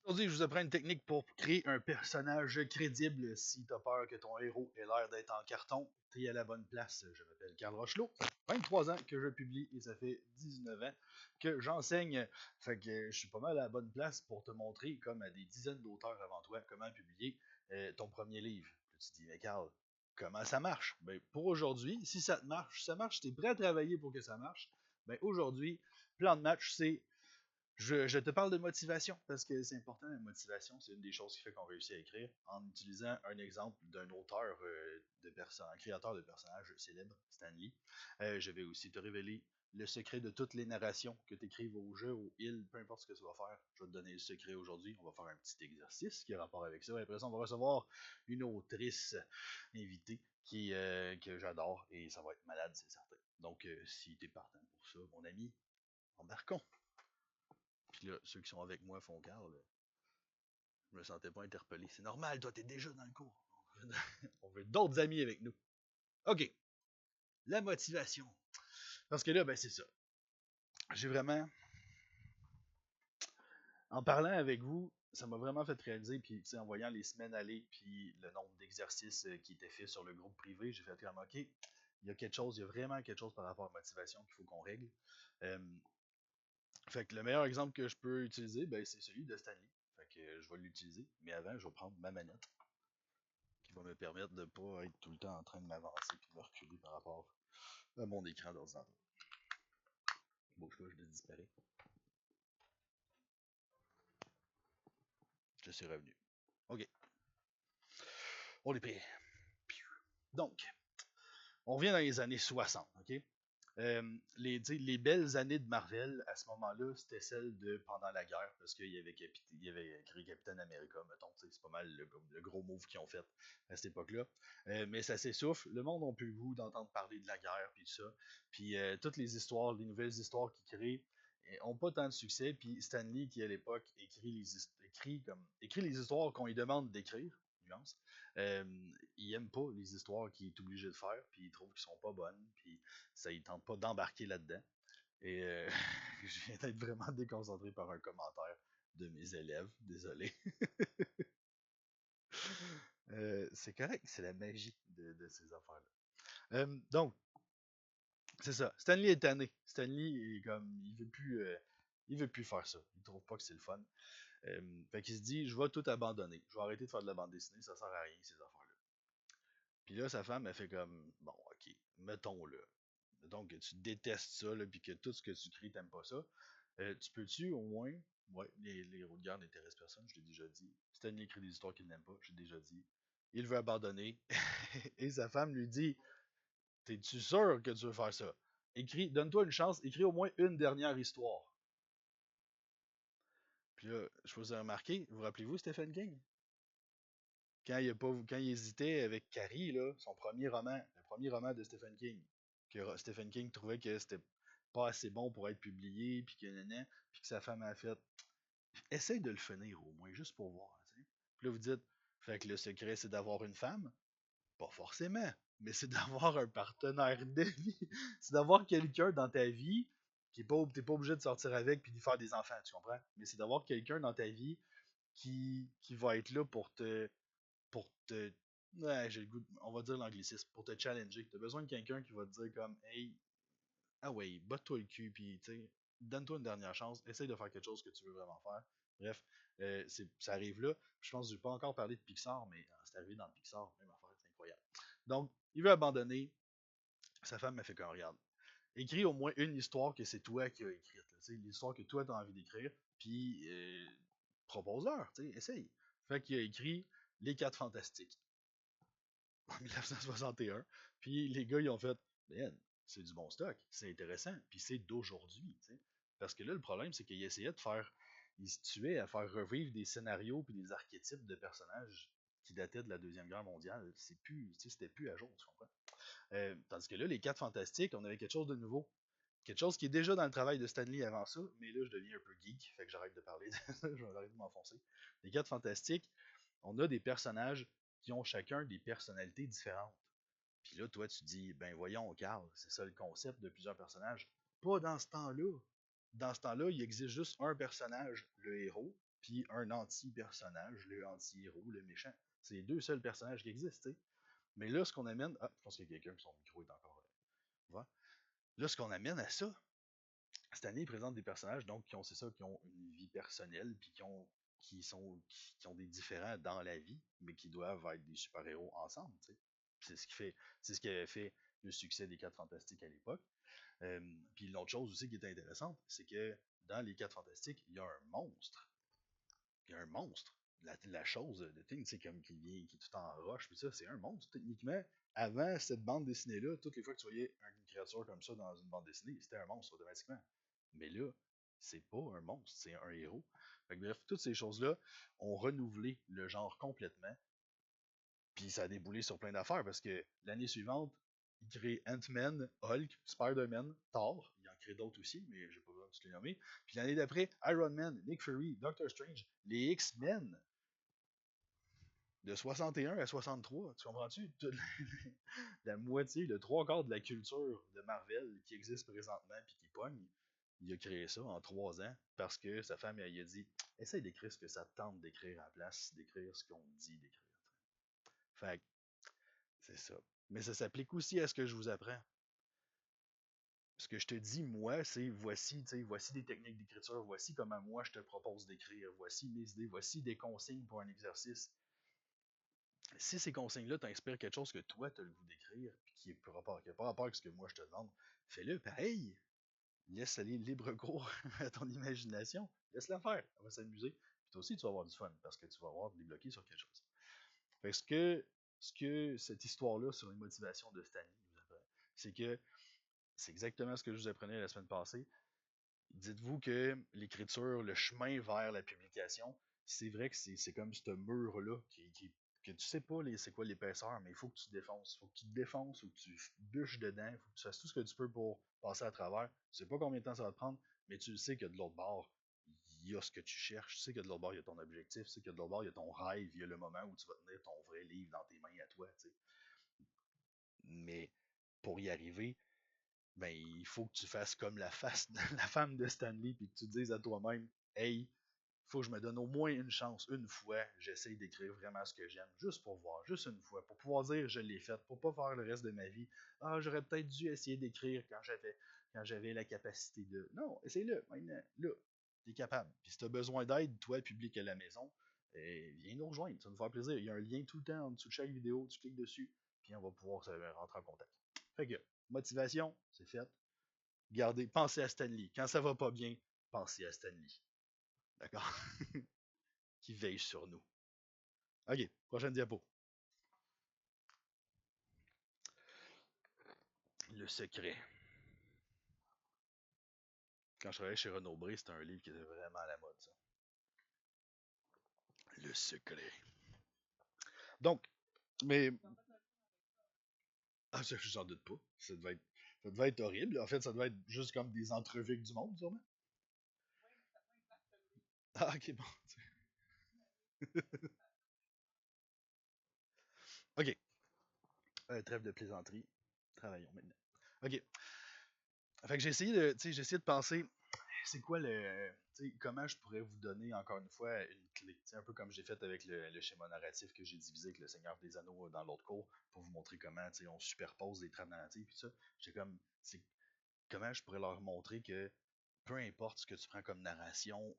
Aujourd'hui, je vous apprends une technique pour créer un personnage crédible. Si tu as peur que ton héros ait l'air d'être en carton, tu es à la bonne place. Je m'appelle Carl Rochelot. Ça fait 23 ans que je publie et ça fait 19 ans que j'enseigne. Fait que je suis pas mal à la bonne place pour te montrer, comme à des dizaines d'auteurs avant toi, comment publier ton premier livre. Puis tu te dis, mais Carl, comment ça marche? Ben, pour aujourd'hui, si ça marche, tu es prêt à travailler pour que ça marche. Ben, aujourd'hui, plan de match, c'est je te parle de motivation parce que c'est important, la motivation, c'est une des choses qui fait qu'on réussit à écrire en utilisant un exemple d'un auteur, un créateur de personnages célèbre, Stan Lee. Je vais aussi te révéler le secret de toutes les narrations que tu écrives au jeu, au île, peu importe ce que tu vas faire. Je vais te donner le secret aujourd'hui. On va faire un petit exercice qui a rapport avec ça. Et après ça, on va recevoir une autrice invitée que j'adore et ça va être malade, c'est certain. Donc, si tu es partant pour ça, mon ami, embarquons. Puis là, ceux qui sont avec moi font Carl, je me sentais pas interpellé. C'est normal, toi, t'es déjà dans le cours. On veut d'autres amis avec nous. OK. La motivation. Parce que là, ben c'est ça. J'ai vraiment. En parlant avec vous, ça m'a vraiment fait réaliser, puis en voyant les semaines aller, puis le nombre d'exercices qui étaient faits sur le groupe privé, j'ai fait comme OK, il y a quelque chose, il y a vraiment quelque chose par rapport à la motivation qu'il faut qu'on règle. Euh, Fait que le meilleur exemple que je peux utiliser, ben, c'est celui de Stanley. Fait que je vais l'utiliser, mais avant, je vais prendre ma manette qui va me permettre de ne pas être tout le temps en train de m'avancer et de me reculer par rapport à mon écran d'ordinateur. Bouge pas, je disparais. Je suis revenu. OK. On est prêt. Donc, on revient dans les années 60, OK? Les belles années de Marvel, à ce moment-là, c'était celles de pendant la guerre, parce qu'il y avait écrit Captain America, mettons, c'est pas mal le gros move qu'ils ont fait à cette époque-là. Mais ça s'essouffle, le monde n'a plus le goût d'entendre parler de la guerre, puis tout ça. Puis toutes les histoires, les nouvelles histoires qu'ils créent, ont pas tant de succès, puis Stan Lee, qui à l'époque écrit les histoires qu'on lui demande d'écrire, nuance, euh, il aime pas les histoires qu'il est obligé de faire, puis il trouve qu'ils sont pas bonnes, puis ça il tente pas d'embarquer là-dedans. Et je viens d'être vraiment déconcentré par un commentaire de mes élèves, désolé. C'est correct, c'est la magie de ces affaires-là. Donc, c'est ça. Stanley est tanné. Stanley est comme, il veut plus faire ça. Il trouve pas que c'est le fun. Fait qu'il se dit, je vais tout abandonner. Je vais arrêter de faire de la bande dessinée, ça sert à rien ces affaires-là. Puis là, sa femme, elle fait comme, bon, ok, mettons-le. Mettons que tu détestes ça, là, puis que tout ce que tu crées, t'aimes pas ça. Tu peux-tu au moins. Ouais, les héros de guerre n'intéressent personne, je l'ai déjà dit. Stanley écrit des histoires qu'il n'aime pas, j'ai déjà dit. Il veut abandonner. Et sa femme lui dit, t'es-tu sûr que tu veux faire ça? Écris, donne-toi une chance, écris au moins une dernière histoire. Puis là, je vous ai remarqué, vous rappelez-vous Stephen King? Quand il hésitait avec Carrie, là, son premier roman, le premier roman de Stephen King, que Stephen King trouvait que c'était pas assez bon pour être publié, puis puis que sa femme a fait, essaye de le finir au moins, juste pour voir. T'sais. Puis là, vous dites, fait que le secret, c'est d'avoir une femme? Pas forcément, mais c'est d'avoir un partenaire de vie. C'est d'avoir quelqu'un dans ta vie t'es pas obligé de sortir avec puis de faire des enfants, tu comprends? Mais c'est d'avoir quelqu'un dans ta vie qui va être là pour te. Ouais, j'ai le goût, on va dire l'anglicisme, pour te challenger. Tu as besoin de quelqu'un qui va te dire comme, hey, ah ouais, botte-toi le cul, puis tu sais, donne-toi une dernière chance, essaye de faire quelque chose que tu veux vraiment faire. Bref, ça arrive là. Je pense que j'ai pas encore parlé de Pixar, mais c'est arrivé dans le Pixar, même affaire, c'est incroyable. Donc, il veut abandonner. Sa femme m'a fait comme, regarde, écris au moins une histoire que c'est toi qui as écrite, l'histoire que toi tu as envie d'écrire, puis propose-leur, essaye. Fait qu'il a écrit Les 4 Fantastiques en 1961. Puis les gars, ils ont fait, man, c'est du bon stock, c'est intéressant, puis c'est d'aujourd'hui. T'sais. Parce que là, le problème, c'est qu'il essayait de faire, il se tuait à faire revivre des scénarios puis des archétypes de personnages qui dataient de la Deuxième Guerre mondiale. C'était plus à jour, tu comprends? Tandis que là, les 4 Fantastiques, on avait quelque chose de nouveau. Quelque chose qui est déjà dans le travail de Stanley avant ça, mais là, je deviens un peu geek, fait que j'arrête de parler de ça, je vais arrêter de m'enfoncer. Les 4 Fantastiques, on a des personnages qui ont chacun des personnalités différentes. Puis là, toi, tu dis, ben voyons, Carl, c'est ça le concept de plusieurs personnages. Pas dans ce temps-là. Dans ce temps-là, il existe juste un personnage, le héros, puis un anti-personnage, le anti-héros, le méchant. C'est les deux seuls personnages qui existent, t'sais. Mais là, ce qu'on amène. Ah, je pense qu'il y a quelqu'un qui son micro est encore. Voilà. Là, ce qu'on amène à ça, cette année, il présente des personnages donc qui ont, c'est ça, qui ont une vie personnelle, puis qui ont des différends dans la vie, mais qui doivent être des super-héros ensemble. T'sais. C'est ce qui avait fait le succès des 4 Fantastiques à l'époque. Puis l'autre chose aussi qui est intéressante, c'est que dans les 4 Fantastiques, il y a un monstre. Il y a un monstre. La chose, le thing, c'est comme qui vient, qui est tout en roche, puis ça, c'est un monstre. Techniquement, avant cette bande dessinée-là, toutes les fois que tu voyais une créature comme ça dans une bande dessinée, c'était un monstre automatiquement. Mais là, c'est pas un monstre, c'est un héros. Fait que, bref, toutes ces choses-là ont renouvelé le genre complètement. Puis ça a déboulé sur plein d'affaires parce que l'année suivante, il crée Ant-Man, Hulk, Spider-Man, Thor. Il en crée d'autres aussi, mais j'ai pas besoin de tous les nommer. Puis l'année d'après, Iron Man, Nick Fury, Doctor Strange, les X-Men. De 61 à 63, tu comprends-tu? La moitié, le trois quarts de la culture de Marvel qui existe présentement puis qui pogne, il a créé ça en 3 ans parce que sa femme elle, a dit essaye d'écrire ce que ça te tente d'écrire à la place d'écrire ce qu'on te dit d'écrire. Fait que c'est ça. Mais ça s'applique aussi à ce que je vous apprends. Ce que je te dis, moi, c'est voici des techniques d'écriture, voici comment moi je te propose d'écrire, voici mes idées, voici des consignes pour un exercice. Si ces consignes-là t'inspirent quelque chose que toi tu as le goût d'écrire, puis qui n'a pas rapport avec ce que moi je te demande, fais-le pareil. Laisse aller libre cours à ton imagination. Laisse-la faire. Elle va s'amuser. Puis toi aussi, tu vas avoir du fun parce que tu vas avoir débloqué sur quelque chose. Fait que ce que cette histoire-là sur les motivations de Stanley nous apprend, c'est que c'est exactement ce que je vous apprenais la semaine passée. Dites-vous que l'écriture, le chemin vers la publication, c'est vrai que c'est comme ce mur-là que tu sais pas c'est quoi l'épaisseur, mais il faut que tu défonces. Il faut que tu te défonces, il faut que tu bûches dedans, il faut que tu fasses tout ce que tu peux pour passer à travers. Tu sais pas combien de temps ça va te prendre, mais tu sais que de l'autre bord, il y a ce que tu cherches. Tu sais que de l'autre bord, il y a ton objectif. Tu sais que de l'autre bord, il y a ton rêve. Il y a le moment où tu vas tenir ton vrai livre dans tes mains à toi. T'sais. Mais pour y arriver, ben, il faut que tu fasses comme la femme de Stanley, puis que tu te dises à toi-même, hey, il faut que je me donne au moins une chance, une fois, j'essaye d'écrire vraiment ce que j'aime, juste pour voir, juste une fois, pour pouvoir dire je l'ai fait, pour pas faire le reste de ma vie. Ah, j'aurais peut-être dû essayer d'écrire quand j'avais la capacité de. Non, essaye-le, maintenant, là, t'es capable. Puis si t'as besoin d'aide, toi, public à la maison, viens nous rejoindre, ça va nous faire plaisir. Il y a un lien tout le temps en dessous de chaque vidéo, tu cliques dessus, puis on va pouvoir rentrer en contact. Fait que, motivation, c'est fait. Gardez, pensez à Stanley. Quand ça va pas bien, pensez à Stanley. D'accord? Qui veille sur nous. OK, prochaine diapo. Le secret. Quand je travaillais chez Renaud Bré, c'était un livre qui était vraiment à la mode, ça. Le secret. Donc, mais. Ah, ça, j'en doute pas. Ça devait être horrible. En fait, ça devait être juste comme des entrevues avec du monde, sûrement. Ah, ok, bon. Ok. Trêve de plaisanterie. Travaillons maintenant. Ok. Fait que j'ai essayé de penser c'est quoi comment je pourrais vous donner encore une fois une clé. T'sais, un peu comme j'ai fait avec le schéma narratif que j'ai divisé avec le Seigneur des Anneaux dans l'autre cours pour vous montrer comment on superpose les trames narratives et ça. J'étais comme comment je pourrais leur montrer que peu importe ce que tu prends comme narration,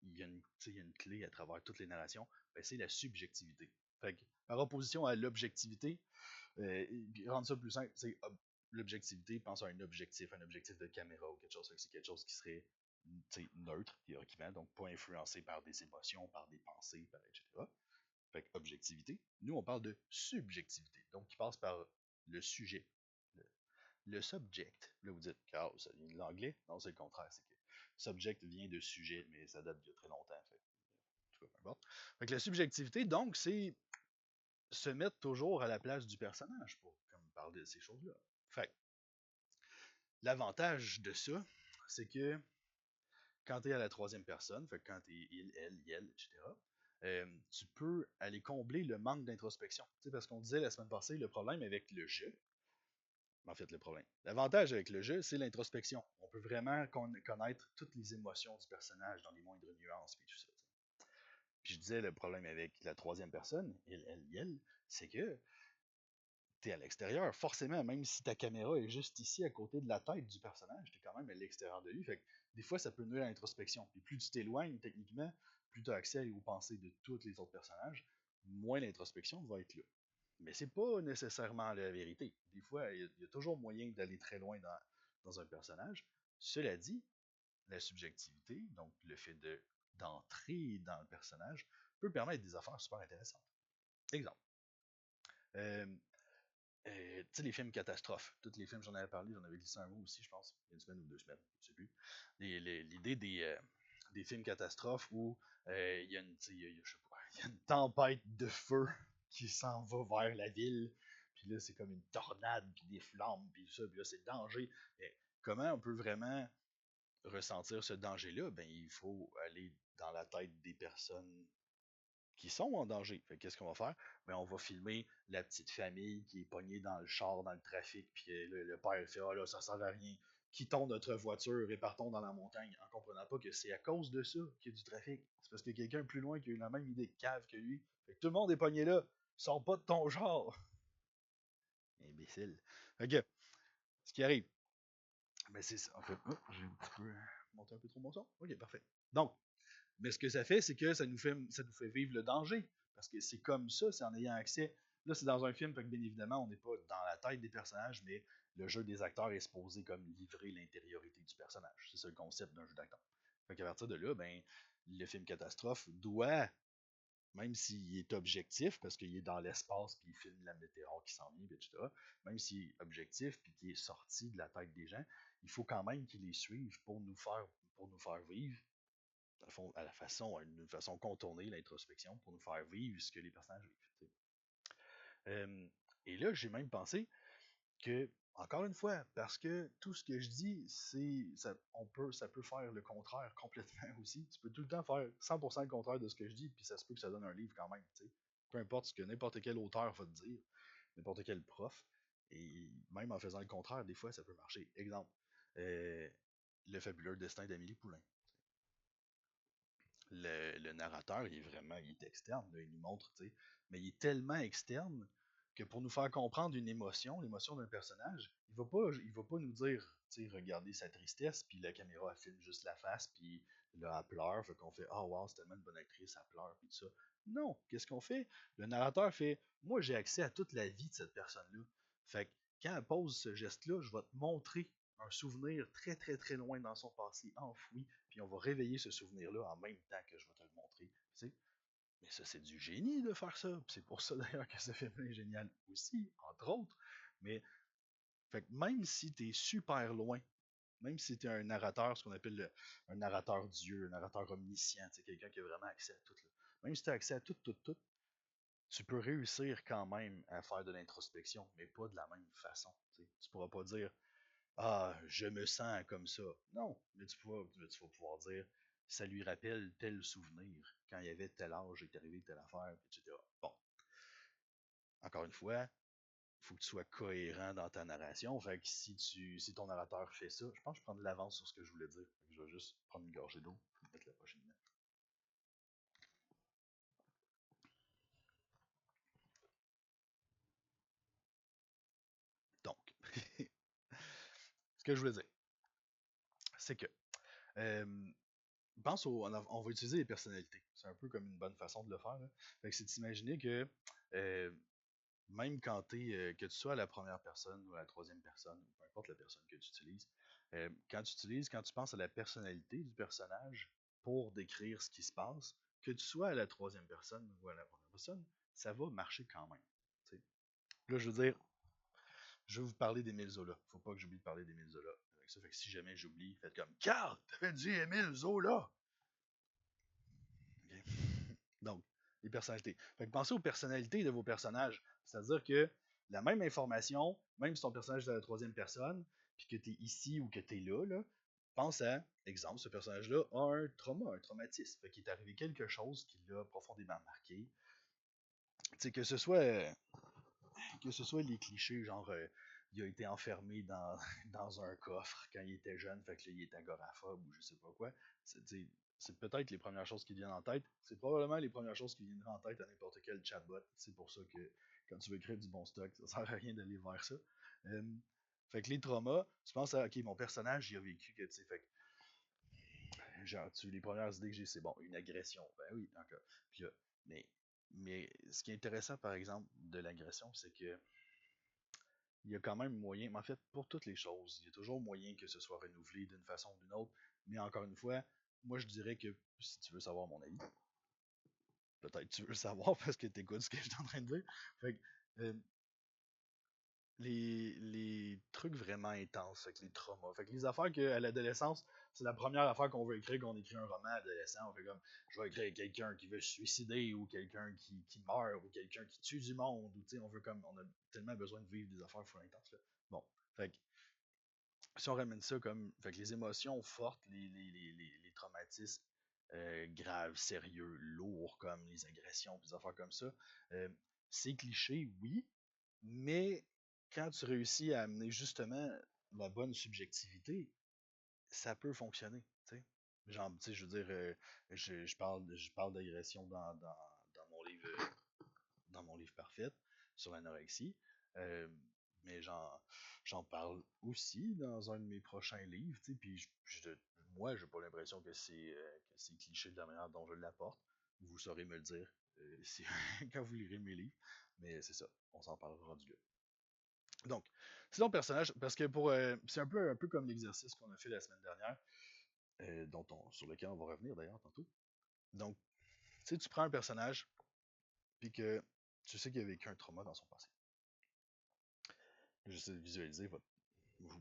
il y a une clé à travers toutes les narrations, ben, c'est la subjectivité. Fait que, par opposition à l'objectivité, rendre ça plus simple, c'est l'objectivité, pense à un objectif de caméra ou quelque chose. C'est quelque chose qui serait neutre, théoriquement, donc pas influencé par des émotions, par des pensées, etc. Fait que objectivité. Nous, on parle de subjectivité, donc qui passe par le sujet, le, le subject. Là, vous dites, ah, ça vient de l'anglais? Non, c'est le contraire. C'est que subject vient de sujet, mais ça date d'il y a très longtemps. Fait. En tout cas, peu importe. Fait que la subjectivité, donc, c'est se mettre toujours à la place du personnage pour comme parler de ces choses-là. Fait l'avantage de ça, c'est que quand tu es à la troisième personne, fait que quand tu es il, elle, yel, etc., tu peux aller combler le manque d'introspection. Parce qu'on disait la semaine passée, le problème avec le jeu, en fait, le problème. L'avantage avec le jeu, c'est l'introspection. On peut vraiment connaître toutes les émotions du personnage dans les moindres nuances et tout ça. Puis je disais, le problème avec la troisième personne, elle, c'est que t'es à l'extérieur. Forcément, même si ta caméra est juste ici à côté de la tête du personnage, t'es quand même à l'extérieur de lui. Fait que des fois, ça peut nuire à l'introspection. Puis plus tu t'éloignes, techniquement, plus tu as accès aux pensées de tous les autres personnages, moins l'introspection va être là. Mais c'est pas nécessairement la vérité. Des fois, il y a toujours moyen d'aller très loin dans un personnage. Cela dit, la subjectivité, donc le fait d'entrer dans le personnage, peut permettre des affaires super intéressantes. Exemple. Euh, tu sais, les films catastrophes. Tous les films, j'en avais parlé, j'en avais glissé un mot aussi, je pense, il y a une semaine ou 2 semaines, je sais plus. L'idée des films catastrophes où il y a une, je sais pas, y a une tempête de feu qui s'en va vers la ville, puis là, c'est comme une tornade, puis des flammes, puis tout ça, puis là, c'est le danger. Mais comment on peut vraiment ressentir ce danger-là? Ben, il faut aller dans la tête des personnes qui sont en danger. Fait qu'est-ce qu'on va faire? Ben, on va filmer la petite famille qui est pognée dans le char, dans le trafic, puis le père fait ah là, ça sert à rien. Quittons notre voiture et partons dans la montagne, en comprenant pas que c'est à cause de ça qu'il y a du trafic. C'est parce que quelqu'un plus loin qui a eu la même idée de cave que lui. Fait que tout le monde est pogné là. Sors pas de ton char. Imbécile. Fait que, ce qui arrive, ben c'est ça. En fait, oh, j'ai un petit peu monté un peu trop mon son. Ok, parfait. Donc, mais ce que ça fait, c'est que ça nous fait vivre le danger. Parce que c'est comme ça, c'est en ayant accès. Là, c'est dans un film, fait que bien évidemment, on n'est pas dans la tête des personnages, mais le jeu des acteurs est supposé comme livrer l'intériorité du personnage. C'est ça le concept d'un jeu d'acteur. Fait qu'à partir de là, ben, le film catastrophe doit, même s'il est objectif, parce qu'il est dans l'espace, puis il filme la météore qui s'en vient, etc., même s'il est objectif, puis qu'il est sorti de la tête des gens, il faut quand même qu'il les suive pour nous faire vivre à une façon contournée l'introspection pour nous faire vivre ce que les personnages vivent. Et là, j'ai même pensé que, encore une fois, parce que tout ce que je dis, ça peut faire le contraire complètement aussi. Tu peux tout le temps faire 100% le contraire de ce que je dis, puis ça se peut que ça donne un livre quand même. T'sais. Peu importe ce que n'importe quel auteur va te dire, n'importe quel prof, et même en faisant le contraire, des fois, ça peut marcher. Exemple, euh, Le fabuleux destin d'Amélie Poulain. Le narrateur, il est externe, là, il nous montre, tu sais, mais il est tellement externe que pour nous faire comprendre une émotion, l'émotion d'un personnage, il va pas nous dire, tu sais, regardez sa tristesse, puis la caméra elle filme juste la face, puis là, elle pleure, fait qu'on fait, oh wow, c'est tellement une bonne actrice, elle pleure, puis tout ça. Non, qu'est-ce qu'on fait? Le narrateur fait, moi j'ai accès à toute la vie de cette personne-là. Fait que quand elle pose ce geste-là, je vais te montrer un souvenir très très très loin dans son passé enfoui, puis on va réveiller ce souvenir-là en même temps que je vais te le montrer. Tu sais? Mais ça, c'est du génie de faire ça. C'est pour ça d'ailleurs que ce film est génial aussi, entre autres. Mais fait que même si tu es super loin, même si tu es un narrateur, ce qu'on appelle un narrateur Dieu, un narrateur omniscient, quelqu'un qui a vraiment accès à tout, là. Même si tu as accès à tout, tout, tout, tu peux réussir quand même à faire de l'introspection, mais pas de la même façon. Tu ne pourras pas dire ah, je me sens comme ça. Non, mais tu vas pouvoir dire ça lui rappelle tel souvenir, quand il y avait tel âge, il est arrivé telle affaire, etc. Bon, encore une fois, il faut que tu sois cohérent dans ta narration. Fait que si ton narrateur fait ça, je pense que je prends de l'avance sur ce que je voulais dire. Je vais juste prendre une gorgée d'eau, mettre la prochaine minute. Donc, ce que je voulais dire, c'est que euh, pense on va utiliser les personnalités. C'est un peu comme une bonne façon de le faire. Là. Fait que c'est d'imaginer que euh, même que tu sois à la première personne ou à la troisième personne, peu importe la personne que tu utilises, quand tu penses à la personnalité du personnage pour décrire ce qui se passe, que tu sois à la troisième personne ou à la première personne, ça va marcher quand même. T'sais. Là, je veux dire, je vais vous parler d'Émile Zola. Faut pas que j'oublie de parler d'Émile Zola. Avec ça, fait que si jamais j'oublie, faites comme Carl, t'avais dit Émile Zola! Okay? Donc, les personnalités. Fait que pensez aux personnalités de vos personnages. C'est-à-dire que la même information, même si ton personnage est à la troisième personne, puis que tu es ici ou que tu es là, pense à, exemple, ce personnage-là a un trauma, un traumatisme. Fait qu'il est arrivé quelque chose qui l'a profondément marqué. Tu sais, que ce soit les clichés, genre, il a été enfermé dans un coffre quand il était jeune, fait que là, il est agoraphobe ou je sais pas quoi. c'est peut-être les premières choses qui viennent en tête. C'est probablement les premières choses qui viendraient en tête à n'importe quel chatbot. C'est pour ça que quand tu veux écrire du bon stock, ça sert à rien d'aller vers ça. Euh, fait que les traumas, tu penses à, ok, mon personnage, il a vécu que, tu sais, fait que, genre, les premières idées que j'ai, c'est bon, une agression. Ben oui, encore. Puis là, mais, mais ce qui est intéressant, par exemple, de l'agression, c'est que il y a quand même moyen, mais en fait, pour toutes les choses, il y a toujours moyen que ce soit renouvelé d'une façon ou d'une autre. Mais encore une fois, moi je dirais que si tu veux savoir mon avis, peut-être tu veux le savoir parce que tu écoutes ce que je suis en train de dire. Fait que, euh, les trucs vraiment intenses, fait que les traumas, fait que les affaires qu'à l'adolescence, c'est la première affaire qu'on veut écrire quand on écrit un roman adolescent. On fait comme, je vais écrire quelqu'un qui veut se suicider ou quelqu'un qui meurt ou quelqu'un qui tue du monde ou tu sais, on veut comme, on a tellement besoin de vivre des affaires full intenses là. Bon, fait que si on ramène ça comme, fait que les émotions fortes, les traumatismes graves, sérieux, lourds comme les agressions, des affaires comme ça, euh, c'est cliché, oui, mais quand tu réussis à amener justement la bonne subjectivité, ça peut fonctionner. T'sais. Genre, tu sais, je veux dire, je parle d'agression dans mon livre parfait sur l'anorexie. Euh, mais j'en parle aussi dans un de mes prochains livres, puis moi, j'ai pas l'impression que c'est cliché de la manière dont je l'apporte. Vous saurez me le dire quand vous lirez mes livres. Mais c'est ça, on s'en parlera rendu là. Donc, c'est ton personnage, parce que c'est un peu comme l'exercice qu'on a fait la semaine dernière, sur lequel on va revenir d'ailleurs tantôt. Donc, tu sais, tu prends un personnage, puis que tu sais qu'il a vécu un trauma dans son passé. J'essaie de visualiser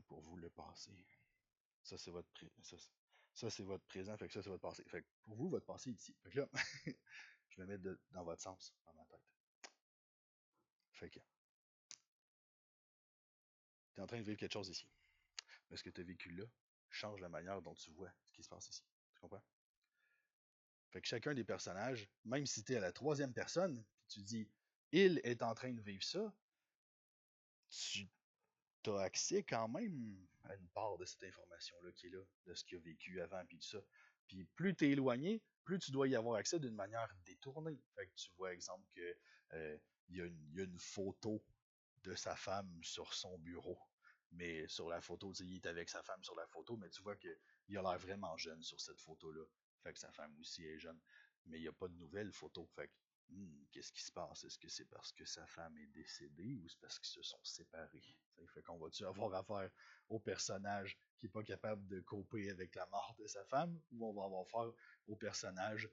pour vous le passé. Ça, c'est votre ça, c'est votre présent, fait que ça, c'est votre passé. Fait que pour vous, votre passé est ici. Fait que là, je vais mettre dans votre sens, dans ma tête. Fait que tu es en train de vivre quelque chose ici. Mais ce que tu as vécu là change la manière dont tu vois ce qui se passe ici. Tu comprends? Fait que chacun des personnages, même si tu es à la troisième personne, puis tu dis il est en train de vivre ça, tu as accès quand même à une part de cette information-là qui est là, de ce qu'il a vécu avant, puis tout ça. Puis plus tu es éloigné, plus tu dois y avoir accès d'une manière détournée. Fait que tu vois, exemple, que il y a une photo de sa femme sur son bureau. Mais sur la photo, il est avec sa femme sur la photo, mais tu vois qu'il a l'air vraiment jeune sur cette photo-là. Fait que sa femme aussi est jeune. Mais il n'y a pas de nouvelles photos. Fait que, qu'est-ce qui se passe? Est-ce que c'est parce que sa femme est décédée ou c'est parce qu'ils se sont séparés? Fait qu'on va-tu avoir affaire au personnage qui n'est pas capable de coper avec la mort de sa femme ou on va avoir affaire au personnage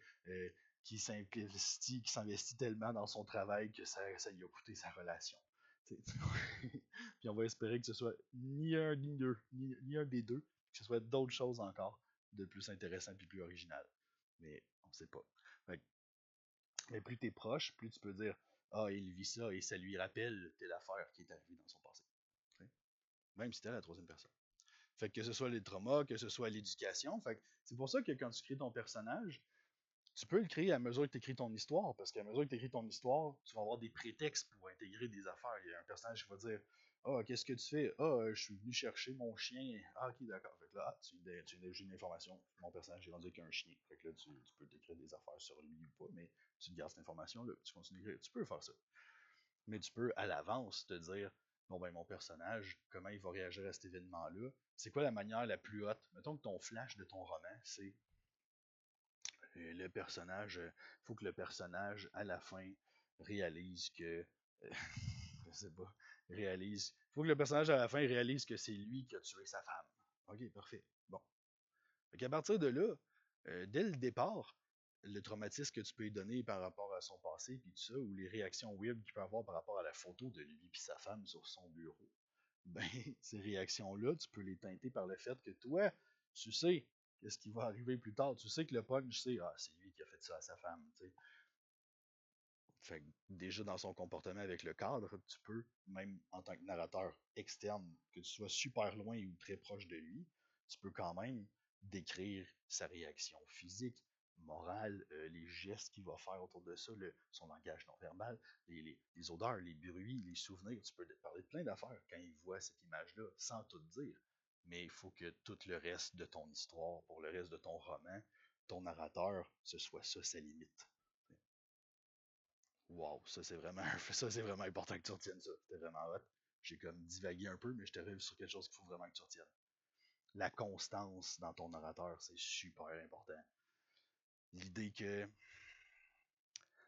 qui s'investit tellement dans son travail que ça lui a coûté sa relation? Puis on va espérer que ce soit ni un ni deux, ni un des deux, que ce soit d'autres choses encore de plus intéressant et plus original. Mais on ne sait pas. Fait mais plus t'es proche, plus tu peux dire ah, il vit ça et ça lui rappelle telle affaire qui est arrivée dans son passé. T'sais. Même si t'es à la troisième personne. Fait que ce soit les traumas, que ce soit l'éducation. Fait que c'est pour ça que quand tu crées ton personnage, tu peux le créer à mesure que tu écris ton histoire, parce qu'à mesure que tu écris ton histoire, tu vas avoir des prétextes pour intégrer des affaires. Il y a un personnage qui va dire ah, qu'est-ce que tu fais? Ah, je suis venu chercher mon chien. Ah, ok, d'accord. Fait que là, tu viens une information. Mon personnage est rendu avec un chien. Fait que là, tu peux t'écrire des affaires sur lui ou pas, mais tu te gardes cette information-là. Tu continues d'écrire. Tu peux faire ça. Mais tu peux, à l'avance, te dire bon, ben, mon personnage, comment il va réagir à cet événement-là? C'est quoi la manière la plus haute? Mettons que ton flash de ton roman, c'est le personnage, faut que le personnage, à la fin, réalise que. Je sais pas. Faut que le personnage, à la fin, réalise que c'est lui qui a tué sa femme. Ok, parfait. Bon. Fait qu'à partir de là, dès le départ, le traumatisme que tu peux lui donner par rapport à son passé, puis tout ça, ou les réactions weird qu'il peut avoir par rapport à la photo de lui et sa femme sur son bureau, ben, ces réactions-là, tu peux les teinter par le fait que toi, tu sais qu'est-ce qui va arriver plus tard. Tu sais que le punch, c'est ah, c'est lui qui a fait ça à sa femme. T'sais. Fait que déjà dans son comportement avec le cadre, tu peux, même en tant que narrateur externe, que tu sois super loin ou très proche de lui, tu peux quand même décrire sa réaction physique, morale, les gestes qu'il va faire autour de ça, son langage non verbal, les odeurs, les bruits, les souvenirs. Tu peux parler de plein d'affaires quand il voit cette image-là, sans tout dire. Mais il faut que tout le reste de ton histoire, pour le reste de ton roman, ton narrateur, ce soit ça sa limite. Wow, ça c'est vraiment, ça c'est vraiment important que tu retiennes ça. C'était vraiment hot. J'ai comme divagué un peu, mais je t'arrive sur quelque chose qu'il faut vraiment que tu retiennes. La constance dans ton narrateur, c'est super important. L'idée que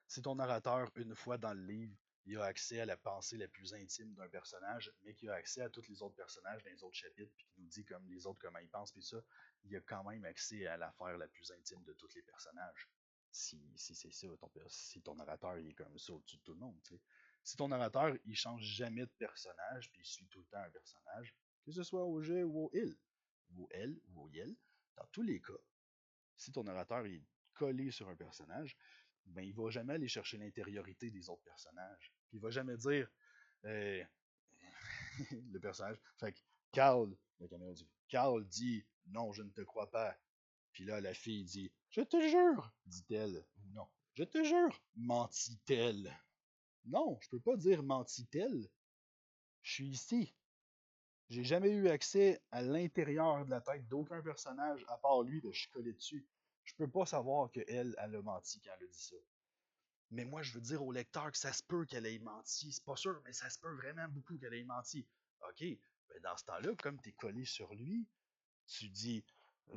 si ton narrateur, une fois dans le livre, il a accès à la pensée la plus intime d'un personnage, mais qu'il a accès à tous les autres personnages dans les autres chapitres, puis qu'il nous dit comme les autres comment ils pensent, puis ça, il a quand même accès à l'affaire la plus intime de tous les personnages. Si c'est ça, si ton narrateur il est comme ça au-dessus de tout le monde, tu sais. Si ton narrateur il change jamais de personnage, puis il suit tout le temps un personnage, que ce soit au G ou au il, ou au L ou au Yel, dans tous les cas, si ton narrateur est collé sur un personnage, ben il va jamais aller chercher l'intériorité des autres personnages. Puis il va jamais dire euh, le personnage. Fait que Carl, la caméra dit Carl dit non, je ne te crois pas. Puis là, la fille dit je te jure, dit-elle. Non, je te jure, mentit-elle. Non, je peux pas dire mentit-elle. Je suis ici. J'ai jamais eu accès à l'intérieur de la tête d'aucun personnage à part lui, je suis collé dessus. Je peux pas savoir qu'elle, elle a menti quand elle a dit ça. Mais moi, je veux dire au lecteur que ça se peut qu'elle ait menti. C'est pas sûr, mais ça se peut vraiment beaucoup qu'elle ait menti. OK, ben dans ce temps-là, comme tu es collé sur lui, tu dis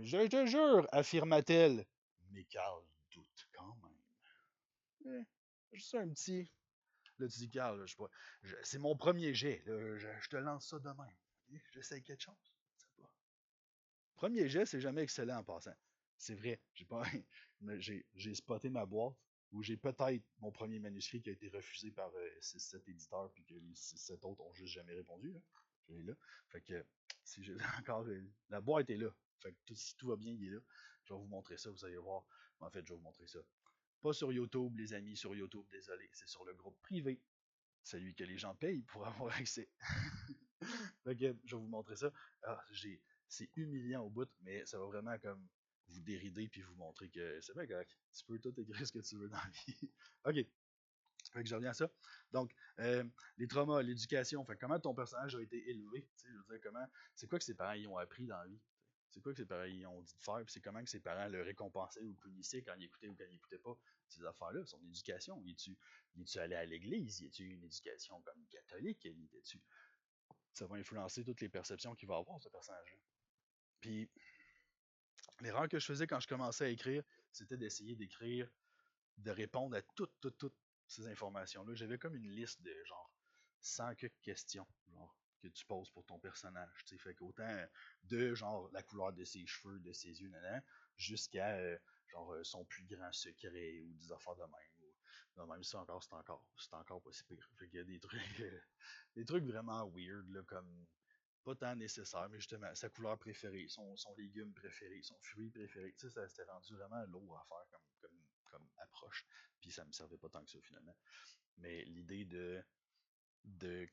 je te jure, affirma-t-elle. Mais Carl doute quand même. Juste un petit. Là, tu dis, Carl, c'est mon premier jet. Là, je te lance ça demain. J'essaie quelque chose. Je sais pas. Premier jet, c'est jamais excellent en passant. C'est vrai. J'ai spoté ma boîte où j'ai peut-être mon premier manuscrit qui a été refusé par 6-7 éditeurs puis que les 6-7 autres ont juste jamais répondu. Là. Je l'ai là. Fait que si j'ai encore. La boîte est là. Fait que si tout va bien, il est là. Je vais vous montrer ça, vous allez voir. En fait, je vais vous montrer ça. Pas sur YouTube, les amis, sur YouTube, désolé. C'est sur le groupe privé. Celui que les gens payent pour avoir accès. Fait que je vais vous montrer ça. Ah, c'est humiliant au bout, mais ça va vraiment comme vous dérider puis vous montrer que c'est pas correct. Tu peux tout écrire ce que tu veux dans la vie. OK. Fait que je reviens à ça. Donc, les traumas, l'éducation, fait comment ton personnage a été élevé, je veux dire, c'est quoi que ses parents y ont appris dans la vie, c'est quoi que ses parents y ont dit de faire, puis c'est comment que ses parents le récompensaient ou punissaient quand il écoutait ou quand il écoutait pas, ces affaires-là, son éducation, y es-tu allé à l'église, y a-tu une éducation comme catholique, ça va influencer toutes les perceptions qu'il va avoir, ce personnage-là. Puis, l'erreur que je faisais quand je commençais à écrire, c'était d'essayer d'écrire, de répondre à toutes ces informations-là. J'avais comme une liste de genre 100 quelques questions genre, que tu poses pour ton personnage. T'sais. Fait qu'autant de genre la couleur de ses cheveux, de ses yeux, jusqu'à son plus grand secret ou des affaires de même. Non, même ça encore, c'est encore pas si pire. Fait qu'il y a des trucs, des trucs vraiment weird, là, comme pas tant nécessaire, mais justement, sa couleur préférée, son légume préféré, son fruit préféré. Tu sais, ça s'était rendu vraiment lourd à faire comme approche. Puis ça me servait pas tant que ça finalement. Mais l'idée de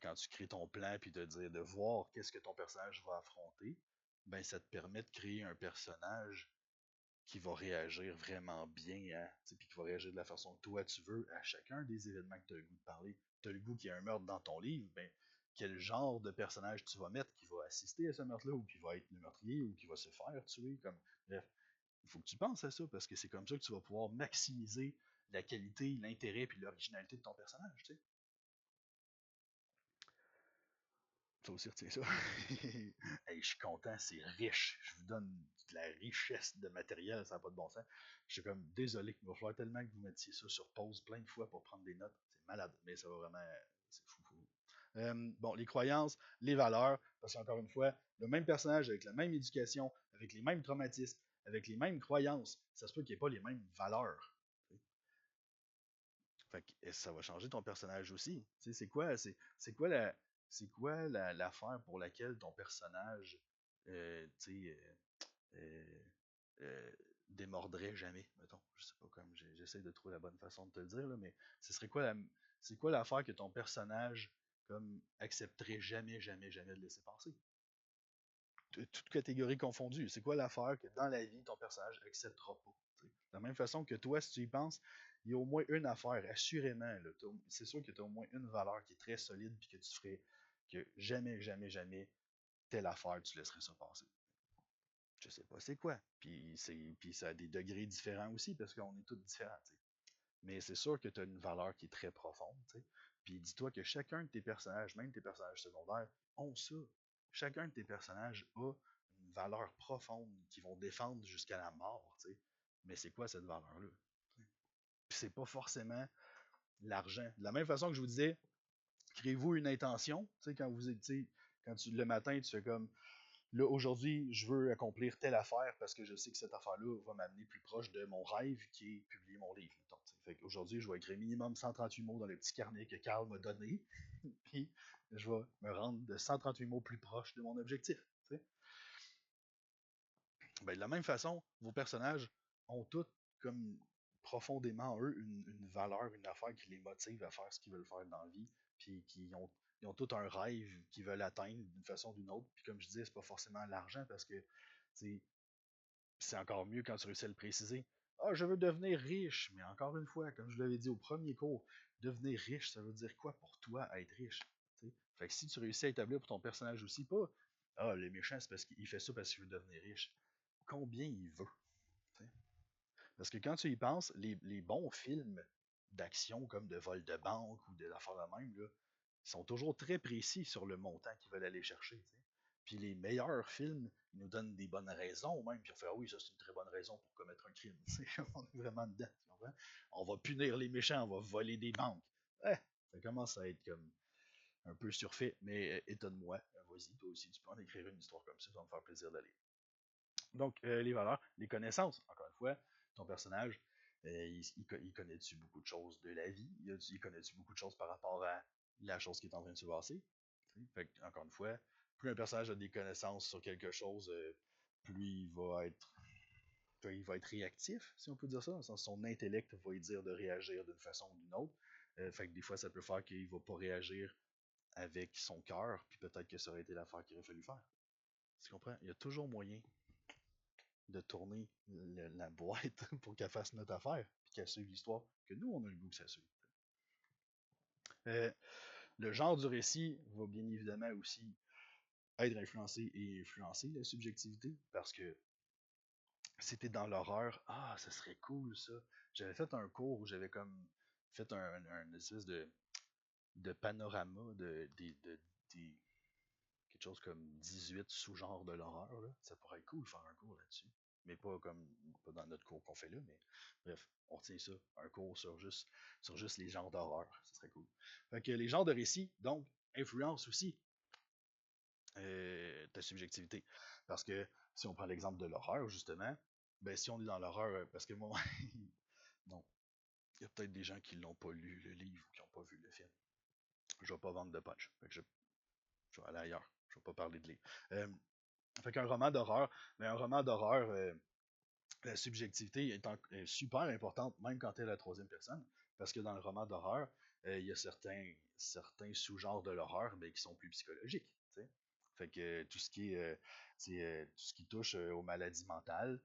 quand tu crées ton plan puis de dire de voir qu'est-ce que ton personnage va affronter, ben ça te permet de créer un personnage qui va réagir vraiment bien à, puis qui va réagir de la façon que toi tu veux à chacun des événements que tu as le goût de parler. Tu as le goût qu'il y ait un meurtre dans ton livre, ben quel genre de personnage tu vas mettre qui va assister à ce meurtre-là ou qui va être le meurtrier ou qui va se faire tuer comme bref, il faut que tu penses à ça parce que c'est comme ça que tu vas pouvoir maximiser la qualité, l'intérêt et l'originalité de ton personnage, tu sais. Ça aussi, retiens ça. Hey, je suis content, c'est riche. Je vous donne de la richesse de matériel, ça n'a pas de bon sens. Je suis comme désolé. Il va falloir tellement que vous mettiez ça sur pause plein de fois pour prendre des notes. C'est malade, mais ça va vraiment. C'est fou, fou. Bon, les croyances, les valeurs, parce qu'encore une fois, le même personnage avec la même éducation, avec les mêmes traumatismes, avec les mêmes croyances, ça se peut qu'il n'y ait pas les mêmes valeurs. Fait que ça va changer ton personnage aussi. Tu sais, c'est quoi l'affaire pour laquelle ton personnage tu sais, euh, euh, démordrait jamais, mettons. Je sais pas comme j'essaie de trouver la bonne façon de te le dire, là, mais ce serait quoi c'est quoi l'affaire que ton personnage comme accepterait jamais, jamais, jamais de laisser passer? Toute catégorie confondue. C'est quoi l'affaire que dans la vie, ton personnage acceptera pas? T'sais? De la même façon que toi, si tu y penses, il y a au moins une affaire, assurément. C'est sûr que tu as au moins une valeur qui est très solide puis que tu ferais que jamais, jamais, jamais telle affaire, tu laisserais ça passer. je sais pas c'est quoi. Puis ça a des degrés différents aussi, parce qu'on est tous différents, t'sais. Mais c'est sûr que tu as une valeur qui est très profonde, t'sais. Puis dis-toi que chacun de tes personnages, même tes personnages secondaires, ont ça. Chacun de tes personnages a une valeur profonde qu'ils vont défendre jusqu'à la mort, t'sais. Mais c'est quoi cette valeur-là? Puis c'est pas forcément l'argent. De la même façon que je vous disais, créez-vous une intention, tu sais, quand vous êtes, quand le matin, tu fais comme, là, aujourd'hui, je veux accomplir telle affaire parce que je sais que cette affaire-là va m'amener plus proche de mon rêve qui est publier mon livre. Mettons, fait qu'aujourd'hui, je vais écrire minimum 138 mots dans le petit carnet que Carl m'a donné, puis je vais me rendre de 138 mots plus proche de mon objectif. T'sais. Ben, de la même façon, vos personnages ont tous comme profondément en eux une valeur, une affaire qui les motive à faire ce qu'ils veulent faire dans la vie, puis ils ont tout un rêve qu'ils veulent atteindre d'une façon ou d'une autre. Puis comme je disais, c'est pas forcément l'argent parce que c'est encore mieux quand tu réussis à le préciser. Ah, je veux devenir riche, mais encore une fois, comme je l'avais dit au premier cours, devenir riche, ça veut dire quoi pour toi être riche? T'sais? Fait que si tu réussis à établir pour ton personnage aussi pas, ah, le méchant, c'est parce qu'il fait ça parce qu'il veut devenir riche. Combien il veut? T'sais? Parce que quand tu y penses, les bons films d'action comme de vol de banque ou de l'affaire de même, là, ils sont toujours très précis sur le montant qu'ils veulent aller chercher. T'sais. Puis les meilleurs films, ils nous donnent des bonnes raisons même, puis on fait ah oui, ça c'est une très bonne raison pour commettre un crime. On est vraiment dedans, tu comprends? On va punir les méchants, on va voler des banques. Ça commence à être comme un peu surfait, mais étonne-moi. Vas-y, toi aussi, tu peux en écrire une histoire comme ça va me faire plaisir d'aller. Donc, les valeurs, les connaissances, encore une fois, ton personnage, il connaît-tu beaucoup de choses de la vie? Il connaît-tu beaucoup de choses par rapport à la chose qui est en train de se passer? Fait que, encore une fois, plus un personnage a des connaissances sur quelque chose, plus il va être réactif, si on peut dire ça, dans le sens son intellect va lui dire de réagir d'une façon ou d'une autre. Fait que des fois, ça peut faire qu'il va pas réagir avec son cœur, puis peut-être que ça aurait été l'affaire qu'il aurait fallu faire. Tu comprends? Il y a toujours moyen de tourner la boîte pour qu'elle fasse notre affaire, puis qu'elle suive l'histoire que nous, on a le goût que ça suive. Euh, le genre du récit va bien évidemment aussi être influencé et influencer la subjectivité, parce que si t'es dans l'horreur, ah, ça serait cool ça. J'avais fait un cours où j'avais comme fait un espèce de panorama des quelque chose comme 18 sous-genres de l'horreur. Là. Ça pourrait être cool de faire un cours là-dessus. Mais pas dans notre cours qu'on fait là, mais bref, on retient ça. Un cours sur juste les genres d'horreur. Ça serait cool. Fait que les genres de récits, donc, influencent aussi ta subjectivité. Parce que si on prend l'exemple de l'horreur, justement, ben si on est dans l'horreur, parce que moi, non, il y a peut-être des gens qui l'ont pas lu le livre ou qui n'ont pas vu le film. Je vais pas vendre de punch. Fait que je vais aller ailleurs. Je vais pas parler de livre. Fait qu'un roman d'horreur, mais un roman d'horreur, la subjectivité est super importante, même quand tu es la troisième personne, parce que dans le roman d'horreur, il y a certains sous-genres de l'horreur qui sont plus psychologiques. T'sais. Fait que tout ce qui est tout ce qui touche aux maladies mentales,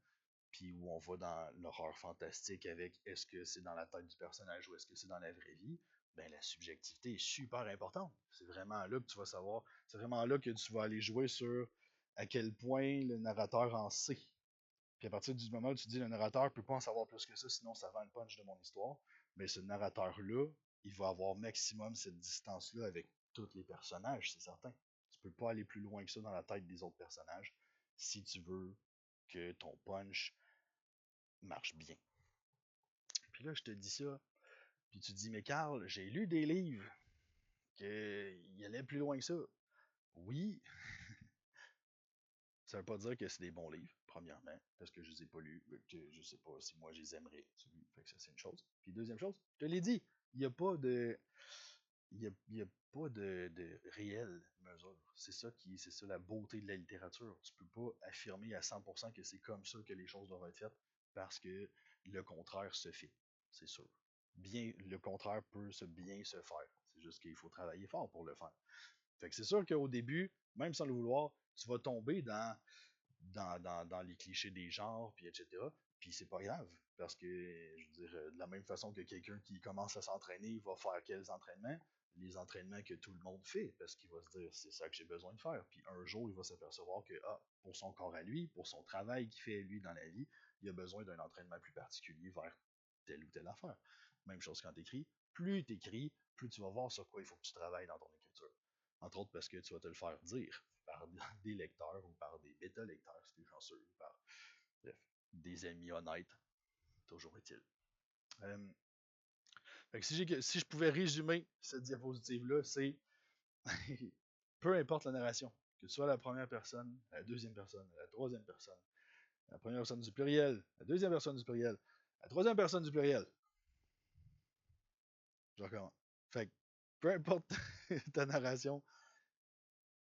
puis où on va dans l'horreur fantastique avec est-ce que c'est dans la tête du personnage ou est-ce que c'est dans la vraie vie, ben la subjectivité est super importante. C'est vraiment là que tu vas savoir, c'est vraiment là que tu vas aller jouer sur à quel point le narrateur en sait. Puis à partir du moment où tu dis le narrateur peut pas en savoir plus que ça, sinon ça vend le punch de mon histoire, mais ce narrateur-là, il va avoir maximum cette distance-là avec tous les personnages, c'est certain. Tu peux pas aller plus loin que ça dans la tête des autres personnages si tu veux que ton punch marche bien. Puis là, je te dis ça, puis tu te dis, mais Carl, j'ai lu des livres qui allaient plus loin que ça. Oui, ça veut pas dire que c'est des bons livres, premièrement, parce que je les ai pas lus, que je sais pas si moi je les aimerais. Fait que ça, c'est une chose. Puis deuxième chose, je te l'ai dit, il n'y a pas de. Il y a pas de réelle mesure. C'est ça la beauté de la littérature. Tu peux pas affirmer à 100% que c'est comme ça que les choses doivent être faites parce que le contraire se fait, c'est sûr. Bien, le contraire peut bien se faire. C'est juste qu'il faut travailler fort pour le faire. Fait que c'est sûr qu'au début, même sans le vouloir, tu vas tomber dans les clichés des genres, puis etc. Puis c'est pas grave, parce que, je veux dire, de la même façon que quelqu'un qui commence à s'entraîner va faire quels entraînements, les entraînements que tout le monde fait, parce qu'il va se dire c'est ça que j'ai besoin de faire. Puis un jour, il va s'apercevoir que pour son corps à lui, pour son travail qu'il fait lui dans la vie, il a besoin d'un entraînement plus particulier vers telle ou telle affaire. Même chose quand tu écris. Plus tu écris, plus tu vas voir sur quoi il faut que tu travailles dans ton écriture. Entre autres parce que tu vas te le faire dire par des lecteurs ou par des bêta-lecteurs, si tu es chanceux, ou par bref, des amis honnêtes, toujours est-il. Fait que si je pouvais résumer cette diapositive-là, c'est peu importe la narration, que ce soit la première personne, la deuxième personne, la troisième personne, la première personne du pluriel, la deuxième personne du pluriel, la troisième personne du pluriel. Je recommence. Fait que peu importe ta narration,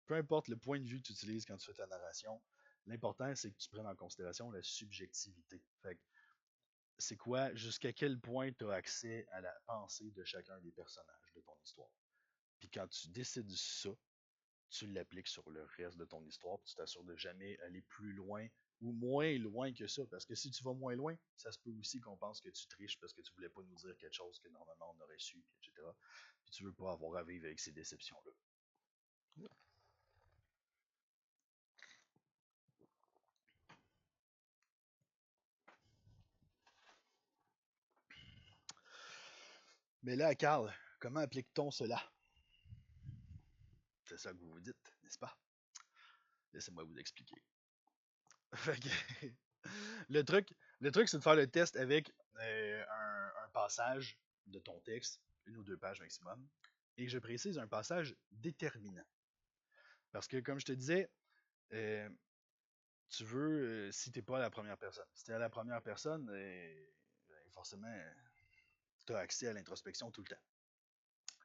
peu importe le point de vue que tu utilises quand tu fais ta narration, l'important c'est que tu prennes en considération la subjectivité. Fait que c'est quoi, jusqu'à quel point tu as accès à la pensée de chacun des personnages de ton histoire. Puis quand tu décides ça, tu l'appliques sur le reste de ton histoire, puis tu t'assures de jamais aller plus loin ou moins loin que ça. Parce que si tu vas moins loin, ça se peut aussi qu'on pense que tu triches parce que tu voulais pas nous dire quelque chose que normalement on aurait su, etc. Puis tu veux pas avoir à vivre avec ces déceptions-là. Mais là, Carl, comment applique-t-on cela? C'est ça que vous vous dites, n'est-ce pas? Laissez-moi vous expliquer. Fait que, le truc, c'est de faire le test avec un passage de ton texte, une ou deux pages maximum, et je précise un passage déterminant. Parce que, comme je te disais, euh, tu veux, si t'es pas à la première personne, si t'es à la première personne, forcément, tu as accès à l'introspection tout le temps.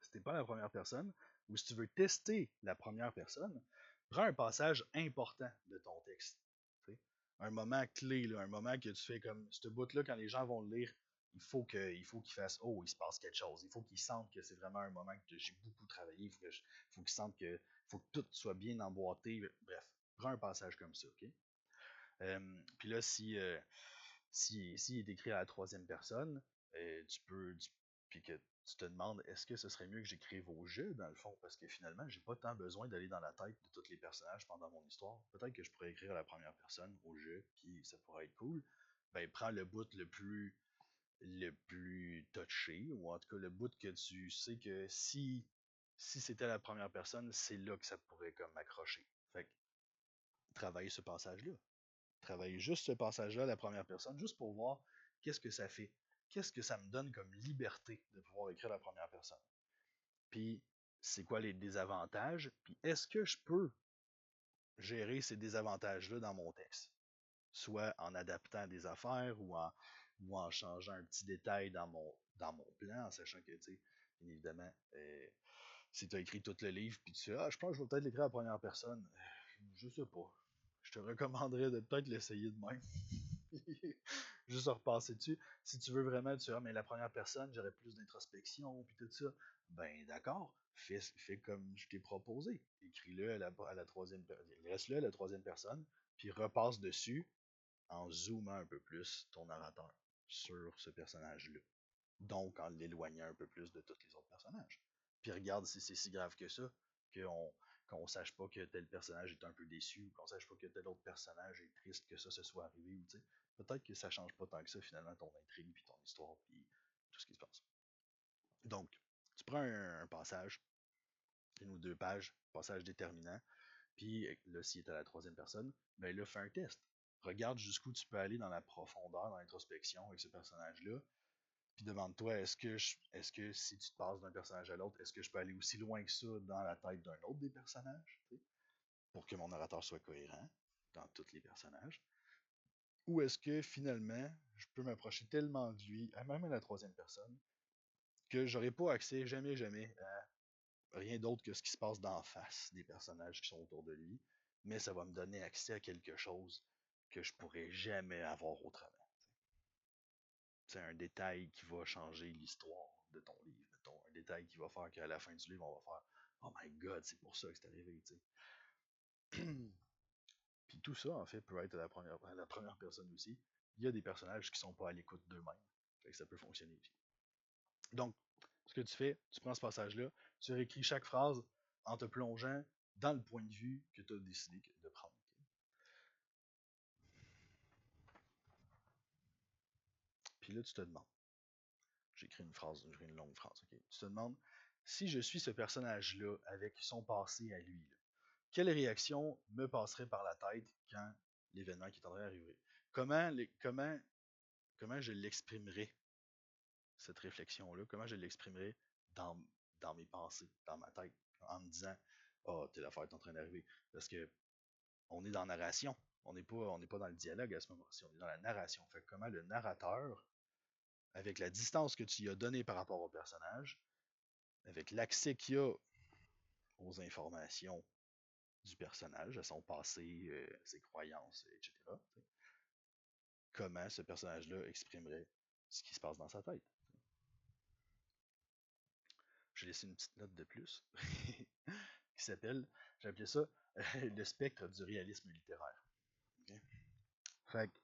Si t'es pas à la première personne, ou si tu veux tester la première personne, prends un passage important de ton texte. T'sais. Un moment clé, là, un moment que tu fais comme ce bout-là, quand les gens vont le lire, il faut qu'ils fassent oh, il se passe quelque chose. Il faut qu'ils sentent que c'est vraiment un moment que j'ai beaucoup travaillé. Faut qu'ils sentent que faut que tout soit bien emboîté. Bref, prends un passage comme ça, ok? Puis là, si il est écrit à la troisième personne, puis que tu te demandes est-ce que ce serait mieux que j'écrive au jeu dans le fond, parce que finalement, j'ai pas tant besoin d'aller dans la tête de tous les personnages pendant mon histoire. Peut-être que je pourrais écrire à la première personne au jeu, puis ça pourrait être cool. Ben, prends le bout le plus touché, ou en tout cas le bout que tu sais que si c'était la première personne, c'est là que ça pourrait comme m'accrocher. Fait que travailler ce passage-là. Travailler juste ce passage-là à la première personne, juste pour voir qu'est-ce que ça fait. Qu'est-ce que ça me donne comme liberté de pouvoir écrire à la première personne. Puis, c'est quoi les désavantages, puis est-ce que je peux gérer ces désavantages-là dans mon texte? Soit en adaptant des affaires ou en changeant un petit détail dans mon plan, en sachant que, tu sais, bien évidemment, si tu as écrit tout le livre, puis tu fais ah, je pense que je vais peut-être l'écrire à la première personne, je sais pas. Je te recommanderais de peut-être l'essayer de même. Juste repasser dessus. Si tu veux vraiment, tu mais la première personne, j'aurais plus d'introspection, puis tout ça. Ben d'accord, fais comme je t'ai proposé. Écris-le à la troisième personne. Reste-le à la troisième personne, puis repasse dessus en zoomant un peu plus ton narrateur sur ce personnage-là. Donc en l'éloignant un peu plus de tous les autres personnages. Puis regarde si c'est si grave que ça, qu'on sache pas que tel personnage est un peu déçu, ou qu'on sache pas que tel autre personnage est triste que ça se soit arrivé, ou tu sais, peut-être que ça change pas tant que ça finalement ton intrigue, puis ton histoire, puis tout ce qui se passe. Donc, tu prends un passage, une ou deux pages, passage déterminant, puis là, s'il est à la troisième personne, ben là, fais un test. Regarde jusqu'où tu peux aller dans la profondeur, dans l'introspection avec ce personnage-là, puis demande-toi, est-ce que si tu te passes d'un personnage à l'autre, est-ce que je peux aller aussi loin que ça dans la tête d'un autre des personnages, pour que mon narrateur soit cohérent dans tous les personnages? Ou est-ce que finalement, je peux m'approcher tellement de lui, même à la troisième personne, que j'aurai pas accès jamais, jamais à rien d'autre que ce qui se passe d'en face des personnages qui sont autour de lui, mais ça va me donner accès à quelque chose que je pourrais jamais avoir autrement. C'est un détail qui va changer l'histoire de ton livre, mettons. Un détail qui va faire qu'à la fin du livre, on va faire oh my god, c'est pour ça que c'est arrivé, tu sais. Puis tout ça, en fait, peut être à la première personne aussi. Il y a des personnages qui sont pas à l'écoute d'eux-mêmes. Fait que ça peut fonctionner aussi. Donc, Ce que tu fais, tu prends ce passage-là, tu réécris chaque phrase en te plongeant dans le point de vue que tu as décidé de prendre. Puis là, tu te demandes, j'écris une longue phrase, ok? Tu te demandes, si je suis ce personnage-là avec son passé à lui, là, quelle réaction me passerait par la tête quand l'événement qui est en train d'arriver? Comment, comment je l'exprimerais, cette réflexion-là? Comment je l'exprimerais dans, dans mes pensées, dans ma tête, en me disant, oh, telle affaire est en train d'arriver? Parce que on est dans la narration. On n'est pas dans le dialogue à ce moment-ci, on est dans la narration. Fait que comment le narrateur, avec la distance que tu lui as donnée par rapport au personnage, avec l'accès qu'il a aux informations du personnage, à son passé, ses croyances, etc., comment ce personnage-là exprimerait ce qui se passe dans sa tête. J'ai laissé une petite note de plus qui s'appelle, j'ai appelé ça le spectre du réalisme littéraire. Okay? Fait que,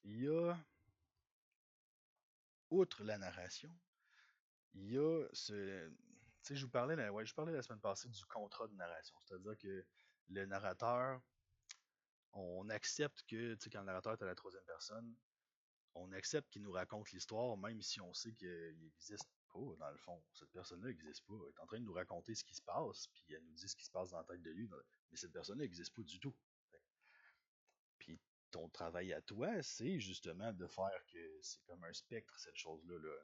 il y a, outre la narration, il y a ce. Tu sais, je vous parlais la semaine passée du contrat de narration. C'est-à-dire que le narrateur, on accepte que, tu sais, quand le narrateur est à la troisième personne, on accepte qu'il nous raconte l'histoire, même si on sait qu'il n'existe pas, dans le fond. Cette personne-là n'existe pas. Elle est en train de nous raconter ce qui se passe, puis elle nous dit ce qui se passe dans la tête de lui, mais cette personne-là n'existe pas du tout. Puis ton travail à toi, c'est justement de faire que c'est comme un spectre, cette chose-là. Là.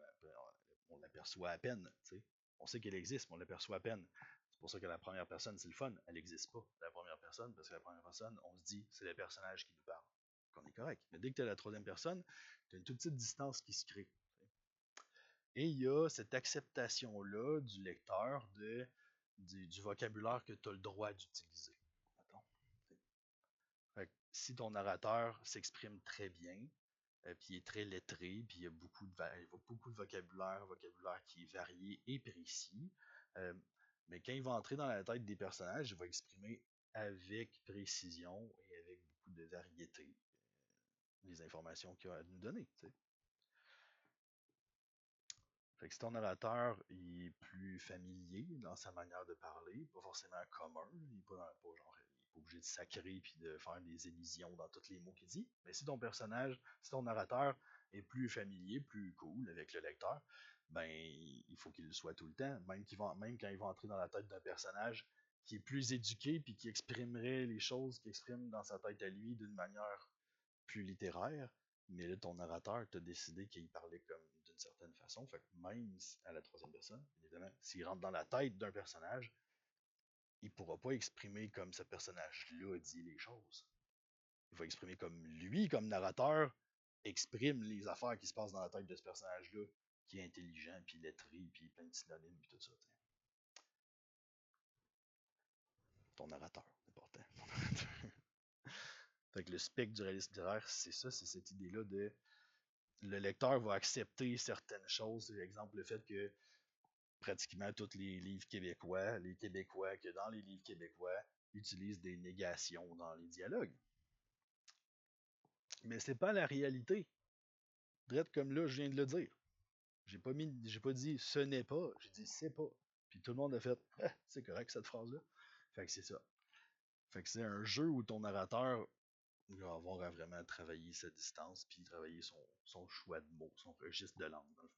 On l'aperçoit à peine. T'sais. On sait qu'elle existe, mais on l'aperçoit à peine. C'est pour ça que la première personne, c'est le fun. Elle n'existe pas, la première personne, parce que la première personne, on se dit, c'est le personnage qui nous parle. Donc on est correct. Mais dès que tu as la troisième personne, tu as une toute petite distance qui se crée. Et il y a cette acceptation-là du lecteur du vocabulaire que tu as le droit d'utiliser. Si ton narrateur s'exprime très bien, puis il est très lettré, puis il y a beaucoup de vocabulaire qui est varié et précis, euh, mais quand il va entrer dans la tête des personnages, il va exprimer avec précision et avec beaucoup de variété les informations qu'il a à nous donner. T'sais. Fait que si ton narrateur il est plus familier dans sa manière de parler, pas forcément commun, il n'est pas obligé de sacrer puis de faire des élisions dans tous les mots qu'il dit. Mais si si ton narrateur est plus familier, plus cool avec le lecteur, ben il faut qu'il le soit tout le temps. Même quand il va entrer dans la tête d'un personnage qui est plus éduqué puis qui exprimerait les choses qu'il exprime dans sa tête à lui d'une manière plus littéraire, mais là, ton narrateur t'a décidé qu'il parlait comme d'une certaine façon. Fait que même à la troisième personne, évidemment, s'il rentre dans la tête d'un personnage, il pourra pas exprimer comme ce personnage-là dit les choses. Il va exprimer comme lui, comme narrateur, exprime les affaires qui se passent dans la tête de ce personnage-là, qui est intelligent, puis lettré, puis plein de synonymes, puis tout ça. T'sais. Ton narrateur, c'est important. Fait que le spectre du réalisme littéraire, c'est ça, c'est cette idée-là de le lecteur va accepter certaines choses. Par exemple, le fait que pratiquement tous les Québécois que dans les livres québécois utilisent des négations dans les dialogues. Mais c'est pas la réalité. Drette comme là, je viens de le dire. J'ai pas dit ce n'est pas, j'ai dit c'est pas. Puis tout le monde a fait ah, c'est correct cette phrase-là. Fait que c'est ça. Fait que c'est un jeu où ton narrateur va avoir à vraiment travailler sa distance puis travailler son choix de mots, son registre de langue, dans le fond,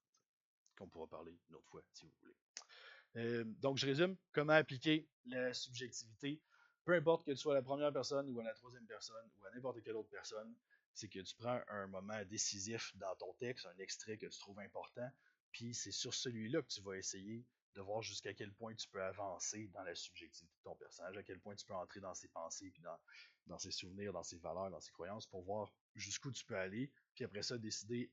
qu'on pourra parler une autre fois si vous voulez. Donc, je résume comment appliquer la subjectivité, peu importe que tu sois à la première personne ou à la troisième personne ou à n'importe quelle autre personne, c'est que tu prends un moment décisif dans ton texte, un extrait que tu trouves important, puis c'est sur celui-là que tu vas essayer de voir jusqu'à quel point tu peux avancer dans la subjectivité de ton personnage, à quel point tu peux entrer dans ses pensées, puis dans ses souvenirs, dans ses valeurs, dans ses croyances, pour voir jusqu'où tu peux aller, puis après ça, décider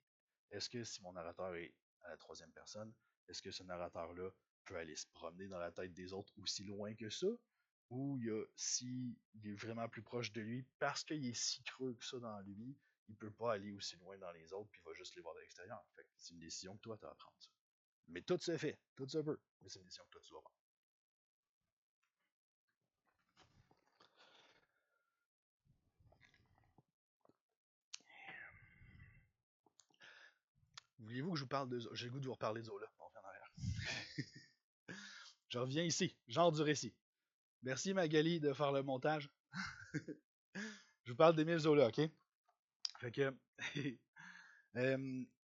est-ce que si mon narrateur est à la troisième personne, est-ce que ce narrateur-là peut aller se promener dans la tête des autres aussi loin que ça, ou s'il est vraiment plus proche de lui, parce qu'il est si creux que ça dans lui, il peut pas aller aussi loin dans les autres, puis il va juste les voir de l'extérieur. Fait que c'est une décision que toi, tu as à prendre. Ça. Mais tout se fait, tout se peut, mais c'est une décision que toi, tu dois prendre. Voulez-vous que je vous parle de Zola? J'ai le goût de vous reparler de Zola. On fait en arrière. Je reviens ici, genre du récit. Merci Magali de faire le montage. Je vous parle d'Émile Zola, ok? Fait que.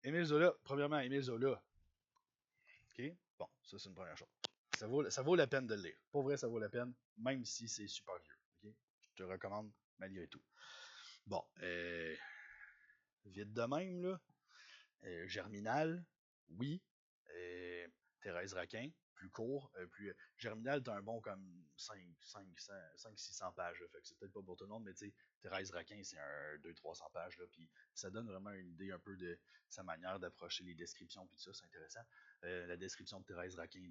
Émile Zola, premièrement, Émile Zola. Ok? Bon, ça c'est une première chose. Ça vaut la peine de le lire. Pour vrai, ça vaut la peine, même si c'est super vieux. Ok? Je te recommande malgré tout. Bon, vite de même, là. Germinal, oui. Thérèse Raquin, plus court. Germinal, t'as un bon comme 500-600 pages. Là, fait que c'est peut-être pas pour tout le monde, mais tu sais, Thérèse Raquin, c'est un 200-300 pages. Là, puis ça donne vraiment une idée un peu de sa manière d'approcher les descriptions. Puis tout ça, c'est intéressant. La description de Thérèse Raquin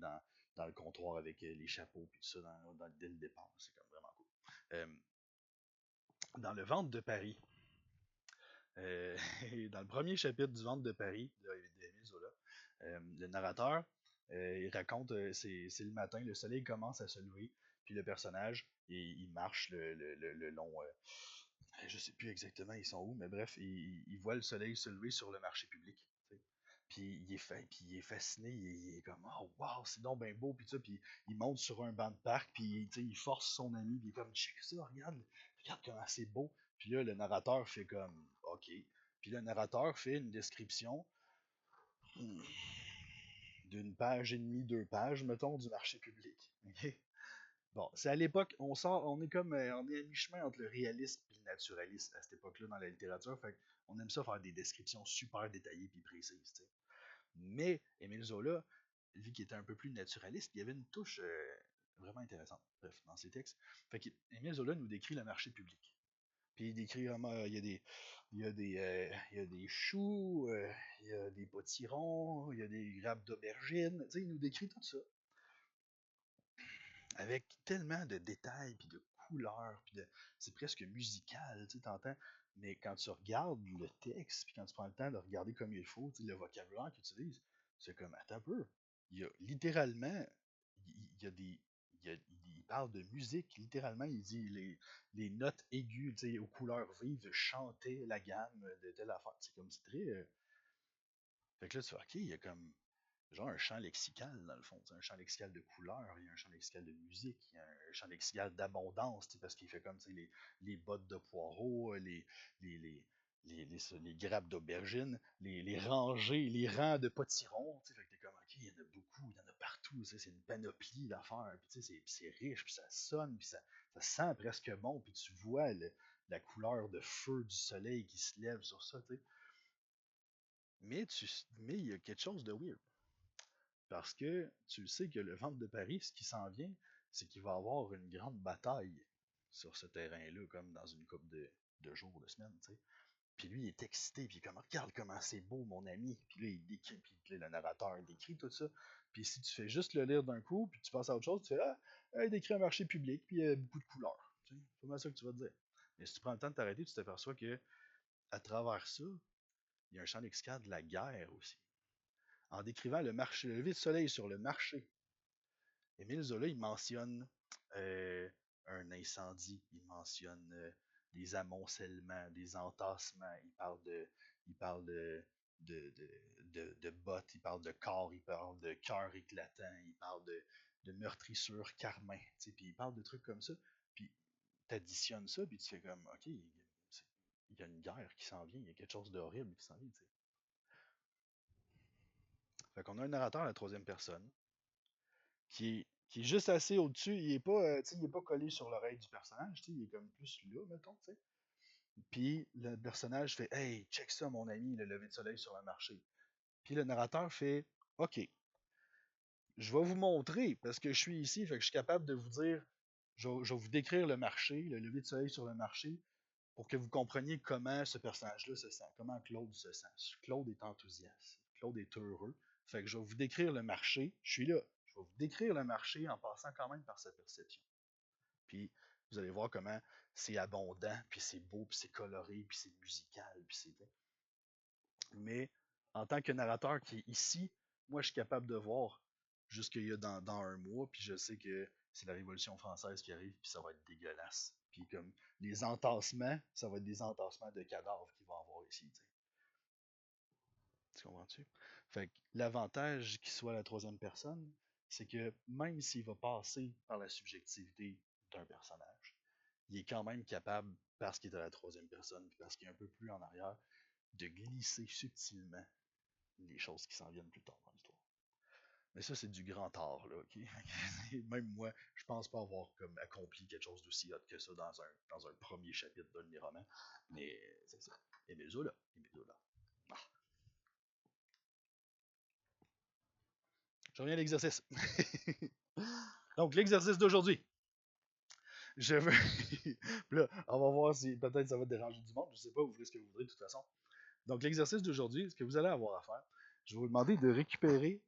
dans le comptoir avec les chapeaux. Puis tout ça, dès le départ. C'est comme vraiment cool. Dans le ventre de Paris, euh, dans le premier chapitre du Ventre de Paris d'Émile Zola, le narrateur, il raconte, c'est le matin, le soleil commence à se lever, puis le personnage, il marche le long, je sais plus exactement ils sont où, mais bref, il voit le soleil se lever sur le marché public. T'sais. Puis il est fasciné, il est comme oh wow, c'est donc bien beau, puis ça, puis il monte sur un banc de parc, puis il force son ami, puis il est comme check ça, regarde comment c'est beau. Puis là, le narrateur fait comme ok. Puis le narrateur fait une description d'une page et demie, 2 pages, mettons, du marché public. Okay? Bon, c'est à l'époque, on est comme, on est à mi-chemin entre le réalisme et le naturalisme à cette époque-là dans la littérature. Fait on aime ça faire des descriptions super détaillées puis précises. T'sais. Mais Émile Zola, lui qui était un peu plus naturaliste, il y avait une touche vraiment intéressante, bref, dans ses textes. Fait qu'Émile Zola nous décrit le marché public. Puis il décrit vraiment, il y a des choux, il y a des potirons, il y a des grappes d'aubergines. Tu sais, il nous décrit tout ça avec tellement de détails, puis de couleurs, puis c'est presque musical, tu sais, t'entends. Mais quand tu regardes le texte, puis quand tu prends le temps de regarder comme il faut, tu sais, le vocabulaire qu'il utilise, c'est comme, attends un peu. Il y a littéralement, il y a des. Il parle de musique, littéralement, il dit les notes aiguës, tu sais, aux couleurs vives, chanter la gamme de telle affaire. C'est comme, c'est très. Fait que là, tu fais, ok, il y a comme genre un champ lexical, dans le fond. Un champ lexical de couleurs, il y a un champ lexical de musique, il y a un champ lexical d'abondance, parce qu'il fait comme les bottes de poireaux, les, les, les grappes d'aubergines, les rangées, les rangs de potirons. Fait que t'es comme, ok, il y en a beaucoup, il y en a partout. C'est une panoplie d'affaires. C'est riche, puis ça sonne, puis ça sent presque bon, puis tu vois la couleur de feu du soleil qui se lève sur ça. T'sais. Mais il y a quelque chose de weird. Parce que tu sais que le ventre de Paris, ce qui s'en vient, c'est qu'il va y avoir une grande bataille sur ce terrain-là, comme dans une couple de jours, de semaines, tu sais. Puis lui, il est excité, puis il est comme, regarde comment c'est beau, mon ami. Puis là, il décrit, puis là, le narrateur décrit tout ça. Puis si tu fais juste le lire d'un coup, puis tu passes à autre chose, tu fais, il décrit un marché public, puis beaucoup de couleurs. Tu sais, c'est pas ça que tu vas te dire. Mais si tu prends le temps de t'arrêter, tu t'aperçois que à travers ça, il y a un champ lexical de la guerre aussi. En décrivant le marché, le lever de soleil sur le marché, Émile Zola, il mentionne un incendie, il mentionne des amoncellements, des entassements, il parle de bottes, il parle de corps, il parle de cœur éclatant, il parle de meurtrissures carmin, puis il parle de trucs comme ça, puis t'additionnes ça, puis tu fais comme, ok, il y a une guerre qui s'en vient, il y a quelque chose d'horrible qui s'en vient, t'sais. Fait qu'on a un narrateur à la troisième personne, qui est juste assez au-dessus. Il est pas collé sur l'oreille du personnage, il est comme plus là, mettons, tu sais. Puis le personnage fait hey, check ça, mon ami, le lever de soleil sur le marché. Puis le narrateur fait ok, je vais vous montrer, parce que je suis ici, fait que je suis capable de vous dire, je vais vous décrire le marché, le lever de soleil sur le marché, pour que vous compreniez comment ce personnage-là se sent, comment Claude se sent. Claude est enthousiaste, Claude est heureux. Fait que je vais vous décrire le marché. Je suis là. Je vais vous décrire le marché en passant quand même par sa perception. Puis vous allez voir comment c'est abondant, puis c'est beau, puis c'est coloré, puis c'est musical, puis c'est. Mais en tant que narrateur qui est ici, moi je suis capable de voir jusqu'il y a dans un mois, puis je sais que c'est la Révolution française qui arrive, puis ça va être dégueulasse. Puis comme les entassements, ça va être des entassements de cadavres qu'ils vont avoir ici. Tu comprends-tu? Fait que l'avantage qu'il soit la troisième personne, c'est que même s'il va passer par la subjectivité d'un personnage, il est quand même capable, parce qu'il est à la troisième personne, puis parce qu'il est un peu plus en arrière, de glisser subtilement les choses qui s'en viennent plus tard dans l'histoire. Mais ça, c'est du grand art, là, ok? Même moi, je pense pas avoir comme accompli quelque chose d'aussi hot que ça dans un premier chapitre d'un de mes romans. Mais c'est ça. Émile Zola. Émile Zola. Ah. Je reviens à l'exercice. Donc, l'exercice d'aujourd'hui. Je veux. Là, on va voir si peut-être ça va déranger du monde. Je sais pas, vous ferez ce que vous voudrez de toute façon. Donc, l'exercice d'aujourd'hui, ce que vous allez avoir à faire, je vais vous demander de récupérer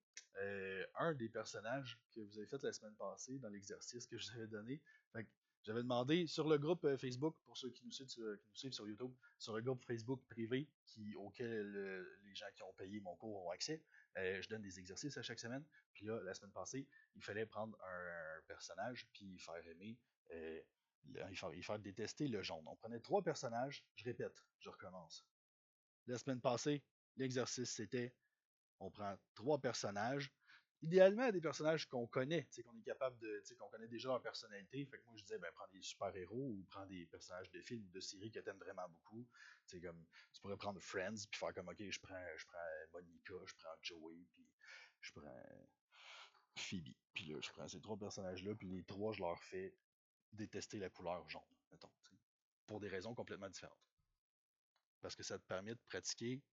un des personnages que vous avez fait la semaine passée dans l'exercice que je vous avais donné. Fait que j'avais demandé sur le groupe Facebook, pour ceux qui nous suivent sur YouTube, sur le groupe Facebook privé auquel les gens qui ont payé mon cours ont accès, je donne des exercices à chaque semaine. Puis là, la semaine passée, il fallait prendre un personnage puis faire aimer, euh, il faire détester le jaune. On prenait 3 personnages, je répète, je recommence. La semaine passée, l'exercice c'était on prend 3 personnages. Idéalement, des personnages qu'on connaît, qu'on est capable de. Qu'on connaît déjà leur personnalité. Fait que moi, je disais, ben, prends des super-héros ou prends des personnages de films ou de séries que t'aimes vraiment beaucoup. Comme, tu pourrais prendre Friends, puis faire comme, ok, je prends Monica, je prends Joey, puis je prends Phoebe. Puis là, je prends ces 3 personnages-là, puis les 3, je leur fais détester la couleur jaune, mettons. Pour des raisons complètement différentes. Parce que ça te permet de pratiquer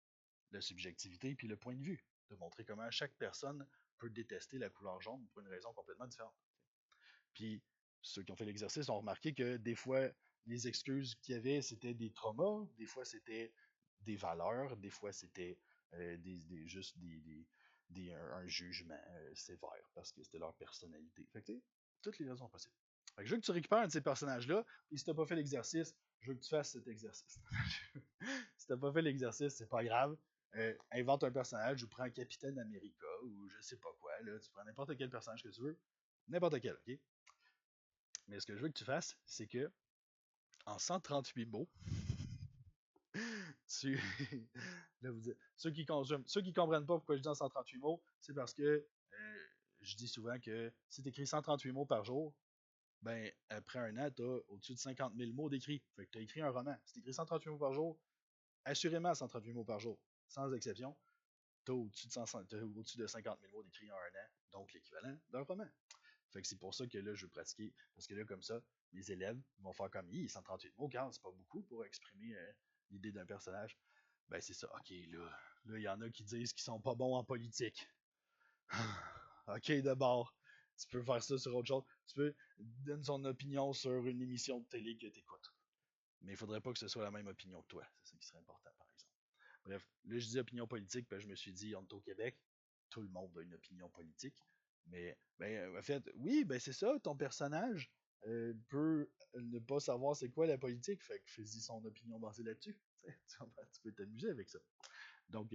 la subjectivité puis le point de vue, de montrer comment chaque personne peut détester la couleur jaune pour une raison complètement différente. Puis ceux qui ont fait l'exercice ont remarqué que des fois, les excuses qu'il y avait, c'était des traumas, des fois c'était des valeurs, des fois c'était juste un jugement sévère parce que c'était leur personnalité. Fait que, toutes les raisons possibles. Fait que je veux que tu récupères un de ces personnages-là, et si tu n'as pas fait l'exercice, je veux que tu fasses cet exercice. Si tu n'as pas fait l'exercice, c'est pas grave. Invente un personnage ou prends Capitaine America ou je sais pas quoi. Là. Tu prends n'importe quel personnage que tu veux. N'importe quel, ok? Mais ce que je veux que tu fasses, c'est que en 138 mots, tu. Là, ceux qui comprennent pas pourquoi je dis en 138 mots, c'est parce que je dis souvent que si tu écris 138 mots par jour, ben après un an, tu as au-dessus de 50 000 mots d'écrit. Fait que tu as écrit un roman. Si tu écris 138 mots par jour, assurément 138 mots par jour, sans exception, tu as au-dessus de 50 000 mots d'écrit en un an, donc l'équivalent d'un roman. Fait que c'est pour ça que là, je veux pratiquer. Parce que là, comme ça, mes élèves vont faire comme 138 mots, car c'est pas beaucoup pour exprimer l'idée d'un personnage. Ben c'est ça. Ok, là, il y en a qui disent qu'ils sont pas bons en politique. Ok, d'abord, tu peux faire ça sur autre chose. Tu peux donner son opinion sur une émission de télé que tu écoutes. Mais il faudrait pas que ce soit la même opinion que toi. C'est ça qui serait important, par exemple. Bref, là, je dis opinion politique, puis je me suis dit, on est au Québec, tout le monde a une opinion politique. Mais, ben, en fait, oui, ben c'est ça, ton personnage peut ne pas savoir c'est quoi la politique, fait que fais-y son opinion basée là-dessus. Tu peux t'amuser avec ça. Donc,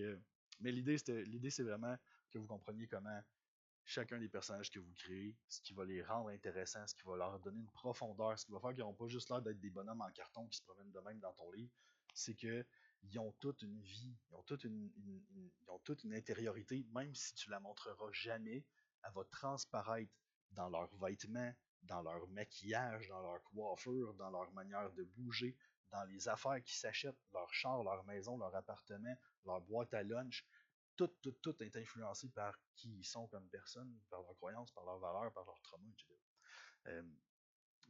mais l'idée, c'est vraiment que vous compreniez comment chacun des personnages que vous créez, ce qui va les rendre intéressants, ce qui va leur donner une profondeur, ce qui va faire qu'ils n'ont pas juste l'air d'être des bonhommes en carton qui se promènent de même dans ton livre, c'est que ils ont toute une vie, ils ont toute une intériorité, même si tu la montreras jamais, elle va transparaître dans leurs vêtements, dans leur maquillage, dans leur coiffure, dans leur manière de bouger, dans les affaires qu'ils s'achètent, leur char, leur maison, leur appartement, leur boîte à lunch. Tout est influencé par qui ils sont comme personne, par leurs croyances, par leurs valeurs, par leurs traumas, etc. Euh,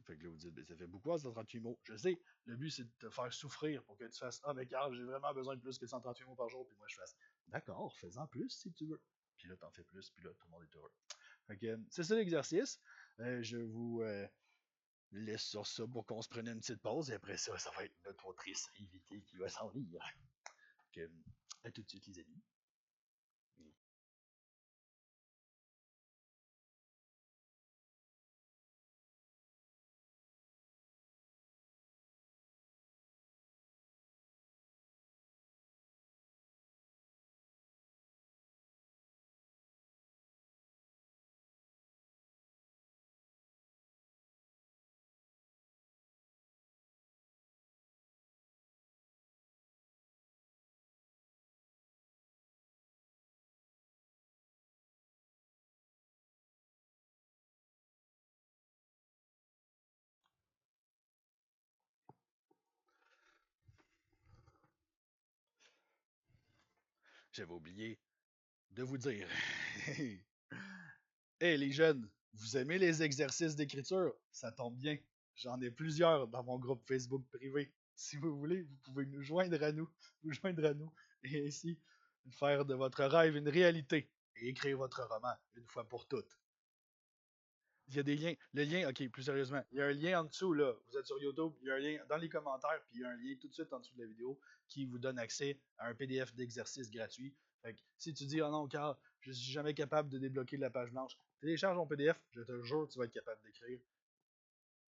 fait que là, vous dites, ben, ça fait beaucoup, 138 mots. Je sais, le but, c'est de te faire souffrir pour que tu fasses, ah, mais Carl, j'ai vraiment besoin de plus que 138 mots par jour. Puis moi, je fasse, d'accord, fais-en plus si tu veux. Puis là, t'en fais plus, puis là, tout le monde est heureux. Fait que c'est ça l'exercice. Je vous laisse sur ça pour qu'on se prenne une petite pause. Et après ça, ça va être notre autrice invitée qui va s'en lire. Fait que, à tout de suite, les amis. j'avais oublié de vous dire. Hey les jeunes, vous aimez les exercices d'écriture? Ça tombe bien. J'en ai plusieurs dans mon groupe Facebook privé. Si vous voulez, vous pouvez nous joindre à nous, vous joindre à nous, et ainsi faire de votre rêve une réalité et écrire votre roman une fois pour toutes. Il y a des liens. Le lien, ok, plus sérieusement, il y a un lien en dessous, là. Vous êtes sur YouTube, il y a un lien dans les commentaires, puis il y a un lien tout de suite en dessous de la vidéo qui vous donne accès à un PDF d'exercice gratuit. Fait que si tu dis, oh non, car je suis jamais capable de débloquer la page blanche, télécharge mon PDF, je te jure, tu vas être capable d'écrire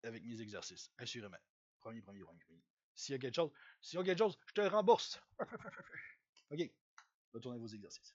avec mes exercices, assurément. Premier. S'il y a quelque chose, je te rembourse. Ok, retournez vos exercices.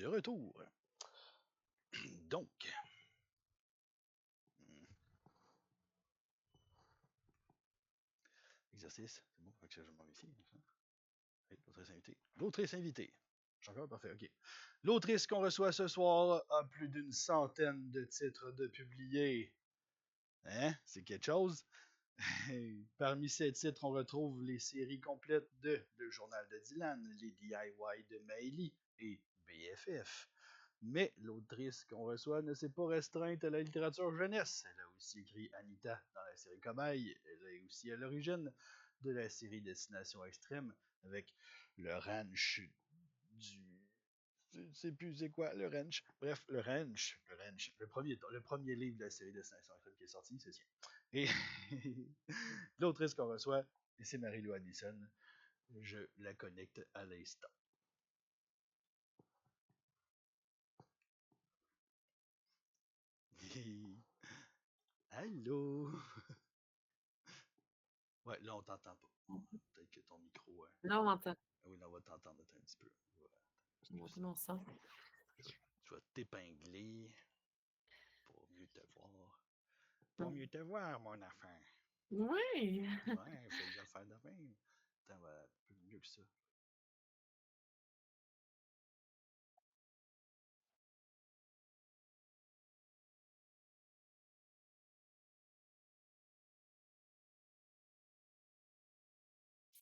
De retour. Donc. Exercice. C'est bon, je m'en vais ici. L'autrice invitée. L'autrice invitée. Je suis encore parfait, ok. L'autrice qu'on reçoit ce soir a plus d'une centaine de titres de publiés. Hein? C'est quelque chose? Parmi ces titres, on retrouve les séries complètes de Le Journal de Dylan, les DIY de Maëlie et BFF. Mais l'autrice qu'on reçoit ne s'est pas restreinte à la littérature jeunesse. Elle a aussi écrit Anita dans la série Cobaye. Elle est aussi à l'origine de la série Destination Extrême avec le ranch du. Je sais plus c'est quoi, le ranch. Bref, le ranch. Le premier livre de la série Destination Extrême qui est sorti, c'est sien. Et l'autrice qu'on reçoit, c'est Marie-Lou Addison. Je la connecte à l'instant. Allô? Ouais, là, on t'entend pas. Peut-être que ton micro. Là, on m'entend. Oui, là, on va t'entendre un petit peu. Je vais monter mon son. Je vais t'épingler pour mieux te voir. Pour mieux te voir, mon enfant. Oui. Ouais, fais des affaires de même. Attends, un peu mieux que ça.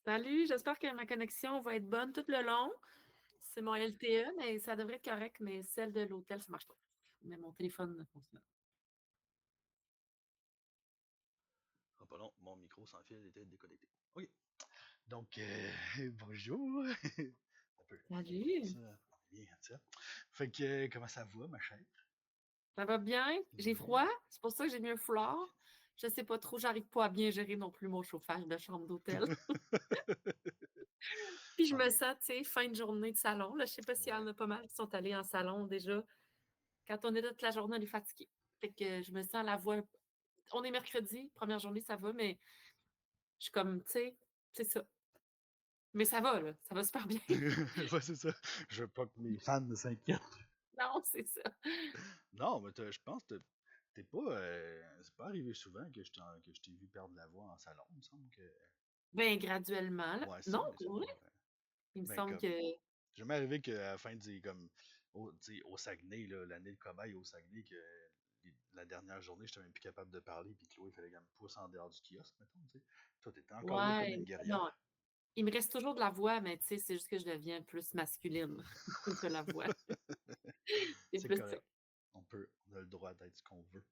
Salut, j'espère que ma connexion va être bonne tout le long. C'est mon LTE, mais ça devrait être correct, mais celle de l'hôtel, ça marche pas. Mais mon téléphone fonctionne. Ah, pas long, mon micro sans fil était déconnecté. OK. Donc, bonjour. Un peu. Salut. Ça, on est bien, ça. Fait que, comment ça va, ma chère? Ça va bien? J'ai Ouais. froid, c'est pour ça que j'ai mis un foulard. Je sais pas trop, j'arrive pas à bien gérer non plus mon chauffage de chambre d'hôtel. Puis je Ah, me mais, sens, tu sais, fin de journée de salon. Là, je sais pas s'il y en ouais. a pas mal qui sont allés en salon déjà. Quand on est là toute la journée, on est fatigué. Fait que je me sens la voix. On est mercredi, première journée, ça va, mais je suis comme, tu sais, c'est ça. Mais ça va, là. Ça va super bien. Ouais, c'est ça. Je veux pas que mes fans s'inquiètent. Non, c'est ça. Non, mais je pense que t'es pas. C'est pas arrivé souvent que je t'ai vu perdre la voix en salon. Il me semble que. Ben, graduellement, là. Ouais, ça, Non, mais c'est pour pas. vrai, il me Ben, semble comme. que. J'ai jamais arrivé qu'à la fin, comme. Au Saguenay, là, l'année de cobaye au Saguenay, que la dernière journée, j'étais même plus capable de parler, puis Chloé, il fallait qu'elle me pousse en dehors du kiosque, mettons, tu sais. Toi, t'étais encore là comme Ouais, une non. guerrière. Il me reste toujours de la voix, mais tu sais, c'est juste que je deviens plus masculine que la voix. C'est C'est plus ça. correct. On a le droit d'être ce qu'on veut.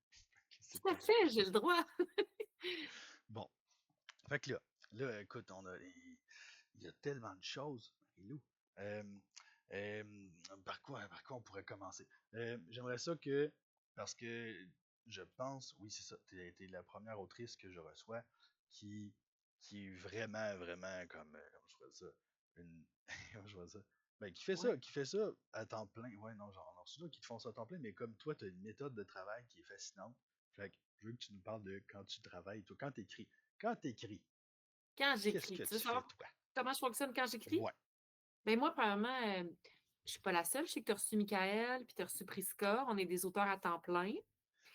C'est Tout à correct. fait, j'ai le droit. Bon. Fait que là, écoute, il y a tellement de choses, Marie-Lou. Euh, par quoi on pourrait commencer? J'aimerais ça que, parce que je pense, oui, c'est ça, tu as été la première autrice que je reçois qui, qui est vraiment, vraiment comme, comment je vois ça, une, comment je vois ça, ben, Ouais. qui fait ça à temps plein. Ouais, non, genre, on a reçu d'autres qui te font ça à temps plein, mais comme toi, tu as une méthode de travail qui est fascinante. Fait que je veux que tu nous parles de quand tu travailles, toi, quand tu écris. Quand tu écris, Quand qu'est-ce j'écris, que tu veux tu fais, savoir toi? comment je fonctionne quand j'écris? Ouais. Ben moi, premièrement, je suis pas la seule. Je sais que tu as reçu Michael, puis tu as reçu Prisca. On est des auteurs à temps plein.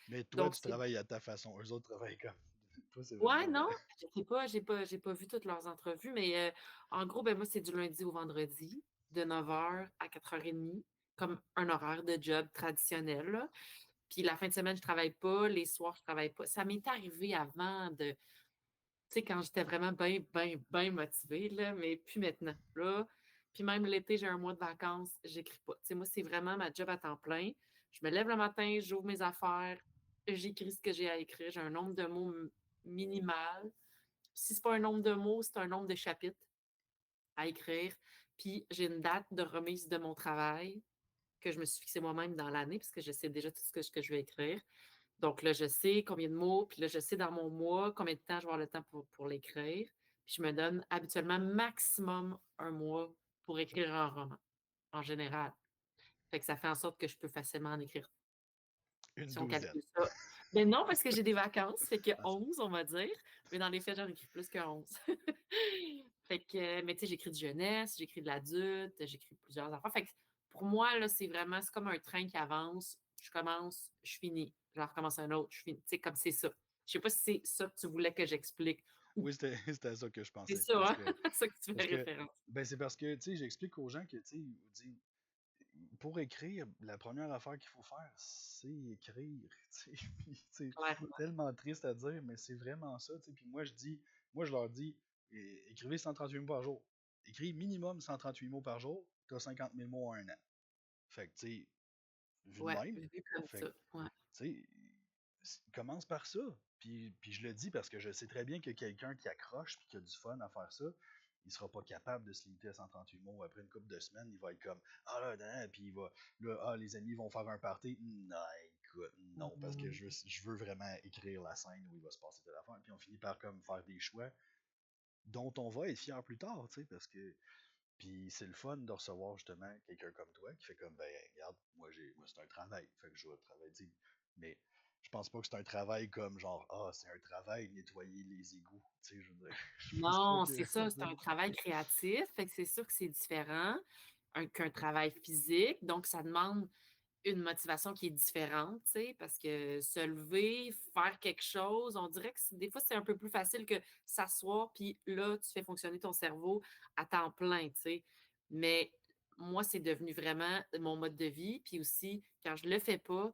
Mais toi, Donc, tu c'est. travailles à ta façon. Eux autres travaillent comme. Toi, c'est Ouais, vraiment. non, je sais pas, j'ai pas vu toutes leurs entrevues, mais en gros, ben moi, c'est du lundi au vendredi, de 9h à 4h30, comme un horaire de job traditionnel, là. Puis la fin de semaine, je travaille pas, les soirs, je travaille pas. Ça m'est arrivé avant de, tu sais, quand j'étais vraiment bien, bien, bien motivée, là, mais plus maintenant, là. Puis même l'été, j'ai un mois de vacances, j'écris pas. Tu sais, moi, c'est vraiment ma job à temps plein. Je me lève le matin, j'ouvre mes affaires, j'écris ce que j'ai à écrire. J'ai un nombre de mots minimal. Si c'est pas un nombre de mots, c'est un nombre de chapitres à écrire. Puis j'ai une date de remise de mon travail que je me suis fixée moi-même dans l'année, puisque je sais déjà tout ce que je vais écrire. Donc là, je sais combien de mots, puis là, je sais dans mon mois combien de temps je vais avoir le temps pour l'écrire. Puis je me donne habituellement maximum un mois pour écrire un roman, en général. Fait que ça fait en sorte que je peux facilement en écrire. Une Si on douzaine. calcule ça. Ben non, parce que j'ai des vacances, fait que Ah, 11, on va dire. Mais dans les faits, j'en écris plus que 11. Fait que, mais tu sais, j'écris de jeunesse, j'écris de l'adulte, j'écris plusieurs affaires. Fait que pour moi, là, c'est comme un train qui avance. Je commence, je finis. J'en recommence un autre, je finis. Tu sais, comme c'est ça. Je sais pas si c'est ça que tu voulais que j'explique ou Oui, c'était c'était à ça que je c'est pensais. ça, hein? Ça que tu fais Parce que, référence. ben c'est parce que, tu sais, j'explique aux gens que, tu sais, on dit, pour écrire, la première affaire qu'il faut faire, c'est écrire. Tu sais. Puis, c'est Clairement. tellement triste à dire, mais c'est vraiment ça. Tu sais. Puis moi, je leur dis, écrivez 138 mots par jour. Écris minimum 138 mots par jour, t'as 50 000 mots en un an. Fait que, tu sais, vu de Ouais, même, vu comme fait ça. que, Ouais. tu sais, commence par ça. Puis je le dis parce que je sais très bien que quelqu'un qui accroche puis qui a du fun à faire ça, il sera pas capable de se limiter à 138 mots. Après une couple de semaines, il va être comme ah là, puis il va là, ah les amis vont faire un party. Non, écoute, non, parce que Mhm. je veux vraiment écrire la scène où il va se passer telle affaire. Puis on finit par comme faire des choix dont on va être fier plus tard, tu sais, parce que puis c'est le fun de recevoir justement quelqu'un comme toi qui fait comme ben regarde, moi c'est un travail, fait que je vais travailler, mais je pense pas que c'est un travail comme genre ah c'est un travail nettoyer les égouts, tu sais, je veux dire, je pense pas Non, que c'est ça, c'est un travail créatif, fait que c'est sûr que c'est différent qu'un travail physique. Donc, ça demande une motivation qui est différente, tu sais, parce que se lever, faire quelque chose, on dirait que des fois, c'est un peu plus facile que s'asseoir, puis là, tu fais fonctionner ton cerveau à temps plein, tu sais. Mais moi, c'est devenu vraiment mon mode de vie. Puis aussi, quand je le fais pas,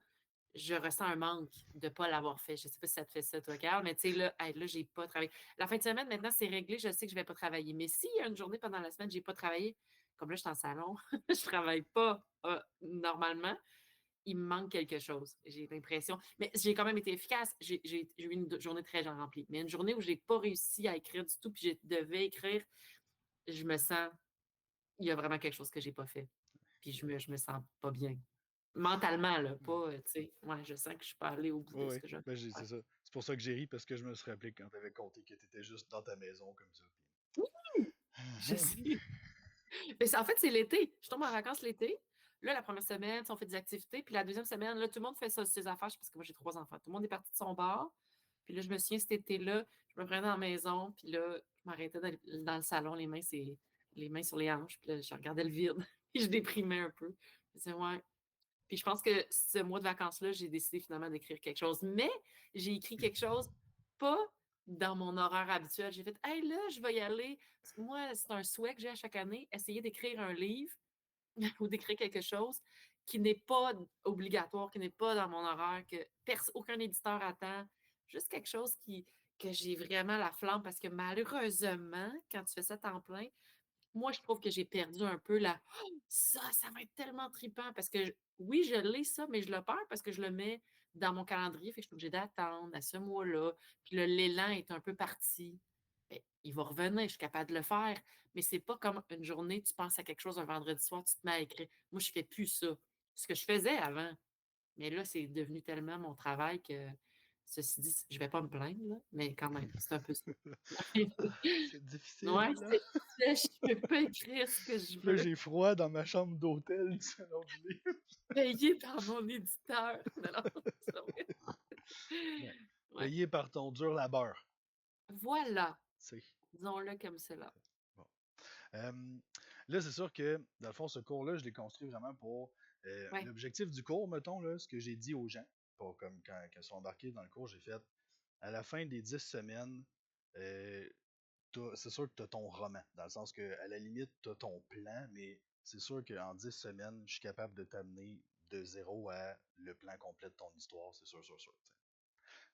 je ressens un manque de ne pas l'avoir fait. Je ne sais pas si ça te fait ça, toi, Carl, mais tu sais, là, hey, là, j'ai pas travaillé. La fin de semaine, maintenant, c'est réglé. Je sais que je vais pas travailler. Mais s'il y a une journée pendant la semaine, j'ai pas travaillé, comme là, je suis en salon, je travaille pas normalement, il me manque quelque chose. J'ai l'impression. Mais j'ai quand même été efficace. J'ai eu une journée très remplie. Mais une journée où j'ai pas réussi à écrire du tout, puis je devais écrire, je me sens, il y a vraiment quelque chose que j'ai pas fait. Puis je me sens pas bien. Mentalement, là, ouais, pas, tu sais, ouais, je sens que je suis pas allée au bout ouais, de ce ouais. que j'ai Ben, faire. c'est ça, c'est pour ça que j'ai ri parce que je me suis rappelé quand t'avais compté que t'étais juste dans ta maison comme ça, Oui! Je sais. Mais en fait, c'est l'été. Je tombe en vacances l'été. Là, la première semaine, on fait des activités. Puis la deuxième semaine, là, tout le monde fait ça, ses affaires, parce que moi, j'ai 3 enfants. Tout le monde est parti de son bar. Puis là, je me souviens, cet été-là, je me prenais dans la maison. Puis là, je m'arrêtais dans le salon, les mains sur les hanches. Puis là, je regardais le vide. Puis je déprimais un peu. Je disais, ouais. Puis je pense que ce mois de vacances-là, j'ai décidé finalement d'écrire quelque chose. Mais j'ai écrit quelque chose pas dans mon horaire habituel. J'ai fait, hey, là, je vais y aller. Parce que moi, c'est un souhait que j'ai à chaque année, essayer d'écrire un livre ou d'écrire quelque chose qui n'est pas obligatoire, qui n'est pas dans mon horaire, que aucun éditeur attend. Juste quelque chose que j'ai vraiment la flamme parce que malheureusement, quand tu fais ça à temps plein, moi, je trouve que j'ai perdu un peu la «Oh, ça va être tellement trippant» parce que oui, je l'ai ça, mais je le perds parce que je le mets dans mon calendrier, fait que je suis obligée d'attendre à ce mois-là, puis l'élan est un peu parti. Beh, il va revenir, je suis capable de le faire, mais c'est pas comme une journée, tu penses à quelque chose un vendredi soir, tu te mets à écrire. Moi, je fais plus ça. Ce que je faisais avant, mais là, c'est devenu tellement mon travail que, ceci dit, je vais pas me plaindre, là, mais quand même, c'est un peu ça. c'est difficile Ouais, là. c'est ça, je peux pas écrire ce que je Là veux, j'ai froid dans ma chambre d'hôtel du salon du livre. payé par mon éditeur. Non, non, c'est pas vrai. Ouais. Ouais. Payé par ton dur labeur. Voilà, C'est disons-le comme cela. bon. Là, c'est sûr que, dans le fond, ce cours-là, je l'ai construit vraiment pour Ouais, l'objectif du cours, mettons, là, ce que j'ai dit aux gens, pour, comme quand ils sont embarqués dans le cours, j'ai fait à la fin des 10 semaines, euh, c'est sûr que tu as ton roman, dans le sens que, à la limite, tu as ton plan, mais c'est sûr qu'en 10 semaines, je suis capable de t'amener de zéro à le plan complet de ton histoire, c'est sûr, sûr, sûr.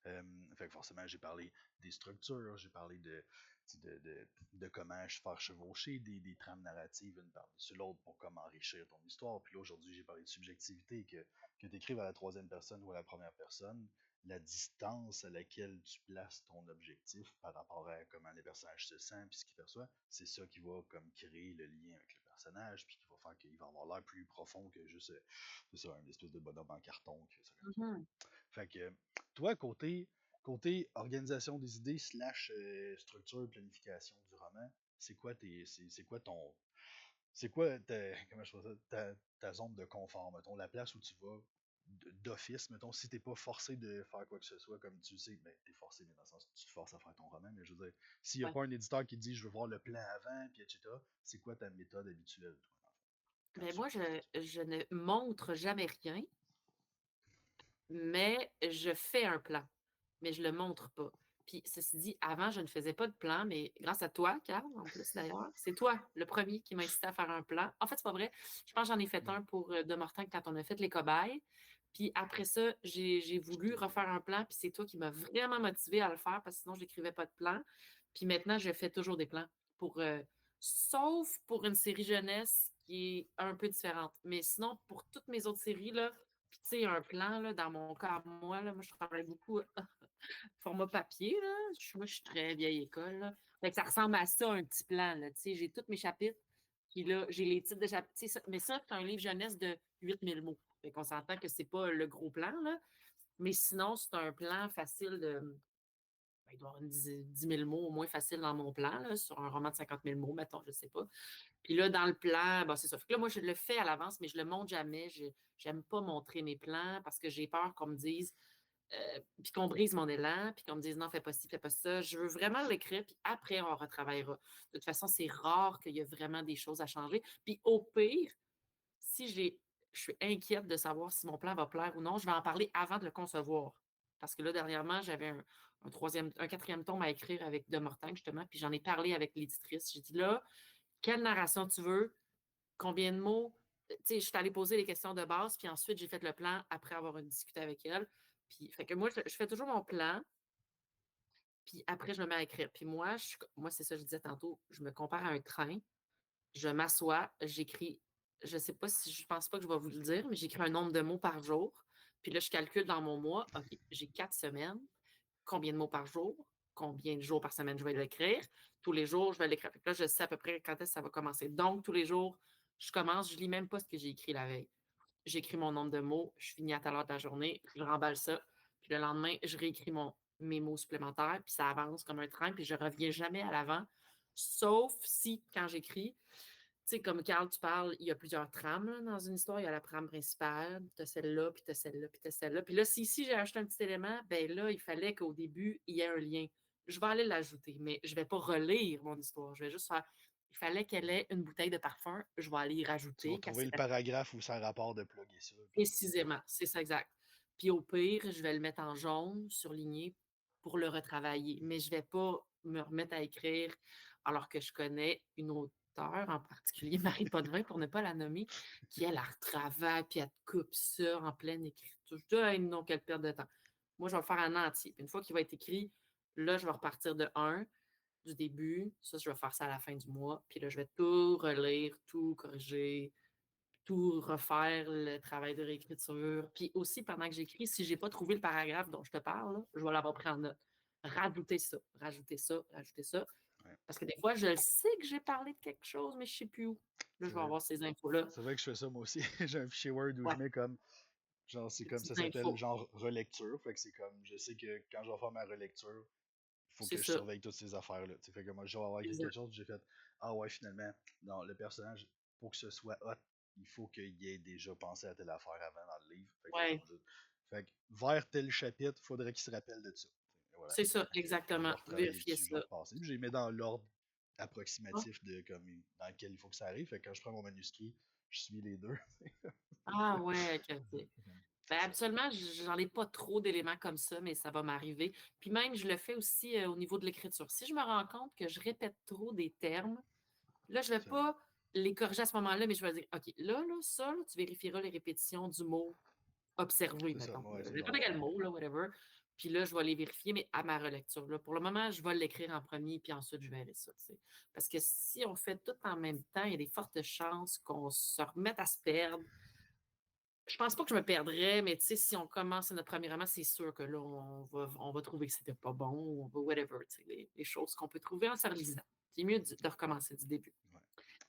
T'sais. Fait que forcément, j'ai parlé des structures, j'ai parlé de comment faire chevaucher des trames narratives une par-dessus l'autre pour comment enrichir ton histoire. Puis là, aujourd'hui, j'ai parlé de subjectivité, que tu écrives à la troisième personne ou à la première personne, la distance à laquelle tu places ton objectif par rapport à comment les personnages se sentent puis ce qu'ils perçoivent, c'est ça qui va comme créer le lien avec le personnage puis qui va faire qu'il va avoir l'air plus profond que juste c'est ça, une espèce de bonhomme en carton qui fait ça comme ça. mhm. Fait que toi, côté organisation des idées slash structure, planification du roman, c'est quoi c'est quoi comment je fais ça, ta zone de confort, mettons, la place où tu vas d'office, mettons, si t'es pas forcé de faire quoi que ce soit, comme tu le sais, ben t'es forcé, mais dans le sens que tu te forces à faire ton roman, mais je veux dire, s'il y a Ouais. pas un éditeur qui te dit je veux voir le plan avant, puis etc., c'est quoi ta méthode habituelle, toi, dans le fond? quand Ben tu moi, je ne montre jamais rien, mais je fais un plan, mais je le montre pas. Puis ceci dit, avant, je ne faisais pas de plan, mais grâce à toi, Carl, en plus d'ailleurs, c'est toi le premier qui m'a incité à faire un plan. En fait, c'est pas vrai. Je pense que j'en ai fait mmh, un pour, De Mortain quand on a fait les cobayes. Puis après ça, j'ai voulu j'étais refaire un plan, puis c'est toi qui m'as vraiment motivée à le faire parce que sinon j'écrivais pas de plan. Puis maintenant, je fais toujours des plans pour, sauf pour une série jeunesse qui est un peu différente. Mais sinon, pour toutes mes autres séries, là, puis tu sais, un plan, là, dans mon cas, moi, je travaille beaucoup format papier, là. Moi, je suis très vieille école, là. Fait que ça ressemble à ça, un petit plan, là. Tu sais, j'ai tous mes chapitres, puis là, j'ai les titres de chapitres. Tu sais, mais ça, c'est un livre jeunesse de 8 000 mots. Fait qu'on s'entend que c'est pas le gros plan, là. Mais sinon, c'est un plan facile de. Ben, il doit y avoir une 10 000 mots au moins facile dans mon plan, là, sur un roman de 50 000 mots, mettons, je sais pas. Puis là, dans le plan, ben, c'est ça. Fait que là, moi, je le fais à l'avance, mais je le montre jamais. Je n'aime pas montrer mes plans parce que j'ai peur qu'on me dise, puis qu'on brise mon élan, puis qu'on me dise non, fais pas ci, fais pas ça. Je veux vraiment l'écrire, puis après, on retravaillera. De toute façon, c'est rare qu'il y ait vraiment des choses à changer. Puis au pire, si je suis inquiète de savoir si mon plan va plaire ou non, je vais en parler avant de le concevoir. Parce que là, dernièrement, j'avais un quatrième tome à écrire avec De Mortagne, justement, puis j'en ai parlé avec l'éditrice. J'ai dit là, quelle narration tu veux? Combien de mots? Tu sais, je suis allée poser les questions de base, puis ensuite, j'ai fait le plan après avoir discuté avec elle. Puis, fait que moi, je fais toujours mon plan, puis après, je me mets à écrire. Puis moi, c'est ça, que je disais tantôt, je me compare à un train. Je m'assois, j'écris, je sais pas si, je pense pas que je vais vous le dire, mais j'écris un nombre de mots par jour. Puis là, je calcule dans mon mois, OK, j'ai 4 semaines, combien de mots par jour, combien de jours par semaine je vais l'écrire. Tous les jours, je vais l'écrire. Fait que là, je sais à peu près quand est-ce que ça va commencer. Donc, tous les jours, je commence, je lis même pas ce que j'ai écrit la veille. J'écris mon nombre de mots, je finis à telle heure de la journée, je remballe ça. Puis le lendemain, je réécris mes mots supplémentaires, puis ça avance comme un train, puis je reviens jamais à l'avant, sauf si, quand j'écris, tu sais, comme Carl, tu parles, il y a plusieurs trames là, dans une histoire. Il y a la trame principale, tu as celle-là, puis tu as celle-là, puis tu as celle-là. Puis là, si ici j'ai ajouté un petit élément, ben là, il fallait qu'au début, il y ait un lien. Je vais aller l'ajouter, mais je ne vais pas relire mon histoire. Je vais juste faire. Il fallait qu'elle ait une bouteille de parfum. Je vais aller y tu vas rajouter quand trouver le c'est paragraphe où ça a rapport de plugger ça, puis précisément. C'est ça, exact. Puis au pire, je vais le mettre en jaune, surligné, pour le retravailler. Mais je ne vais pas me remettre à écrire alors que je connais une auteure, en particulier Marie Potvin, pour ne pas la nommer, qui, elle retravaille, puis elle te coupe ça en pleine écriture. Je dis, ah, non, quelle perte de temps. Moi, je vais le faire en entier. Puis une fois qu'il va être écrit, là, je vais repartir de un, du début. Ça, je vais faire ça à la fin du mois. Puis là, je vais tout relire, tout corriger, tout refaire le travail de réécriture. Puis aussi, pendant que j'écris, si j'ai pas trouvé le paragraphe dont je te parle, là, je vais l'avoir pris en note. Rajouter ça, rajouter ça, rajouter ça. ouais, Parce que des fois, je sais que j'ai parlé de quelque chose, mais je sais plus où. Là, c'est je vais vrai. avoir ces infos-là. C'est vrai que je fais ça moi aussi. J'ai un fichier Word où je Ouais, mets comme, genre, c'est des comme ça petites s'appelle, infos. genre relecture. Fait que c'est comme, je sais que quand je vais faire ma relecture, il faut C'est que je ça, surveille toutes ces affaires-là. Tu sais, fait que moi, je vais avoir écrit quelque exact. chose, j'ai fait, ah ouais, finalement, non, le personnage, pour que ce soit hot, il faut qu'il ait déjà pensé à telle affaire avant dans le livre. Fait que là, je Ouais, vais juste. Fait que vers tel chapitre, il faudrait qu'il se rappelle de ça. Et voilà. c'est ça, Je vais exactement. retravailler Vérifier dessus, je vais ça. repasser. Puis je les mets dans l'ordre Ah, approximatif de comme dans lequel il faut que ça arrive. Fait que quand je prends mon manuscrit, je suis les deux. ah ouais, ok, ok. Ben, C'est ça. habituellement, j'en ai pas trop d'éléments comme ça, mais ça va m'arriver. Puis même, je le fais aussi au niveau de l'écriture. Si je me rends compte que je répète trop des termes, là, je vais Ça, pas les corriger à ce moment-là, mais je vais dire, OK, là, ça, là, tu vérifieras les répétitions du mot observé, c'est ça. mettons. Ouais, c'est N'importe bon. quel mot, là, whatever. Puis là, je vais les vérifier, mais à ma relecture. Là. Pour le moment, je vais l'écrire en premier, puis ensuite, je verrai ça. Tu sais. Parce que si on fait tout en même temps, il y a des fortes chances qu'on se remette à se perdre. Je pense pas que je me perdrais, mais tu sais, si on commence notre premier roman, c'est sûr que là, on va trouver que c'était pas bon, ou on va whatever, tu sais, les choses qu'on peut trouver en se relisant. C'est mieux de recommencer du début. Ouais.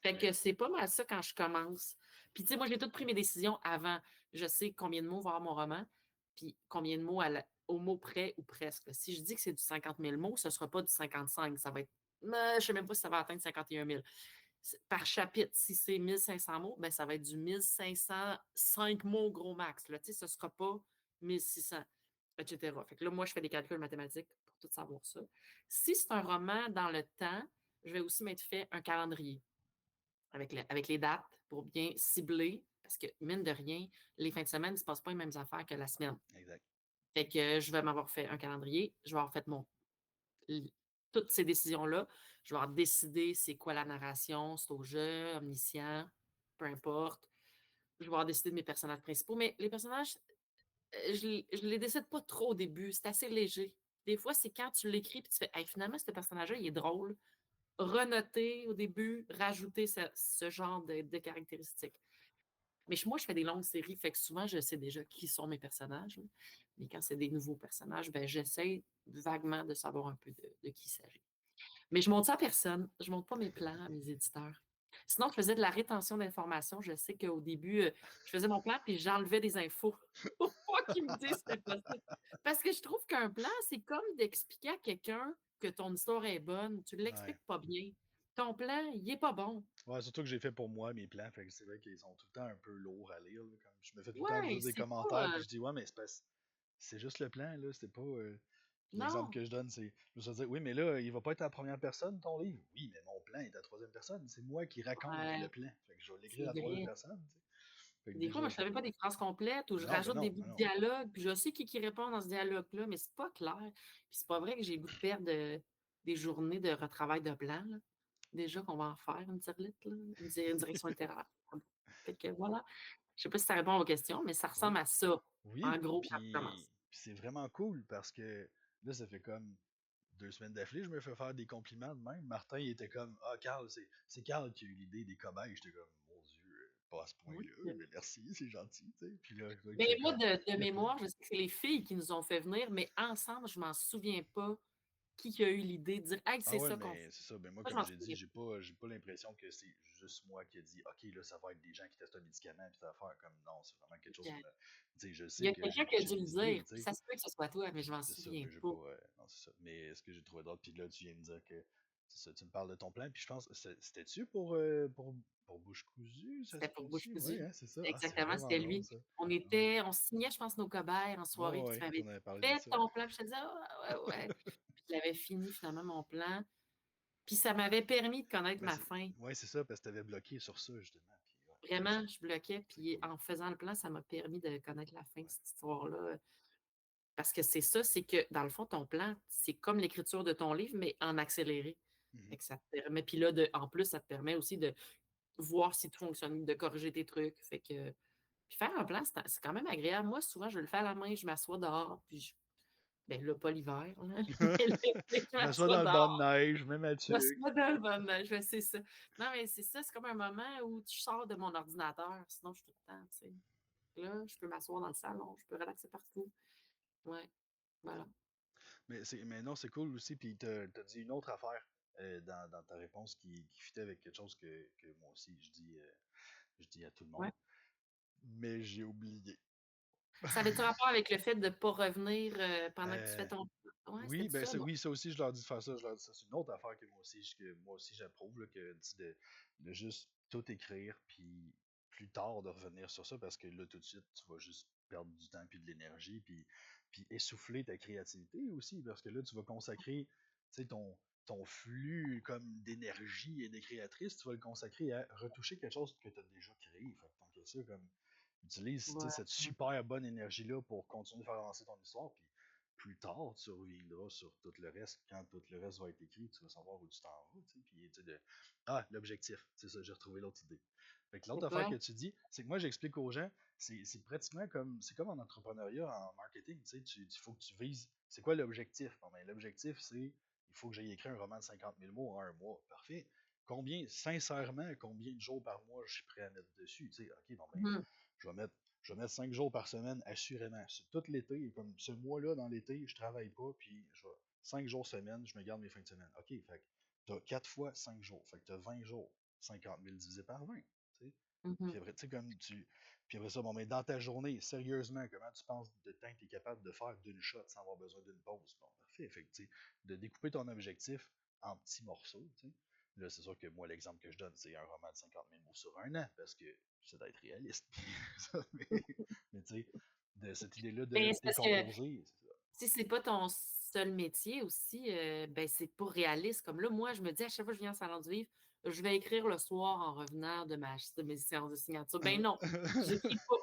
Fait Mais que c'est pas mal ça quand je commence. Puis tu sais, moi, j'ai toutes pris mes décisions avant. Je sais combien de mots va avoir mon roman, puis combien de mots au mot près ou presque. Si je dis que c'est du 50 000 mots, ce sera pas du 55. Ça va être. Je sais même pas si ça va atteindre 51 000 par chapitre. Si c'est 1 500 mots, ben, ça va être du 1 505 mots gros max. Là, tu sais, ce ne sera pas 1 600, etc. Fait que là, moi, je fais des calculs mathématiques pour tout savoir ça. Si c'est un roman dans le temps, je vais aussi mettre fait un calendrier. avec les dates pour bien cibler, parce que mine de rien, les fins de semaine ne se passent pas les mêmes affaires que la semaine. Exact. Fait que je vais m'avoir fait un calendrier, je vais avoir fait l toutes ces décisions-là, je vais avoir décidé c'est quoi la narration, c'est au jeu, omniscient, peu importe. Je vais avoir décidé de mes personnages principaux, mais les personnages, je les décide pas trop au début, c'est assez léger. Des fois, c'est quand tu l'écris puis tu fais: «Hey, finalement, ce personnage-là, il est drôle». Renoter au début, rajouter ce genre de caractéristiques. Mais moi, je fais des longues séries, fait que souvent, je sais déjà qui sont mes personnages, là. Mais quand c'est des nouveaux personnages, ben, j'essaie vaguement de savoir un peu de qui il s'agit. Mais je montre ça à personne. Je montre pas mes plans à mes éditeurs. Sinon, je faisais de la rétention d'informations. Je sais qu'au début, je faisais mon plan puis j'enlevais des infos pour pas qu'ils me disent que c'était pas ça. Parce que je trouve qu'un plan, c'est comme d'expliquer à quelqu'un que ton histoire est bonne. Tu Ouais. l'expliques pas bien. Ton plan, il est pas bon. Ouais, surtout que j'ai fait pour moi mes plans, fait que c'est vrai qu'ils sont tout le temps un peu lourds à lire, là, comme je me fais tout le temps Ouais, dire des c'est commentaires, pas, puis je dis ouais, mais c'est juste le plan, là, c'était pas. Puis l'exemple non. que je donne, c'est. Je vais dire, oui, mais là, il va pas être à la première personne, ton livre. Oui, mais mon plan est à la troisième personne. C'est moi qui raconte le Ouais, plan. Fait que je vais l'écrire à c'est la troisième vrai. personne, tu sais. Fait que Des fois, déjà, moi, je ne savais pas des phrases complètes ou je Non, ben rajoute des non, bouts ben de non. dialogue, puis je sais qui répond dans ce dialogue-là, mais c'est pas clair. Puis c'est pas vrai que j'ai le goût de perdre des journées de retravail de plan, là. Déjà qu'on va en faire une tirelite, là, une direction littéraire. Fait que voilà. Je sais pas si ça répond à vos questions, mais ça Oui. ressemble à ça, Oui, en gros, quand tu puis commences. c'est vraiment cool parce que là, ça fait comme 2 semaines d'affilée, je me fais faire des compliments de même. Martin, il était comme ah, Carl, c'est Carl qui a eu l'idée des cobayes. J'étais comme mon Dieu, pas à ce Oui. point-là, mais merci, c'est gentil, tu sais. Puis là, il Ben, fait moi, comme de il a pas. mémoire, je sais que c'est les filles qui nous ont fait venir, mais ensemble, je m'en souviens pas qui a eu l'idée de dire: «Hey, Ah c'est ouais, ça qu'on fait». mais c'est ça. Ben moi, Ça, je comme m'en j'ai dit, souviens. j'ai pas l'impression que c'est juste moi qui ai dit OK, là, ça va être des gens qui testent un médicament puis ça va faire comme non, c'est vraiment quelque chose qui m'a. Tu sais, je Il y sais a que quelqu'un qui a j'ai dû le des idées, dire, tu puis sais. ça se peut que ce soit toi, mais je m'en C'est ça, souviens mais je vais pas. pas. Non, c'est ça. Mais ce que j'ai trouvé d'autre, puis là, tu viens me dire que. C'est ça, tu me parles de ton plan, puis je pense. C'était-tu pour Bouche cousue, ça se C'était pour Bouche peut-tu? Oui, cousue. hein, c'est ça. Ah, c'est Exactement, vraiment c'était drôle, lui. ça. Ah ouais. On signait, je pense, nos cobayes en Ouais, soirée, ouais, puis tu ouais, m'avais on dit: avait parlé de «Fais ça. ton plan», puis je te disais: «Ah, ouais, ouais». Puis j'avais fini finalement mon plan, puis ça m'avait permis de connaître Ben, ma fin. ouais, c'est ça, parce que t'avais bloqué sur ça, justement. Puis, ouais, Vraiment, je bloquais, c'est puis cool. en faisant le plan, ça m'a permis de connaître la fin de Ouais. cette histoire-là. Parce que c'est ça, c'est que dans le fond, ton plan, c'est comme l'écriture de ton livre, mais en accéléré. Mhm. Fait que ça te permet, puis là, en plus, ça te permet aussi de voir si tout fonctionne, de corriger tes trucs. Fait que puis faire un plan, c'est quand même agréable. Moi, souvent, je le fais à la main, je m'assois dehors, puis ben là, pas l'hiver, là, mais l'été, je Je m'assois m'assois dans le banc de dehors, neige, je mets ma je tuque. m'assois dans le bon neige, ouais, c'est ça. Non, mais c'est ça, c'est comme un moment où tu sors de mon ordinateur, sinon je suis tout le temps, tu sais. Là, je peux m'asseoir dans le salon, je peux relaxer partout. Ouais, voilà. Mais non, c'est cool aussi. Puis t'as dit une autre affaire dans ta réponse qui fitait avec quelque chose que moi aussi je dis à tout le monde. Ouais. Mais j'ai oublié. Ça avait-tu rapport avec le fait de ne pas revenir, pendant que tu fais Euh, ton ouais, oui, c'était ben ça? Non? oui, ça aussi, je leur dis de faire ça. Je leur dis ça. C'est une autre affaire que moi aussi j'approuve, là, de juste tout écrire, puis plus tard de revenir sur ça, parce que là, tout de suite, tu vas juste perdre du temps puis de l'énergie, puis essouffler ta créativité aussi, parce que là, tu vas consacrer, tu sais, ton flux comme d'énergie et de créatrice, tu vas le consacrer à retoucher quelque chose que tu as déjà créé. Fait que tant que ça, comme utilise tu sais, Ouais. cette super bonne énergie-là pour continuer de faire avancer ton histoire, puis plus tard, tu reviendras sur tout le reste. Quand tout le reste va être écrit, tu vas savoir où tu t'en vas. Tu sais, puis, tu sais, Ah, l'objectif. C'est ça, j'ai retrouvé l'autre idée. Fait que C'est l'autre affaire quoi? que tu dis, c'est que moi, j'explique aux gens, c'est pratiquement comme, c'est comme en entrepreneuriat, en marketing. Tu sais, il faut que tu vises. C'est quoi l'objectif? Bon, ben, l'objectif, c'est il faut que j'aille écrire un roman de 50 000 mots en un mois. Parfait. Sincèrement, combien de jours par mois je suis prêt à mettre dessus? Tu sais, ok, bon, ben, Mmh. je vais mettre je vais mettre 5 jours par semaine, assurément. C'est tout l'été, comme ce mois-là, dans l'été, je travaille pas, puis je vais 5 jours semaine, je me garde mes fins de semaine. OK, fait que t'as 4 fois 5 jours. Fait que t'as 20 jours. 50 000 divisé par 20. Tu sais. Mmh. Puis après, tu sais, comme tu. Puis après ça, bon, mais dans ta journée, sérieusement, comment tu penses de temps que tu es capable de faire d'une shot sans avoir besoin d'une pause? Bon, parfait. Fait que, tu sais, de découper ton objectif en petits morceaux, tu sais. Là, c'est sûr que moi, l'exemple que je donne, c'est un roman de 50 000 mots sur un an, parce que c'est d'être réaliste. mais tu sais, de cette idée-là de Ben, c'est parce que décomposer, c'est ça. si c'est pas ton seul métier aussi, ben, c'est pas réaliste. Comme là, moi, je me dis à chaque fois que je viens en salon du livre, je vais écrire le soir en revenant de mes séances de signature. Ben non, j'écris pas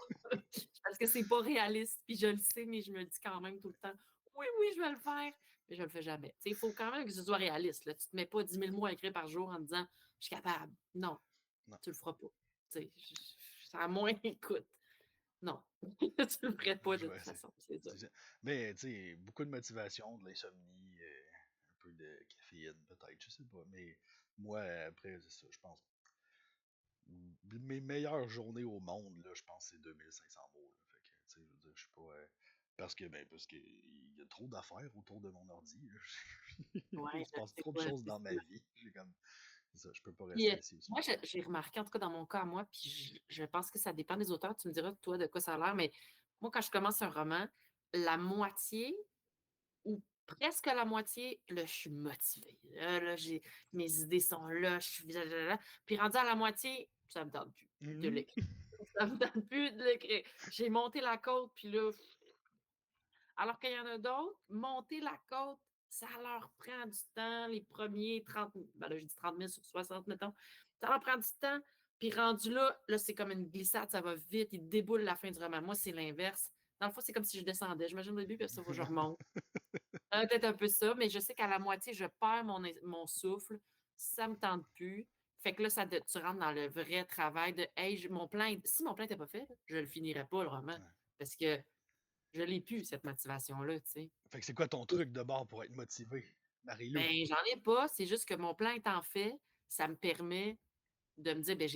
parce que c'est pas réaliste, puis je le sais, mais je me dis quand même tout le temps: «Oui, oui, je vais le faire», mais je le fais jamais. Tu sais, il faut quand même que ce soit réaliste, là. Tu te mets pas 10 000 mots à écrire par jour en disant: «Je suis capable». Non, Non, tu le feras pas. Tu sais, ça a moins écoute, non, tu le ferais pas de je toute vois, façon, c'est ça. c'est ça. Mais, tu sais, beaucoup de motivation, de l'insomnie, un peu de caféine, peut-être, je sais pas. Mais moi, après, c'est ça, je pense. Mes meilleures journées au monde, là, je pense que c'est 2500 mots. Là. Fait que, tu sais, je veux dire, je suis pas. Parce que il y a trop d'affaires autour de mon ordi. Là. Il Ouais, se je passe sais trop de quoi, choses c'est dans ma ça. vie. J'ai comme. C'est ça, je peux pas Puis, rester assis aussi moi, longtemps. j'ai remarqué, en tout cas dans mon cas à moi, puis je pense que ça dépend des auteurs, tu me diras toi de quoi ça a l'air, mais moi, quand je commence un roman, la moitié ou presque la moitié, là, je suis motivée. Là, mes idées sont là, je suis blablabla. Puis rendu à la moitié, ça me tente plus de Mhm. l'écrire. Ça me tente plus de l'écrire. J'ai monté la côte, puis là, alors qu'il y en a d'autres, monter la côte, ça leur prend du temps, les premiers 30 000, ben là, je dis 30 000 sur 60, mettons. Ça leur prend du temps. Puis rendu là, c'est comme une glissade, ça va vite, ils déboulent la fin du roman. Moi, c'est l'inverse. Dans le fond, c'est comme si je descendais. J'imagine au début, puis ça, il faut que je remonte. Peut-être un peu ça, mais je sais qu'à la moitié, je perds mon souffle. Ça me tente plus. Fait que là, tu rentres dans le vrai travail de hey, si mon plan n'était pas fait, là, je le finirais pas, le roman. Ouais. Parce que je l'ai plus, cette motivation-là, tu sais. Fait que c'est quoi ton truc de bord pour être motivé, Marie-Lou? Ben, j'en ai pas. C'est juste que mon plan étant fait, ça me permet de me dire, ben,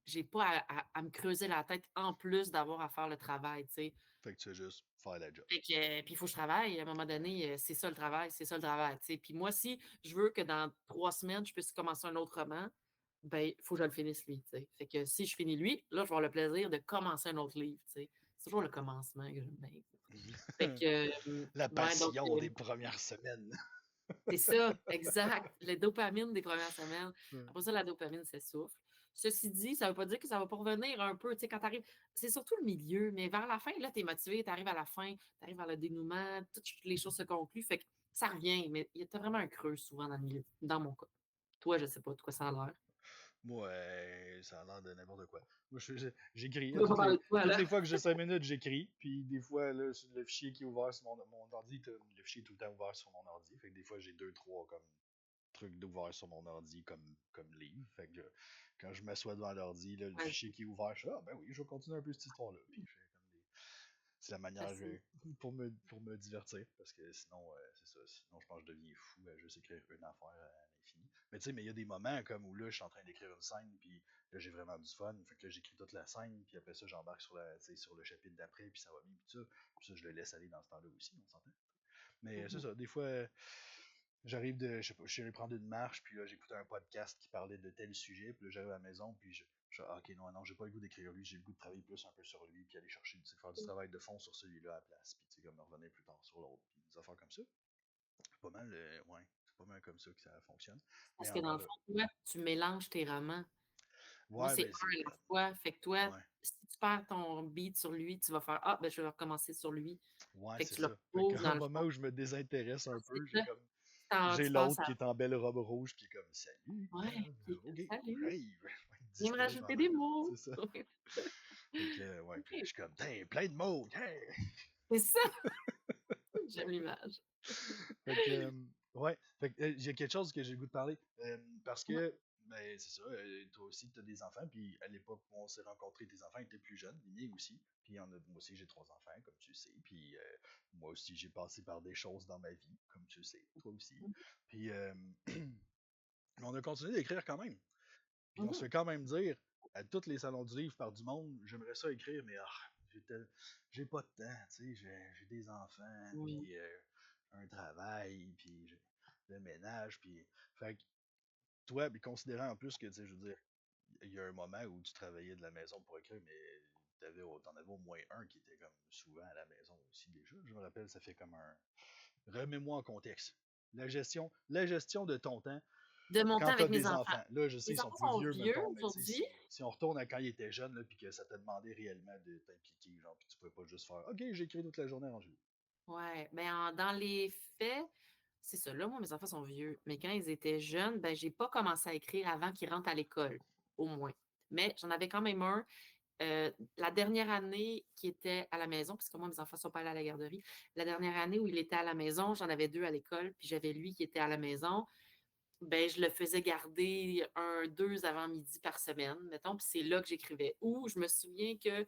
j'ai pas à me creuser la tête en plus d'avoir à faire le travail, tu sais. Fait que tu fais juste faire la job. Fait que, puis il faut que je travaille. À un moment donné, c'est ça le travail, c'est ça le travail, tu sais. Puis moi, si je veux que dans 3 semaines, je puisse commencer un autre roman, ben, il faut que je le finisse lui, tu sais. Fait que si je finis lui, là, je vais avoir le plaisir de commencer un autre livre, tu sais. C'est toujours le commencement que j'aime bien. Fait que, La ouais, donc, passion des premières semaines. c'est ça, exact. Le dopamine des premières semaines. Ouais. Après ça, la dopamine s'essouffle. Ceci dit, ça ne veut pas dire que ça va pas revenir un peu, tu sais, quand tu arrives. C'est surtout le milieu, mais vers la fin, là, tu es motivé, tu arrives à la fin, tu arrives vers le dénouement, toutes les choses se concluent. Fait que ça revient, mais il y a vraiment un creux souvent dans le milieu, dans mon cas. Toi, je sais pas de quoi ça a l'air. Moi, ça a l'air de n'importe quoi. Moi, j'écris. Toutes Voilà. les fois que j'ai 5 minutes, j'écris. Puis des fois, là, le fichier qui est ouvert sur mon ordi, le fichier est tout le temps ouvert sur mon ordi. Fait que des fois, j'ai deux, trois comme trucs d'ouvert sur mon ordi comme livre. Fait que quand je m'assois devant l'ordi, là, le Ouais, fichier qui est ouvert, je fais ah ben oui, je vais continuer un peu cette histoire-là. Puis je fais comme des. C'est la manière facile. pour me divertir. Parce que sinon, c'est ça. Sinon, je pense que je deviens fou à juste écrire une affaire à l'infini. Mais tu sais, mais il y a des moments comme où là, je suis en train d'écrire une scène, puis là, j'ai vraiment du fun. Fait que là, j'écris toute la scène, puis après ça, j'embarque sur le chapitre d'après, puis ça va bien, puis ça. Puis ça, je le laisse aller dans ce temps-là aussi, on s'entend. Mais c'est Mhm. ça, des fois, j'arrive de, je sais pas, je suis allé prendre une marche, puis là, j'écoutais un podcast qui parlait de tel sujet, puis là, j'arrive à la maison, puis ah, ok, non, non, j'ai pas le goût d'écrire lui, j'ai le goût de travailler plus un peu sur lui, puis aller chercher, tu sais, faire du travail de fond sur celui-là à la place, puis tu sais, comme me revenir plus tard sur l'autre, puis des affaires comme ça. C'est pas mal, ouais, c'est pas mal comme ça que ça fonctionne. Mais Parce que dans encore le là, fond, toi, tu mélanges tes romans. Moi, ouais, c'est ben, un à la fois. Fait que toi, ouais, si tu perds ton beat sur lui, tu vas faire ah, ben, je vais recommencer sur lui. ouais, Fait que c'est tu le ça. Fait reposes qu'à un dans le moment fond. où je me désintéresse un C'est peu, j'ai ça. comme, Tu j'ai passes l'autre à qui est en belle robe rouge, qui est comme, salut, ouais, puis ok, salut, j'arrive, je vais être viens me distrait rajouter pendant, des mots. c'est ça. Fait que, ouais, puis là, je OK, suis comme, t'as plein de mots, yeah! c'est ça, j'aime l'image. Fait que, ouais, fait que, j'ai quelque chose que j'ai le goût de parler. Parce Ouais. que, ben, c'est ça, toi aussi, tu as des enfants, puis à l'époque où on s'est rencontrés, tes enfants étaient plus jeunes, les miens aussi. Puis moi aussi, j'ai 3 enfants, comme tu sais. Puis moi aussi, j'ai passé par des choses dans ma vie, comme tu sais, toi aussi. Puis on a continué d'écrire quand même. Puis on se Mhm. fait quand même dire, à tous les salons du livre par du monde, j'aimerais ça écrire, mais j'ai pas de temps, tu sais, j'ai des enfants, Oui. puis un travail, puis le ménage, puis... Fait que toi, puis considérant en plus que, tu sais, je veux dire, il y a un moment où tu travaillais de la maison pour écrire, mais t'en avais au moins un qui était comme souvent à la maison aussi déjà. Je me rappelle, ça fait comme un... Remets-moi en contexte. La gestion de ton temps De mon temps quand t'as avec mes des enfants. enfants. Là, je sais, ils Mes sont enfants plus sont vieux, vieux mettons, mais tu sais, aujourd'hui. si on retourne à quand ils étaient jeunes, là, puis que ça t'a demandé réellement de t'impliquer, genre, puis tu pouvais pas juste faire OK, j'ai écrit toute la journée en jeu. Ouais, ben dans les faits, c'est ça. Là, moi, mes enfants sont vieux, mais quand ils étaient jeunes, ben, j'ai pas commencé à écrire avant qu'ils rentrent à l'école, au moins. Mais j'en avais quand même un, la dernière année qui était à la maison, parce que moi, mes enfants sont pas allés à la garderie. La dernière année où il était à la maison, j'en avais 2 à l'école, puis j'avais lui qui était à la maison. Ben, je le faisais garder 2 avant-midi par semaine, mettons, puis c'est là que j'écrivais. Ou je me souviens que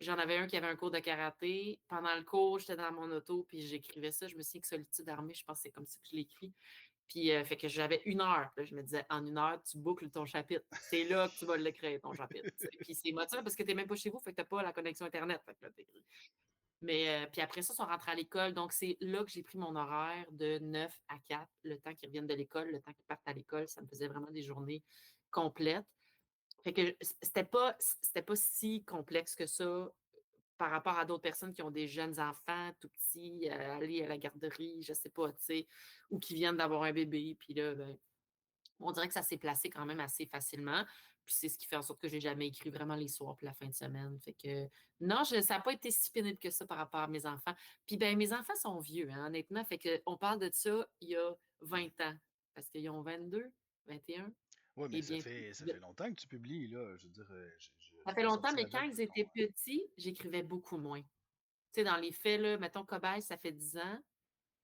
j'en avais un qui avait un cours de karaté. Pendant le cours, j'étais dans mon auto, puis j'écrivais ça. Je me souviens que Solitude armée, je pense que c'est comme ça que je l'ai écrit. Puis, fait que j'avais 1 heure. Là, je me disais, en 1 heure, tu boucles ton chapitre. C'est là que tu vas l'écrire, ton chapitre. Tu sais. Puis c'est motivant parce que tu n'es même pas chez vous, fait que tu n'as pas la connexion Internet. Fait que là, mais puis après ça, ils sont rentrés à l'école. Donc, c'est là que j'ai pris mon horaire de 9 à 4, le temps qu'ils reviennent de l'école, le temps qu'ils partent à l'école. Ça me faisait vraiment des journées complètes. Fait que c'était pas si complexe que ça par rapport à d'autres personnes qui ont des jeunes enfants tout petits, aller à la garderie, je sais pas, tu sais, ou qui viennent d'avoir un bébé. Puis là, ben, on dirait que ça s'est placé quand même assez facilement. Puis c'est ce qui fait en sorte que j'ai jamais écrit vraiment les soirs puis la fin de semaine. Fait que non, ça n'a pas été si pénible que ça par rapport à mes enfants. Puis ben mes enfants sont vieux, hein, honnêtement. Fait que on parle de ça il y a 20 ans. Parce qu'ils ont 22, 21 Ouais, mais et bientôt. ça fait longtemps que tu publies, là. Je veux dire, Ça je fait vais longtemps, sortir mais la quand date ils de ton. étaient petits, j'écrivais beaucoup moins. Tu sais, dans les faits, là, mettons Cobaye, ça fait 10 ans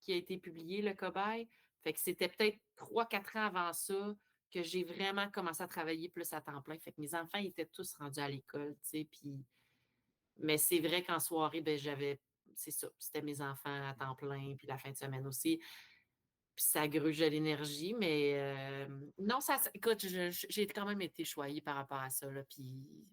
qui a été publié, le cobaye. Fait que c'était peut-être 3-4 ans avant ça que j'ai vraiment commencé à travailler plus à temps plein. Fait que mes enfants étaient tous rendus à l'école, tu sais. Puis... Mais c'est vrai qu'en soirée, ben, c'est ça, c'était mes enfants à temps plein, puis la fin de semaine aussi. Puis ça gruge de l'énergie, mais non, écoute, j'ai quand même été choyée par rapport à ça, là. Puis,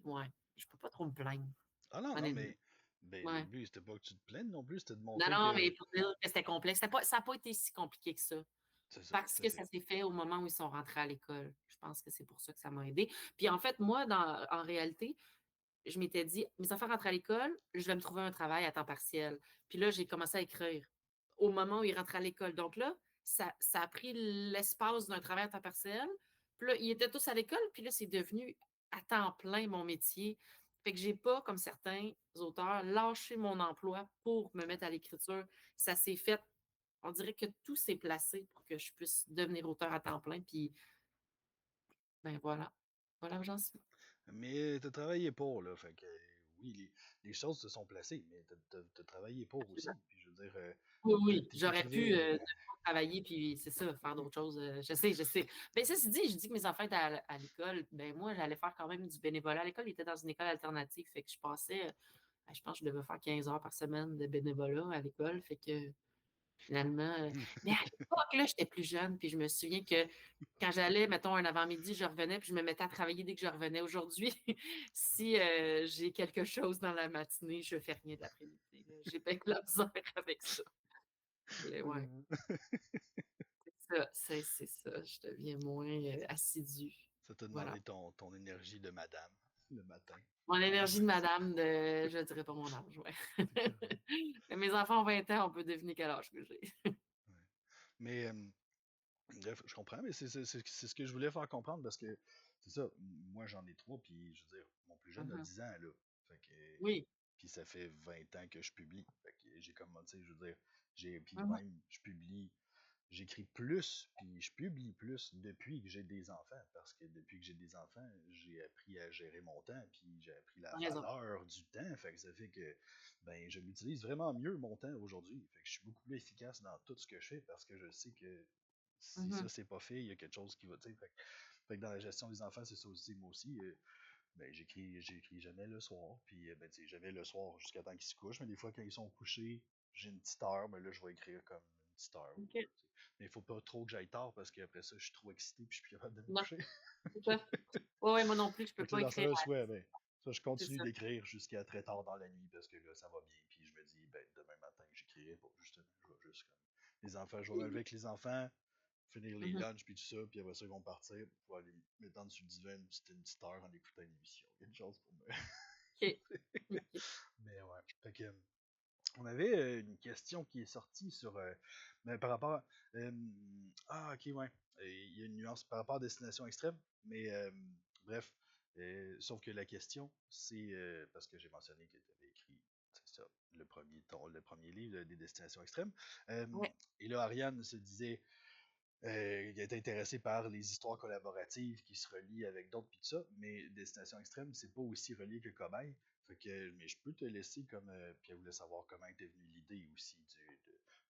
ouais, je peux pas trop me plaindre, Ah non, non, honnêtement. mais ben, le Ouais. but, c'était pas que tu te plaignes non plus, c'était de Non, montrer non, mais que. pour dire que c'était complexe, ça n'a pas été si compliqué que ça. C'est ça, Parce que ça s'est fait au moment où ils sont rentrés à l'école. Je pense que c'est pour ça que ça m'a aidée. Puis en fait, moi, en réalité, je m'étais dit, mes enfants rentrent à l'école, je vais me trouver un travail à temps partiel. Puis là, j'ai commencé à écrire au moment où ils rentrent à l'école. Donc là, ça a pris l'espace d'un travail à temps partiel. Puis là, ils étaient tous à l'école, puis là, c'est devenu à temps plein mon métier. Fait que j'ai pas, comme certains auteurs, lâché mon emploi pour me mettre à l'écriture. Ça s'est fait, on dirait que tout s'est placé pour que je puisse devenir auteur à temps plein. Puis, ben voilà. Voilà où j'en suis. Mais t'as travaillé pour, là. Fait que oui, les choses se sont placées, mais t'as travaillé pour aussi. Absolument. Puis je veux dire, Oui, oui. J'aurais pu t'écrivais. ne pas travailler, puis c'est ça, faire d'autres choses. Je sais, je sais. Mais ça, c'est dit, je dis que mes enfants étaient à l'école. Ben moi, j'allais faire quand même du bénévolat. À l'école, ils étaient dans une école alternative. Fait que je passais, je pense que je devais faire 15 heures par semaine de bénévolat à l'école. Fait que finalement. Mais à l'époque, là, j'étais plus jeune, puis je me souviens que quand j'allais, mettons, un avant-midi, je revenais, puis je me mettais à travailler dès que je revenais. Aujourd'hui, si j'ai quelque chose dans la matinée, je fais rien de l'après-midi, là. J'ai bien de la misère avec ça. Et ouais, c'est ça, c'est ça. Je deviens moins assidue. Ça t'a Voilà. demandé ton énergie de madame le matin. Mon En énergie de fin de semaine. madame je dirais pas mon âge, ouais. C'est correct. Mais mes enfants ont 20 ans, on peut deviner quel âge que j'ai. Ouais. Mais bref, je comprends, mais c'est ce que je voulais faire comprendre parce que c'est ça, moi j'en ai trois, puis je veux dire, mon plus jeune a Mhm. 10 ans, là. Fait que, Oui. puis ça fait 20 ans que je publie. Fait que j'ai comme, tu sais, je veux dire, puis Mhm. même, j'écris plus, puis je publie plus depuis que j'ai des enfants, parce que depuis que j'ai des enfants, j'ai appris à gérer mon temps, puis j'ai appris la T'as raison. valeur du temps, fait que ça fait que, ben, je l'utilise vraiment mieux mon temps aujourd'hui. Fait que je suis beaucoup plus efficace dans tout ce que je fais, parce que je sais que si ça Mhm. c'est pas fait, il y a quelque chose qui va, tu sais, fait que dans la gestion des enfants, c'est ça aussi, moi aussi, ben, j'écris jamais le soir, puis ben, tu sais, jamais le soir jusqu'à temps qu'ils se couchent, mais des fois quand ils sont couchés, j'ai une petite heure, mais là je vais écrire comme une petite heure. OK. Mais il faut pas trop que j'aille tard parce qu'après ça, je suis trop excité puis je suis plus capable de me Non, coucher. c'est ça. Ouais, ouais, moi non plus, je peux Fait que là, pas dans ce écrire temps-là, à ouais, ben, ça, je c'est continue ça. d'écrire jusqu'à très tard dans la nuit parce que là, ça va bien. Puis je me dis, ben, demain matin, j'écrirai pas. Justement, je vais juste comme. Les enfants, je vais me lever avec les enfants, finir les Mhm. lunchs puis tout ça, puis après ça, ils vont partir pour aller me mettre sur le divan une petite heure en écoutant une émission. Il y a une chose pour me. OK. OK. Mais ouais. Fait que, on avait une question qui est sortie sur. Ben, par rapport. euh, ok, ouais. Il y a une nuance par rapport à Destination Extrême. Mais bref. Sauf que la question, c'est. Parce que j'ai mentionné que tu avais écrit. ça, le premier livre des Destinations Extrêmes. Euh, Ouais. et là, Ariane se disait qu'elle était intéressée par les histoires collaboratives qui se relient avec d'autres, puis tout ça, mais Destination Extrême, c'est pas aussi relié que Cobaye. Fait que, mais je peux te laiscer comme. Puis elle voulait savoir comment était venue l'idée aussi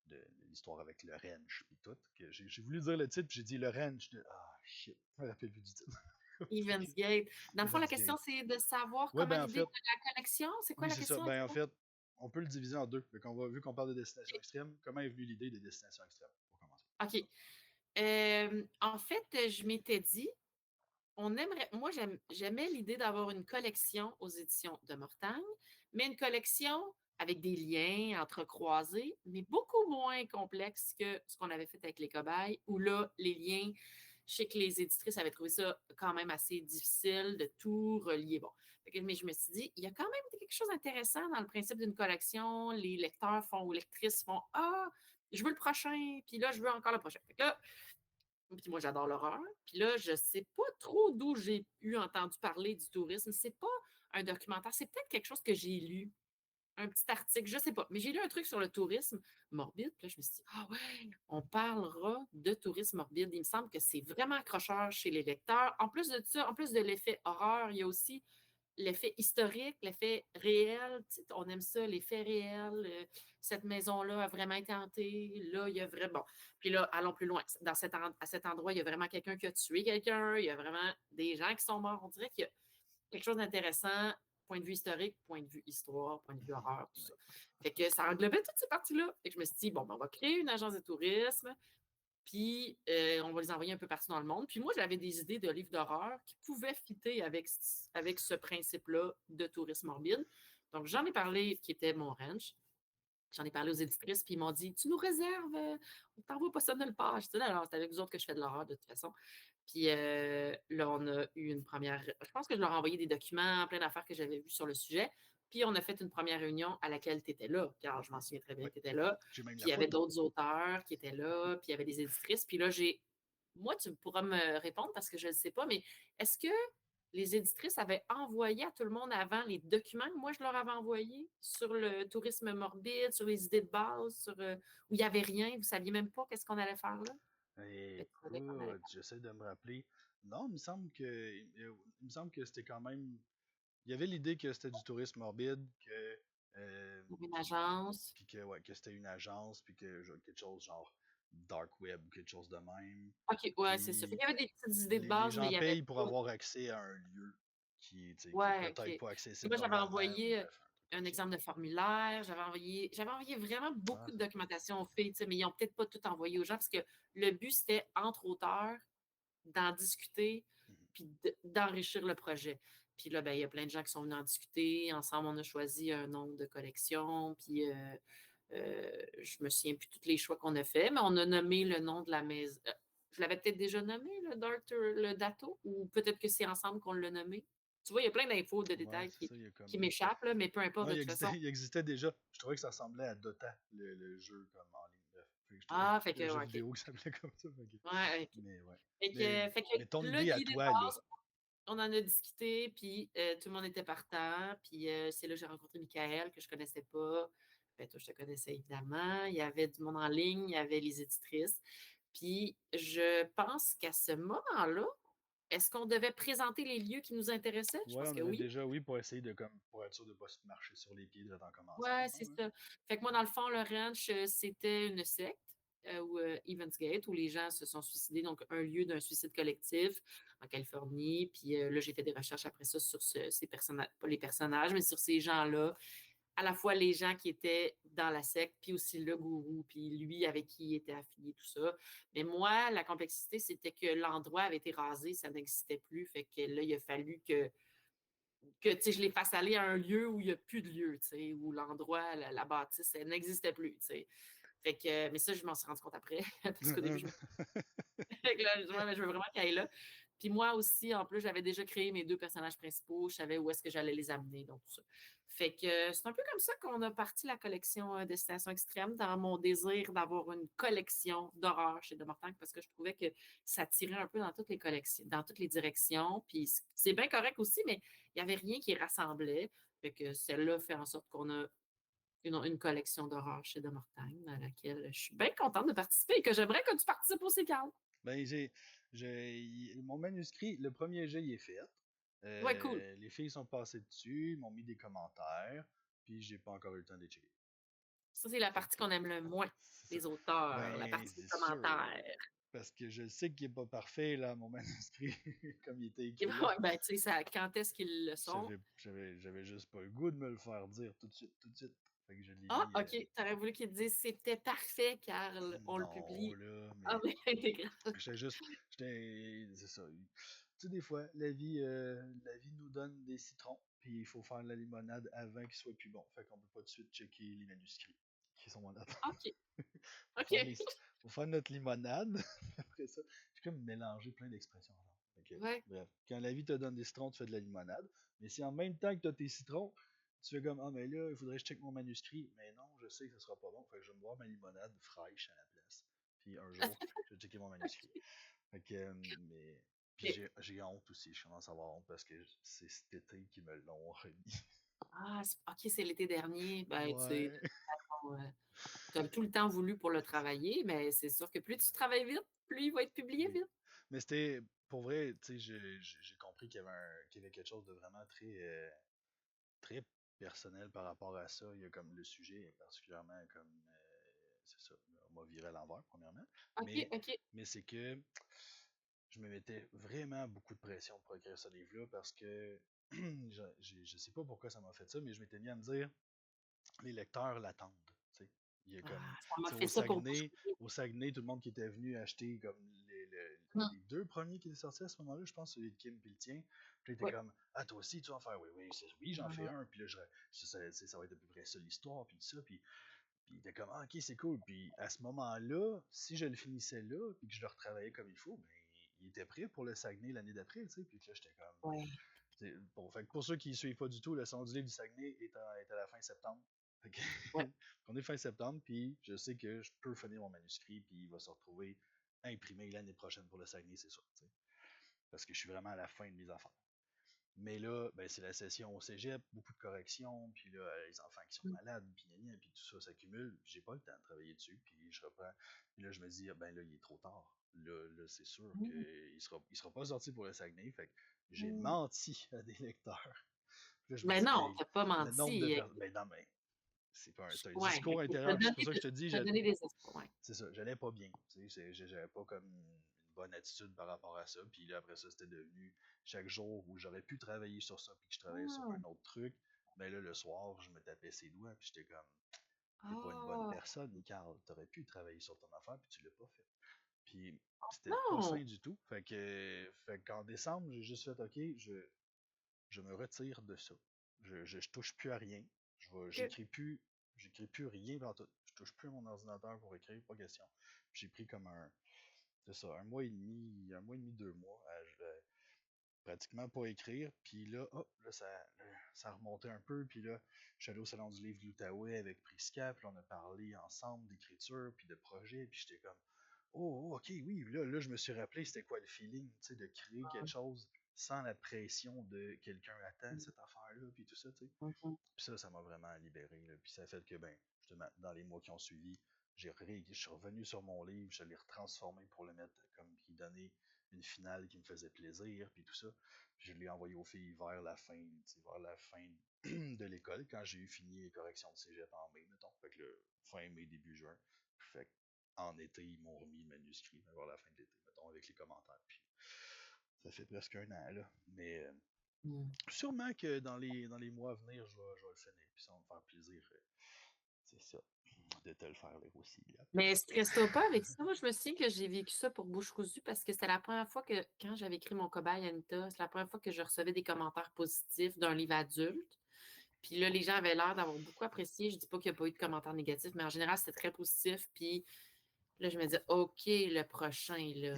de l'histoire avec le ranch, puis tout. Que j'ai voulu dire le titre, puis j'ai dit le ranch. Ah, shit, je me rappelle plus du titre. Fait que, Evans Gate. Dans le fond, la Evans question, Gate. c'est de savoir Ouais, comment ben en l'idée de fait, la connexion. C'est quoi oui, la c'est ça. question Ben en exactement? fait, on peut le diviser en deux. Vu qu'on parle de destination extrême, comment est venue l'idée de destination extrême, pour commencer? OK. En fait, je m'étais dit, moi, j'aimais l'idée d'avoir une collection aux éditions de Mortagne, mais une collection avec des liens entrecroisés, mais beaucoup moins complexe que ce qu'on avait fait avec les cobayes, où là, les liens, je sais que les éditrices avaient trouvé ça quand même assez difficile de tout relier. Bon, mais je me suis dit, il y a quand même quelque chose d'intéressant dans le principe d'une collection. Les lecteurs font ou lectrices font ah, je veux le prochain, puis là, je veux encore le prochain. Fait que là, puis moi, j'adore l'horreur. Puis là, je sais pas trop d'où j'ai eu entendu parler du tourisme. C'est pas un documentaire, c'est peut-être quelque chose que j'ai lu, un petit article, je sais pas. Mais j'ai lu un truc sur le tourisme morbide. Puis là, je me suis dit, ah ouais, on parlera de tourisme morbide. Il me semble que c'est vraiment accrocheur chez les lecteurs. En plus de ça, en plus de l'effet horreur, il y a aussi l'effet historique, l'effet réel, on aime ça, l'effet réel. Cette maison-là a vraiment été hantée. Là, il y a vraiment. Bon. Puis là, allons plus loin. À cet endroit, il y a vraiment quelqu'un qui a tué quelqu'un. Il y a vraiment des gens qui sont morts. On dirait qu'il y a quelque chose d'intéressant, point de vue historique, point de vue histoire, point de vue horreur, tout ça. Ouais. Fait que ça englobait toutes ces parties-là. Fait que je me suis dit, bon, ben, on va créer une agence de tourisme. Puis, on va les envoyer un peu partout dans le monde. Puis moi, j'avais des idées de livres d'horreur qui pouvaient fitter avec ce principe-là de tourisme morbide. Donc, j'en ai parlé, qui était mon ranch. J'en ai parlé aux éditrices, puis ils m'ont dit, tu nous réserves, on t'envoie pas ça nulle part. Je dis, non, non, c'est avec vous autres que je fais de l'horreur de toute façon. Puis là, on a eu une première. Je pense que je leur ai envoyé des documents, plein d'affaires que j'avais vues sur le sujet. Puis on a fait une première réunion à laquelle tu étais là, car je m'en souviens très bien Oui, que tu étais là. j'ai même Puis la il y avait photo. d'autres auteurs qui étaient là, puis il y avait des éditrices. Puis là, moi, tu pourras me répondre parce que je ne sais pas, mais est-ce que les éditrices avaient envoyé à tout le monde avant les documents que moi, je leur avais envoyés sur le tourisme morbide, sur les idées de base, où il n'y avait rien, vous ne saviez même pas qu'est-ce qu'on allait faire là? Ben, tu savais qu'on allait Écoute, j'essaie de me rappeler. Non, il me semble que c'était quand même. Il y avait l'idée que c'était du tourisme morbide, faire une puis, agence. ouais, que c'était une agence, puis que quelque chose genre dark web ou quelque chose de même. OK, ouais, c'est ça. Fait Puis qu'il y avait des petites idées de les base, mais il gens y avait payent pour pas. avoir accès à un lieu qui est Ouais, OK. peut-être pas Puis accessible moi, j'avais normalement, ou envoyé, bref, un truc un comme ça. exemple de formulaire, j'avais envoyé vraiment Ah, beaucoup de ça se peut. documentation aux filles, tu sais, mais ils ont peut-être pas tout envoyé aux gens parce que le but, c'était, entre auteurs, d'en discuter Mhm. puis d'enrichir le projet. Puis là, ben, il y a plein de gens qui sont venus en discuter. Ensemble, on a choisi un nom de collection, puis je me souviens plus tous les choix qu'on a fait, mais on a nommé le nom de la maison. Je l'avais peut-être déjà nommé, le Dato, ou peut-être que c'est ensemble qu'on l'a nommé. Tu vois, il y a plein d'infos, de Ouais, détails c'est ça, il y a qui comme. m'échappent, là, mais peu importe, Non, de toute façon. il existait déjà. Je trouvais que ça ressemblait à Dota, le jeu comme en ligne. Bref, fait que je trouvais Ah, fait le que, jeu ouais, OK. vidéo qui s'appelait comme ça. Ouais, OK. Mais ouais. Mais, Fait que mais ton là, idée à l'idée de toi, là. base, on en a discuté, puis tout le monde était partant. Puis c'est là que j'ai rencontré Michael, que je connaissais pas. Ben, toi, je te connaissais évidemment. Il y avait du monde en ligne, il y avait les éditrices. Puis je pense qu'à ce moment-là, est-ce qu'on devait présenter les lieux qui nous intéressaient? Je Ouais, pense on que avait oui. déjà, oui, pour essayer de comme pour être sûr de pas se marcher sur les pieds en commençant, Ouais, mettons, c'est hein. ça. Fait que moi, dans le fond, le ranch, c'était une secte, ou Evans Gate, où les gens se sont suicidés, donc un lieu d'un suicide collectif en Californie. Puis là, j'ai fait des recherches après ça sur ces personnages, pas les personnages, mais sur ces gens-là, à la fois les gens qui étaient dans la secte, puis aussi le gourou, puis lui avec qui il était affilié, tout ça. Mais moi, la complexité, c'était que l'endroit avait été rasé, ça n'existait plus. Fait que là, il a fallu que tu sais, je les fasse aller à un lieu où il n'y a plus de lieu, tu sais, où l'endroit, la bâtisse, elle n'existait plus, tu sais. Fait que, mais ça, je m'en suis rendu compte après, parce qu'au début, je me fait que là, ouais, mais je veux vraiment qu'elle aille là. Puis moi aussi, en plus, j'avais déjà créé mes deux personnages principaux. Je savais où est-ce que j'allais les amener, donc tout ça. Fait que c'est un peu comme ça qu'on a parti la collection Destination Extrême, dans mon désir d'avoir une collection d'horreur chez De Mortagne, parce que je trouvais que ça tirait un peu dans toutes les collections, dans toutes les directions. Puis c'est bien correct aussi, mais il n'y avait rien qui rassemblait. Fait que celle-là fait en sorte qu'on a une collection d'horreur chez De Mortagne à laquelle je suis bien contente de participer et que j'aimerais que tu participes aussi, Carl. Ben, mon manuscrit, le premier jet, il est fait. Ouais, cool. Les filles sont passées dessus, ils m'ont mis des commentaires, puis j'ai pas encore eu le temps de les checker. Ça, c'est la Fait partie que, qu'on aime le moins, c'est ça. les auteurs, la Ben, partie des c'est sûr. commentaires. Parce que je sais qu'il est pas parfait, là, mon manuscrit, comme il était Et écrit ben, là. ouais, ben, tu sais, quand est-ce qu'ils le sont? J'avais juste pas le goût de me le faire dire tout de suite, tout de suite. Fait que je l'ai Ah, mis. OK, t'aurais voulu qu'ils te disent c'était parfait, Carl, on le Non, publie là, en mais intégral. j'étais juste. C'est ça. Tu sais, des fois, la vie nous donne des citrons, puis il faut faire de la limonade avant qu'il soit plus bon. Fait qu'on peut pas tout de suite checker les manuscrits qui sont en attente. OK, faut OK. faire les, faut faire notre limonade. Après ça, j'ai comme mélangé plein d'expressions. Genre. Fait que, Ouais. bref, quand la vie te donne des citrons, tu fais de la limonade. Mais si en même temps que tu as tes citrons, tu fais comme, ah, mais là, il faudrait que je check mon manuscrit. Mais non, je sais que ça sera pas bon. Fait que je vais me boire ma limonade fraîche à la place. Puis un jour, je vais checker mon manuscrit. Fait que, mais. Puis OK. j'ai honte aussi, je commence à avoir honte parce que c'est cet été qu'ils me l'ont remis. Ah, OK, c'est l'été dernier. Ben, tu sais, Ouais. tu as tout le temps voulu pour le travailler, mais c'est sûr que plus tu Ouais. travailles vite, plus il va être publié Oui. vite. Mais c'était, pour vrai, tu sais, j'ai compris qu'il y avait quelque chose de vraiment très personnel par rapport à ça. Il y a comme le sujet est particulièrement comme, c'est ça, on m'a viré à l'envers, premièrement. OK, Mais, OK. mais c'est que je me mettais vraiment beaucoup de pression pour écrire ce livre-là parce que je sais pas pourquoi ça m'a fait ça, mais je m'étais mis à me dire, les lecteurs l'attendent. Tu sais. Il y a comme, Ah, ça m'a tu sais, fait ça pour bouche cousue. Au Saguenay, tout le monde qui était venu acheter comme Mmh. les deux premiers qui étaient sortis à ce moment-là, je pense, celui de Kim et le tien. Puis il était Oui. comme, ah, toi aussi, tu vas en faire, oui, oui, oui, j'en fais Mmh. un. Puis là, ça va être à peu près ça l'histoire, puis tout ça. Puis il était comme, ah, ok, c'est cool. Puis à ce moment-là, si je le finissais là, puis que je le retravaillais comme il faut, ben, il était prêt pour le Saguenay l'année d'après, tu sais. Puis là, j'étais comme, Ouais. bon, fait que pour ceux qui ne suivent pas du tout, le salon du livre du Saguenay est à la fin septembre. Fait que Ouais. on est fin septembre, puis je sais que je peux finir mon manuscrit, puis il va se retrouver imprimé l'année prochaine pour le Saguenay, c'est sûr. T'sais. Parce que je suis vraiment à la fin de mes affaires. Mais là, ben, c'est la session au cégep, beaucoup de corrections, puis là, les enfants qui sont Mmh. malades, puis puis tout ça s'accumule, puis j'ai pas le temps de travailler dessus, puis je reprends. Puis là, je me dis, ah, ben là, il est trop tard. Là c'est sûr Mmh. qu'il sera pas sorti pour le Saguenay, fait que j'ai Mmh. menti à des lecteurs. Puis là, je me Ben dis, non, hey, tu pas le nombre de menti. personnes. Ben non, mais c'est un Ouais, discours OK. intérieur, puis c'est pour ça que je te dis, Tu donné des espoirs, ouais. c'est ça, j'allais pas bien. Tu sais, j'avais pas comme une bonne attitude par rapport à ça. Puis là, après ça, c'était devenu chaque jour où j'aurais pu travailler sur ça, puis que je travaillais sur Ah! un autre truc. Ben là, le soir, je me tapais ses doigts, puis j'étais comme, t'es pas une bonne Ah! personne, Carl. T'aurais pu travailler sur ton affaire, puis tu l'as pas fait. Puis c'était pas Non! sain du tout. Fait qu'en décembre, j'ai juste fait, OK, je me retire de ça. Je touche plus à rien. Que J'écris plus rien dans tout. Je touche plus à mon ordinateur pour écrire, pas question. J'ai pris comme c'est ça, un mois et demi, 2 mois pratiquement pas écrire. Puis là, hop, là, ça remontait un peu. Puis là, je suis allé au Salon du Livre de l'Outaouais avec Prisca. Puis là, on a parlé ensemble d'écriture, puis de projet. Puis j'étais comme, oh, ok, oui. Là, je me suis rappelé c'était quoi le feeling, tu sais, de créer quelque chose sans la pression de quelqu'un attend cette affaire-là, puis tout ça, tu sais. Mmh mh. Puis ça m'a vraiment libéré, là. Puis ça a fait que, ben, justement, dans les mois qui ont suivi, je suis revenu sur mon livre, je l'ai retransformé pour le mettre comme, puis donner une finale qui me faisait plaisir, puis tout ça. Puis je l'ai envoyé aux filles vers la fin de l'école, quand j'ai eu fini les corrections de cégep en mai, mettons. Fait que le fin mai, début juin. Fait que en été, ils m'ont remis le manuscrit vers la fin de l'été, mettons, avec les commentaires. Puis ça fait presque un an, là. Mais Mmh. sûrement que dans les mois à venir, je vais le finir. Puis ça va me faire plaisir. C'est ça. De te le faire lire aussi. Là. Mais stresse-toi pas avec ça. Moi, je me souviens que j'ai vécu ça pour Bouche cousue parce que c'était la première fois que, quand j'avais écrit mon cobaye Anita, c'est la première fois que je recevais des commentaires positifs d'un livre adulte. Puis là, les gens avaient l'air d'avoir beaucoup apprécié. Je dis pas qu'il y a pas eu de commentaires négatifs, mais en général, c'était très positif. Puis là, je me disais, OK, le prochain, là.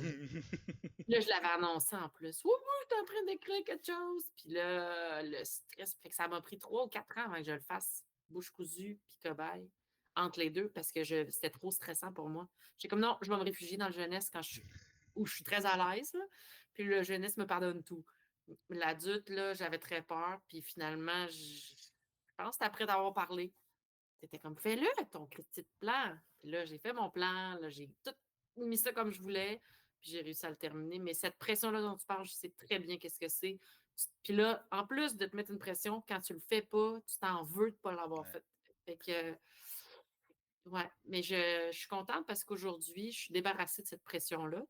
Là, je l'avais annoncé en plus. Oui, oui, je suis en train d'écrire quelque chose. Puis là, le stress, fait que ça m'a pris 3 ou 4 ans avant que je le fasse, bouche cousue, puis cobaye, entre les deux, parce que c'était trop stressant pour moi. J'ai comme, non, je vais me réfugier dans le jeunesse où je suis très à l'aise, là. Puis le jeunesse me pardonne tout. L'adulte, là, j'avais très peur. Puis finalement, je pense que c'est après d'avoir parlé. T'étais comme, fais-le, ton Christy de plan. Puis là, j'ai fait mon plan, là, j'ai tout mis ça comme je voulais, puis j'ai réussi à le terminer. Mais cette pression-là dont tu parles, je sais très bien qu'est-ce que c'est. Puis là, en plus de te mettre une pression, quand tu le fais pas, tu t'en veux de pas l'avoir Ouais. fait. Fait que, ouais, mais je suis contente parce qu'aujourd'hui, je suis débarrassée de cette pression-là.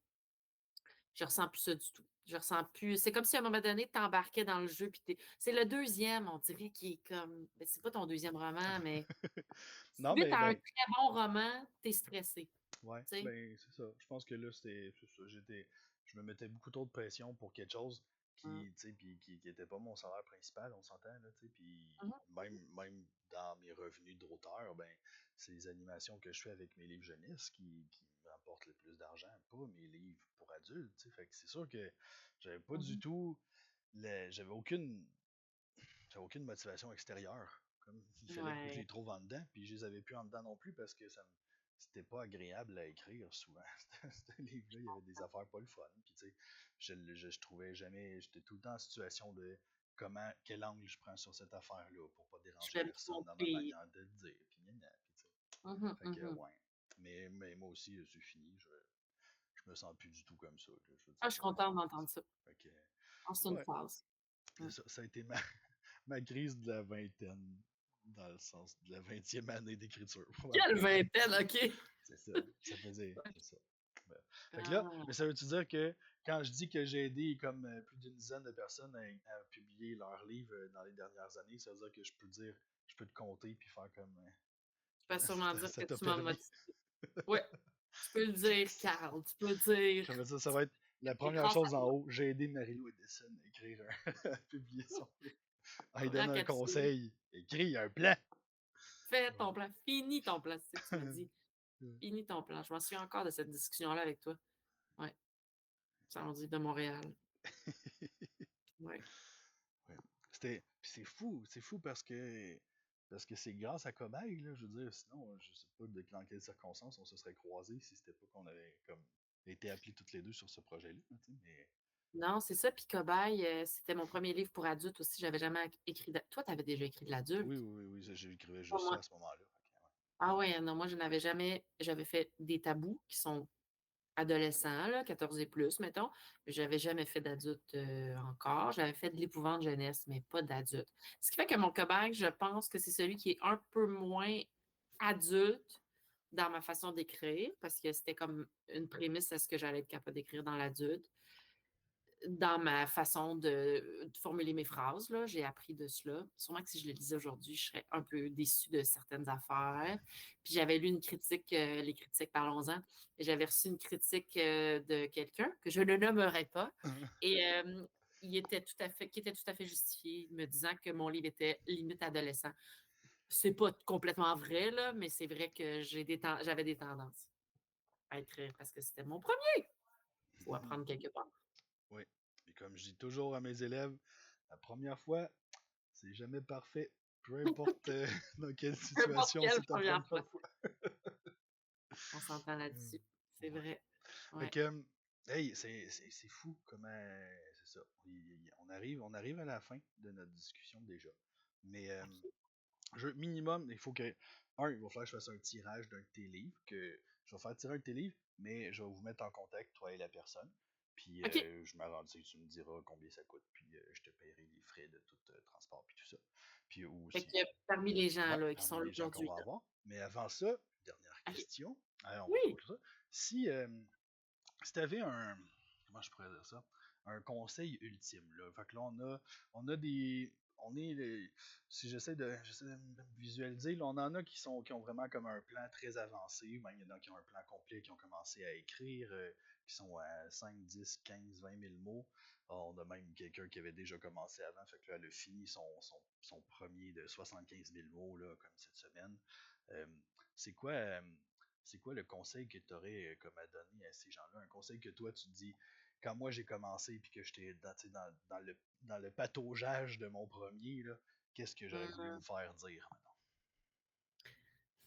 Je ressens plus ça du tout. Je ressens plus. C'est comme si à un moment donné, tu embarquais dans le jeu. Puis c'est le deuxième, on dirait, qui est comme. Ben, c'est pas ton deuxième roman, mais Non, suite mais à un ben, très bon roman, tu es stressé. ouais, Tu sais? ben c'est ça. Je pense que là, c'est ça. Je me mettais beaucoup trop de pression pour quelque chose Mm. qui, tu sais, puis qui était pas mon salaire principal, on s'entend, là, tu sais, puis Mhm. même dans mes revenus d'auteur, ben, c'est les animations que je fais avec mes livres jeunesse qui me rapportent le plus d'argent, pas mes livres pour adultes, tu sais. Fait que c'est sûr que j'avais pas du Mhm. tout, j'avais aucune motivation extérieure. Comme il fallait que je Ouais. les trouve en dedans, puis je les avais plus en dedans non plus parce que c'était pas agréable à écrire souvent. Ce livre-là, il y avait des affaires pas le fun. Puis tu sais, je trouvais jamais, j'étais tout le temps en situation de quel angle je prends sur cette affaire-là pour pas Je déranger vais me personne dans ma tromper. manière de le dire. Puis, gna, gna, puis tu sais. Mhm, Fait que mhm. ouais. Mais moi aussi, c'est fini. Je me sens plus du tout comme ça. Là, je veux Ah, dire. je suis contente d'entendre ça. Fait que, Ah, c'est une ouais, phase. c'est Mm. ça. Ça a été ma crise de la vingtaine, dans le sens de la 20e année d'écriture, Quelle probablement. vingtaine, OK? C'est ça. Ça faisait. C'est ça. Ben, fait que là, Ah, mais ça veut-tu dire que quand je dis que j'ai aidé comme plus d'une dizaine de personnes à publier leurs livres dans les dernières années, ça veut dire que je peux te compter puis faire comme tu peux sûrement dire ça que t'a tu m'as permis. motivé. Ouais, tu peux le dire, Carl. Tu peux dire. Ça veut dire ça va être la C'est première grâce à chose en moi. haut. J'ai aidé Marie-Lou Edison à écrire à publier son livre. Ah, il donne Pendant un que tu conseil. Écris un plan. fais ton plan, finis ton plan, c'est ça que tu me dis. Finis ton plan. Je m'en souviens encore de cette discussion-là avec toi. Ouais, samedi de Montréal. Ouais. Ouais. C'est fou parce que c'est grâce à Cobaye, là, je veux dire, sinon, je sais pas dans quelles circonstances on se serait croisés si c'était pas qu'on avait comme été appelés toutes les deux sur ce projet-là, tu sais, mais Non, c'est ça. Puis Cobaye, c'était mon premier livre pour adulte aussi. J'avais jamais écrit. Toi, tu avais déjà écrit de l'adulte. oui, j'écrivais Pas juste ça moi. à ce moment-là. Ah ouais, non, moi, je n'avais jamais. J'avais fait des tabous qui sont adolescents, là, 14 et plus, mettons. Mais j'avais jamais fait d'adulte encore. J'avais fait de l'épouvante jeunesse, mais pas d'adulte. Ce qui fait que mon cobaye, je pense que c'est celui qui est un peu moins adulte dans ma façon d'écrire, parce que c'était comme une prémisse à ce que j'allais être capable d'écrire dans l'adulte. Dans ma façon de formuler mes phrases, là, j'ai appris de cela. Sûrement que si je le lisais aujourd'hui, je serais un peu déçue de certaines affaires. Puis j'avais lu une critique, les critiques, parlons-en, et j'avais reçu une critique de quelqu'un que je ne nommerai pas. Et il était tout à fait, qui était tout à fait justifié, me disant que mon livre était limite adolescent. C'est pas complètement vrai, là, mais c'est vrai que j'avais des tendances à écrire parce que c'était mon premier. Il faut apprendre quelque part. Oui. Et comme je dis toujours à mes élèves, la première fois, c'est jamais parfait. Peu importe dans quelle N'importe situation quelle c'est ta première première fois. fois. On s'entend Mm. là-dessus. C'est Ouais. vrai. Fait Ouais. que, hey, c'est fou comment, c'est ça. On arrive à la fin de notre discussion déjà. Mais OK. minimum, il faut que, il va falloir que je fasse un tirage d'un de tes livres, que je vais faire tirer un de tes livres, mais je vais vous mettre en contact, toi et la personne. Puis OK. je m'arrangerai, tu me diras combien ça coûte, puis je te paierai les frais de tout transport, puis tout ça. Puis Fait aussi, que parmi les gens ouais, là, qui parmi sont là les gens qu'on aujourd'hui, va là. avoir. Mais avant ça, dernière OK. question. On va Oui. clore ça. Si tu avais un. Comment je pourrais dire ça? Un conseil ultime. Là. Fait que là, on a des. On est. Si j'essaie de me visualiser, là, on en a qui ont vraiment comme un plan très avancé. Même il y en a qui ont un plan complet, qui ont commencé à écrire, qui sont à 5, 10, 15, 20 000 mots. On a même quelqu'un qui avait déjà commencé avant. Fait que là, elle a fini son premier de 75 000 mots, là, comme cette semaine. Euh, c'est quoi. C'est quoi le conseil que tu aurais comme à donner à ces gens-là? Un conseil que toi, tu te dis, quand moi j'ai commencé et que j'étais dans le pataugeage de mon premier, là, qu'est-ce que j'aurais voulu Mmh. me faire dire maintenant?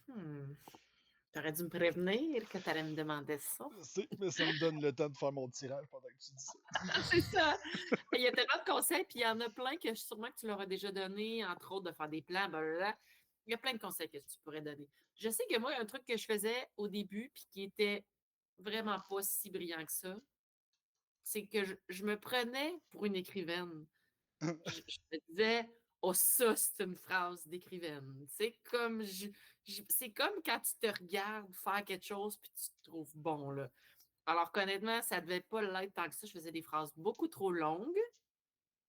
Mmh. Tu dû me prévenir que tu allais me demander ça. Je sais, mais ça me donne le temps de faire mon tirage pendant que tu dis ça. C'est ça. Il y a tellement de conseils, puis il y en a plein que sûrement que tu leur as déjà donné, entre autres de faire des plans, blablabla. Il y a plein de conseils que tu pourrais donner. Je sais que moi, un truc que je faisais au début, puis qui était vraiment pas si brillant que ça, c'est que je me prenais pour une écrivaine. Je me disais: «Oh ça, c'est une phrase d'écrivaine». C'est comme quand tu te regardes faire quelque chose puis tu te trouves bon, là. Alors qu'honnêtement, ça devait pas l'être tant que ça. Je faisais des phrases beaucoup trop longues,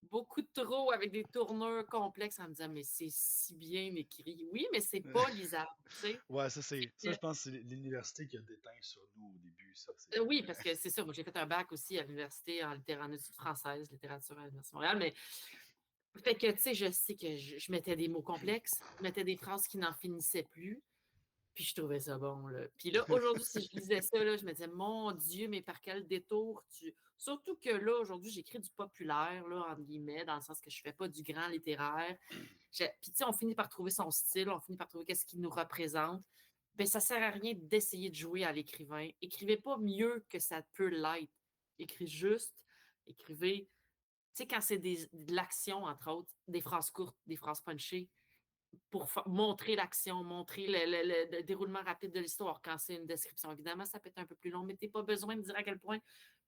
beaucoup trop avec des tournures complexes en me disant: «Mais c'est si bien écrit». Oui, mais c'est pas lisable, tu sais? Ouais, Fait ça, je que pense que c'est l'université qui a déteint sur nous au début, ça. C'est oui, parce que c'est ça, moi j'ai fait un bac aussi à l'université en études françaises, littérature à l'Université de Montréal, mais fait que, tu sais, je sais que je mettais des mots complexes, je mettais des phrases qui n'en finissaient plus, puis je trouvais ça bon, là. Puis là, aujourd'hui, si je lisais ça, là, je me disais: «Mon Dieu, mais par quel détour tu» surtout que là, aujourd'hui, j'écris du populaire, là, entre guillemets, dans le sens que je fais pas du grand littéraire. Puis tu sais, on finit par trouver son style, on finit par trouver qu'est-ce qui nous représente. Ben ça sert à rien d'essayer de jouer à l'écrivain. Écrivez pas mieux que ça peut l'être. Écrivez juste, écrivez tu sais, quand c'est de l'action, entre autres, des phrases courtes, des phrases punchées, pour montrer l'action, montrer le déroulement rapide de l'histoire. Quand c'est une description, évidemment, ça peut être un peu plus long, mais tu n'as pas besoin de dire à quel point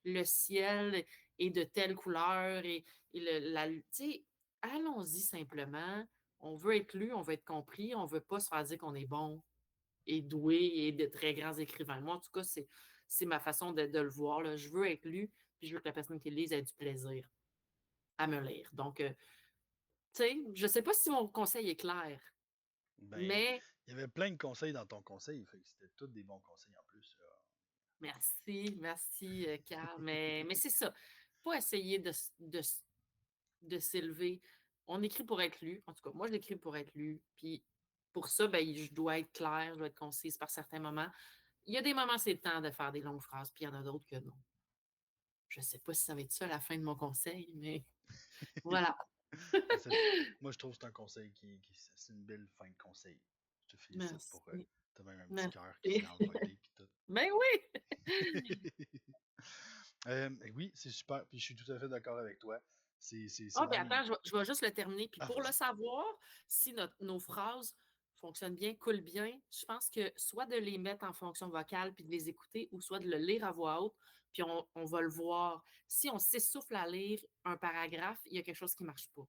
le ciel est de telle couleur et tu sais, allons-y simplement. On veut être lu, on veut être compris, on ne veut pas se faire dire qu'on est bon et doué et de très grands écrivains. Moi, en tout cas, c'est ma façon de le voir, là. Je veux être lu, puis je veux que la personne qui le lise ait du plaisir à me lire. Donc, tu sais, je sais pas si mon conseil est clair, ben, mais il y avait plein de conseils dans ton conseil, fait que c'était tous des bons conseils en plus, là. merci, Carl. Mais c'est ça. Faut essayer de s'élever. On écrit pour être lu. En tout cas, moi, j'écris pour être lu. Puis pour ça, ben, je dois être claire, je dois être concise par certains moments. Il y a des moments, c'est le temps de faire des longues phrases, puis il y en a d'autres que non. Je sais pas si ça va être ça la fin de mon conseil, mais voilà. Ben, moi, je trouve que c'est un conseil c'est une belle fin de conseil. Je te félicite pour. Merci. T'as même un petit Merci. cœur qui s'est envolé, puis tout. Ben oui! Oui, c'est super, puis je suis tout à fait d'accord avec toi. C'est Ah, ben même. attends, je vais juste le terminer. Puis Ah, pour le vas-y. savoir, si nos phrases fonctionnent bien, coulent bien, je pense que soit de les mettre en fonction vocale puis de les écouter, ou soit de le lire à voix haute, puis on va le voir. Si on s'essouffle à lire un paragraphe, il y a quelque chose qui ne marche pas.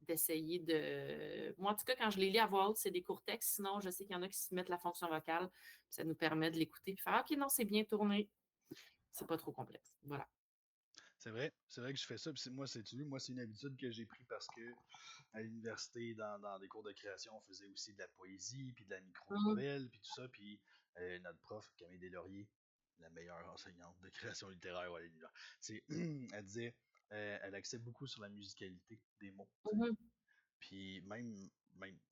D'essayer de. Moi, en tout cas, quand je les lis à voix haute, c'est des courts textes. Sinon, je sais qu'il y en a qui se mettent la fonction vocale. Ça nous permet de l'écouter puis faire OK, non, c'est bien tourné. C'est pas trop complexe. Voilà. C'est vrai que je fais ça, puis moi, c'est une habitude que j'ai pris parce que à l'université, dans des cours de création, on faisait aussi de la poésie, puis de la Mhm. micro-nouvelle, puis tout ça, puis notre prof, Camille Deslauriers, la meilleure enseignante de création littéraire à l'université, elle disait, elle axait beaucoup sur la musicalité des mots, tu sais. Mhm. Puis même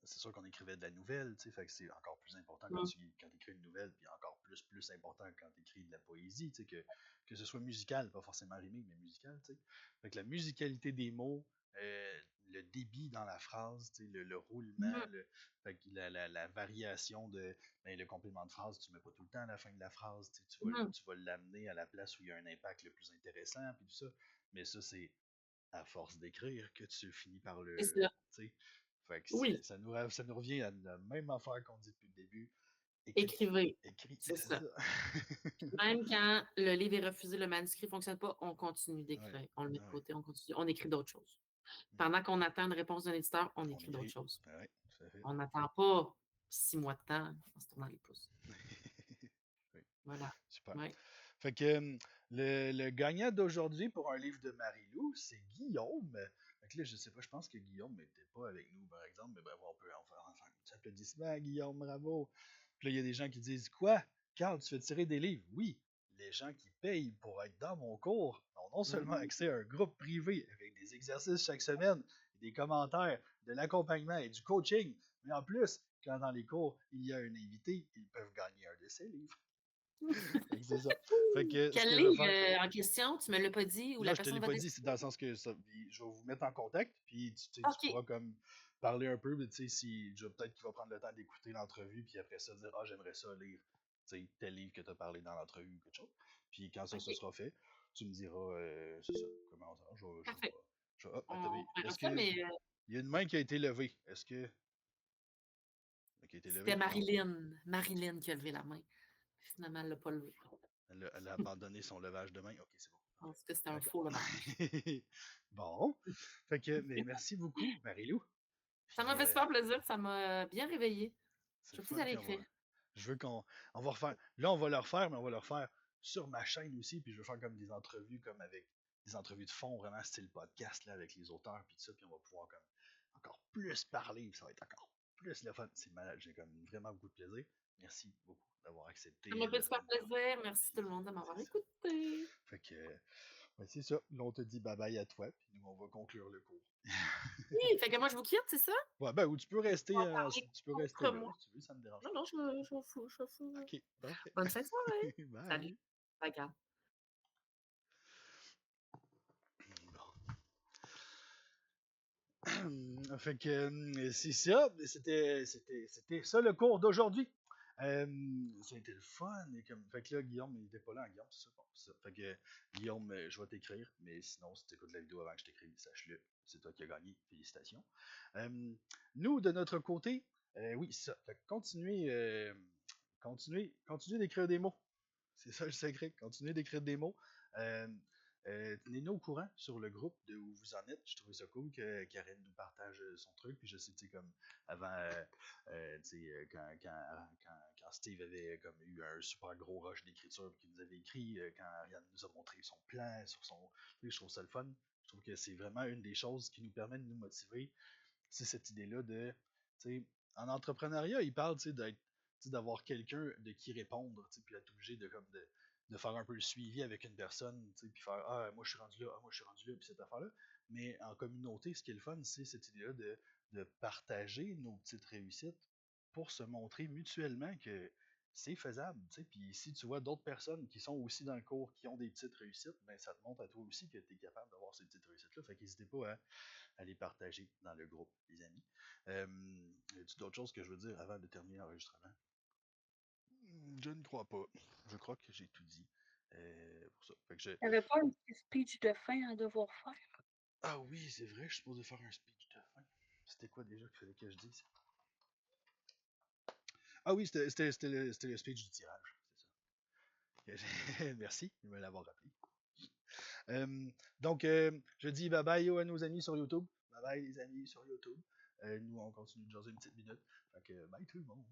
c'est sûr qu'on écrivait de la nouvelle, tu sais, fait que c'est encore plus important Mhm. quand tu écris une nouvelle, puis encore plus important quand tu écris de la poésie, tu sais, que ce soit musical, pas forcément rimé, mais musical, tu sais. Fait que la musicalité des mots, le débit dans la phrase, tu sais, le roulement, Mhm. fait que la variation ben, le complément de phrase, tu mets pas tout le temps à la fin de la phrase, tu sais, Mhm. tu vas l'amener à la place où il y a un impact le plus intéressant, puis tout ça. Mais ça, c'est à force d'écrire que tu finis par C'est le. ça. Tu sais. Fait que Oui. ça nous revient à la même affaire qu'on dit depuis le début. Écrit. Écrivez, Écrit, c'est c'est ça. ça. Même quand le livre est refusé, le manuscrit ne fonctionne pas, on continue Ouais. d'écrire. On le met de Ouais. côté, on continue, on écrit d'autres choses. Mm. Pendant qu'on attend une réponse d'un éditeur, on On écrit d'autres écrit. choses. Ouais, tout à fait. On n'attend pas 6 mois de temps en se tournant les pouces. Oui, Voilà. super. Ouais. Fait que le gagnant d'aujourd'hui pour un livre de Marie-Lou, c'est Guillaume. Fait que là, je sais pas, je pense que Guillaume n'était pas avec nous, par exemple, mais bref, on peut en faire un petit applaudissement à Guillaume, bravo. Puis là, il y a des gens qui disent quoi? Carl, tu fais tirer des livres? Oui. Les gens qui payent pour être dans mon cours ont non seulement Mhm. accès à un groupe privé avec des exercices chaque semaine, des commentaires, de l'accompagnement et du coaching, mais en plus, quand dans les cours, il y a un invité, ils peuvent gagner un de ces livres. Fait que c'est ça. Fait que ce Quel que je vais livre faire. en question? Tu me l'as pas dit ou Non, la je te personne l'ai va pas dit, c'est décider? dans le sens que je vais vous mettre en contact, puis tu sais, tu OK. pourras comme parler un peu, mais tu sais, si peut-être qu'il va prendre le temps d'écouter l'entrevue, puis après ça dire ah j'aimerais ça lire, tu sais, tel livre que tu as parlé dans l'entrevue ou quelque chose. Puis quand ça OK. sera fait, tu me diras c'est ça, comment ça. Parfait. Hop, attends, On verra est-ce ça, que mais il y a une main qui a été levée? Est-ce que qui a été C'était levé? Non. Marilyn. Marilyn qui a levé la main. Finalement, elle l'a pas levé. Elle a abandonné son levage de main. Ok, c'est bon. Je pense que c'était un D'accord. faux levage. Bon. Fait que, mais merci beaucoup, Marie-Lou. Ça Puis, m'a fait super plaisir. Ça m'a bien réveillé. c'est Je le vais peut-être fun. aller Puis écrire. je veux on va refaire. Là, on va le refaire, mais on va le refaire sur ma chaîne aussi. Puis je veux faire comme des entrevues, comme avec des entrevues de fond, vraiment style podcast, là, avec les auteurs, puis tout ça. Puis on va pouvoir comme encore plus parler. Puis ça va être encore plus le fun. C'est malade. J'ai comme vraiment beaucoup de plaisir. Merci beaucoup d'avoir Ça accepté m'a fait de super venir me parler. plaisir. Merci tout Puis, le monde de c'est m'avoir ça. écouté. Fait que, ouais, c'est ça. Là, on te dit bye bye à toi, puis nous, on va conclure le cours. Oui, fait que moi, je vous quitte, c'est ça? Ouais, ben, ou On va parler tu peux rester contre là, moi. si tu veux, ça me dérange Non, non, je m'en fous, je m'en pas. fous. Ok, parfait. Bonne fin de soirée. Salut. Bye. Bye, Bon. Fait que c'est ça, c'était ça le cours d'aujourd'hui. Ça a été le fun. Et comme, fait que là, Guillaume, il était pas là, Guillaume, c'est ça. Bon, c'est ça. Fait que Guillaume, je vais t'écrire, mais sinon, si tu écoutes la vidéo avant que je t'écrive, sache-le, c'est toi qui as gagné. Félicitations. Nous, de notre côté, oui, c'est ça. Fait que continuez d'écrire des mots. C'est ça le secret. Continuez d'écrire des mots. Euh, Tenez-nous au courant sur le groupe de où vous en êtes. Je trouvais ça cool que Karen nous partage son truc. Puis je sais, tu sais, comme avant, quand Steve avait comme eu un super gros rush d'écriture qu'il nous avait écrit, quand Ariane nous a montré son plan sur son. Je trouve ça le fun. Je trouve que c'est vraiment une des choses qui nous permet de nous motiver. C'est cette idée-là de. Tu sais, en entrepreneuriat, il parle d'être d'avoir quelqu'un de qui répondre, puis être obligé de faire un peu le suivi avec une personne, puis faire ah moi je suis rendu là, ah moi je suis rendu là, puis cette affaire-là. Mais en communauté, ce qui est le fun, c'est cette idée-là de partager nos petites réussites pour se montrer mutuellement que c'est faisable. Puis si tu vois d'autres personnes qui sont aussi dans le cours qui ont des petites réussites, ben ça te montre à toi aussi que tu es capable d'avoir ces petites réussites-là. Fait qu'hésitez pas à les partager dans le groupe, les amis. Y a d'autres choses que je veux dire avant de terminer l'enregistrement? Je ne crois pas. Je crois que j'ai tout dit. Pour ça. Fait que Il n'y avait pas un petit speech de fin à devoir faire? ah oui, c'est vrai, je suis supposé faire un speech de fin. C'était quoi déjà qu'il fallait que je dise? Ah oui, c'était le speech du tirage. C'est ça. Merci de me l'avoir rappelé. Donc, je dis bye bye à nos amis sur YouTube. Bye bye les amis sur YouTube. Nous, on continue de jaser une petite minute. Fait que bye tout le monde.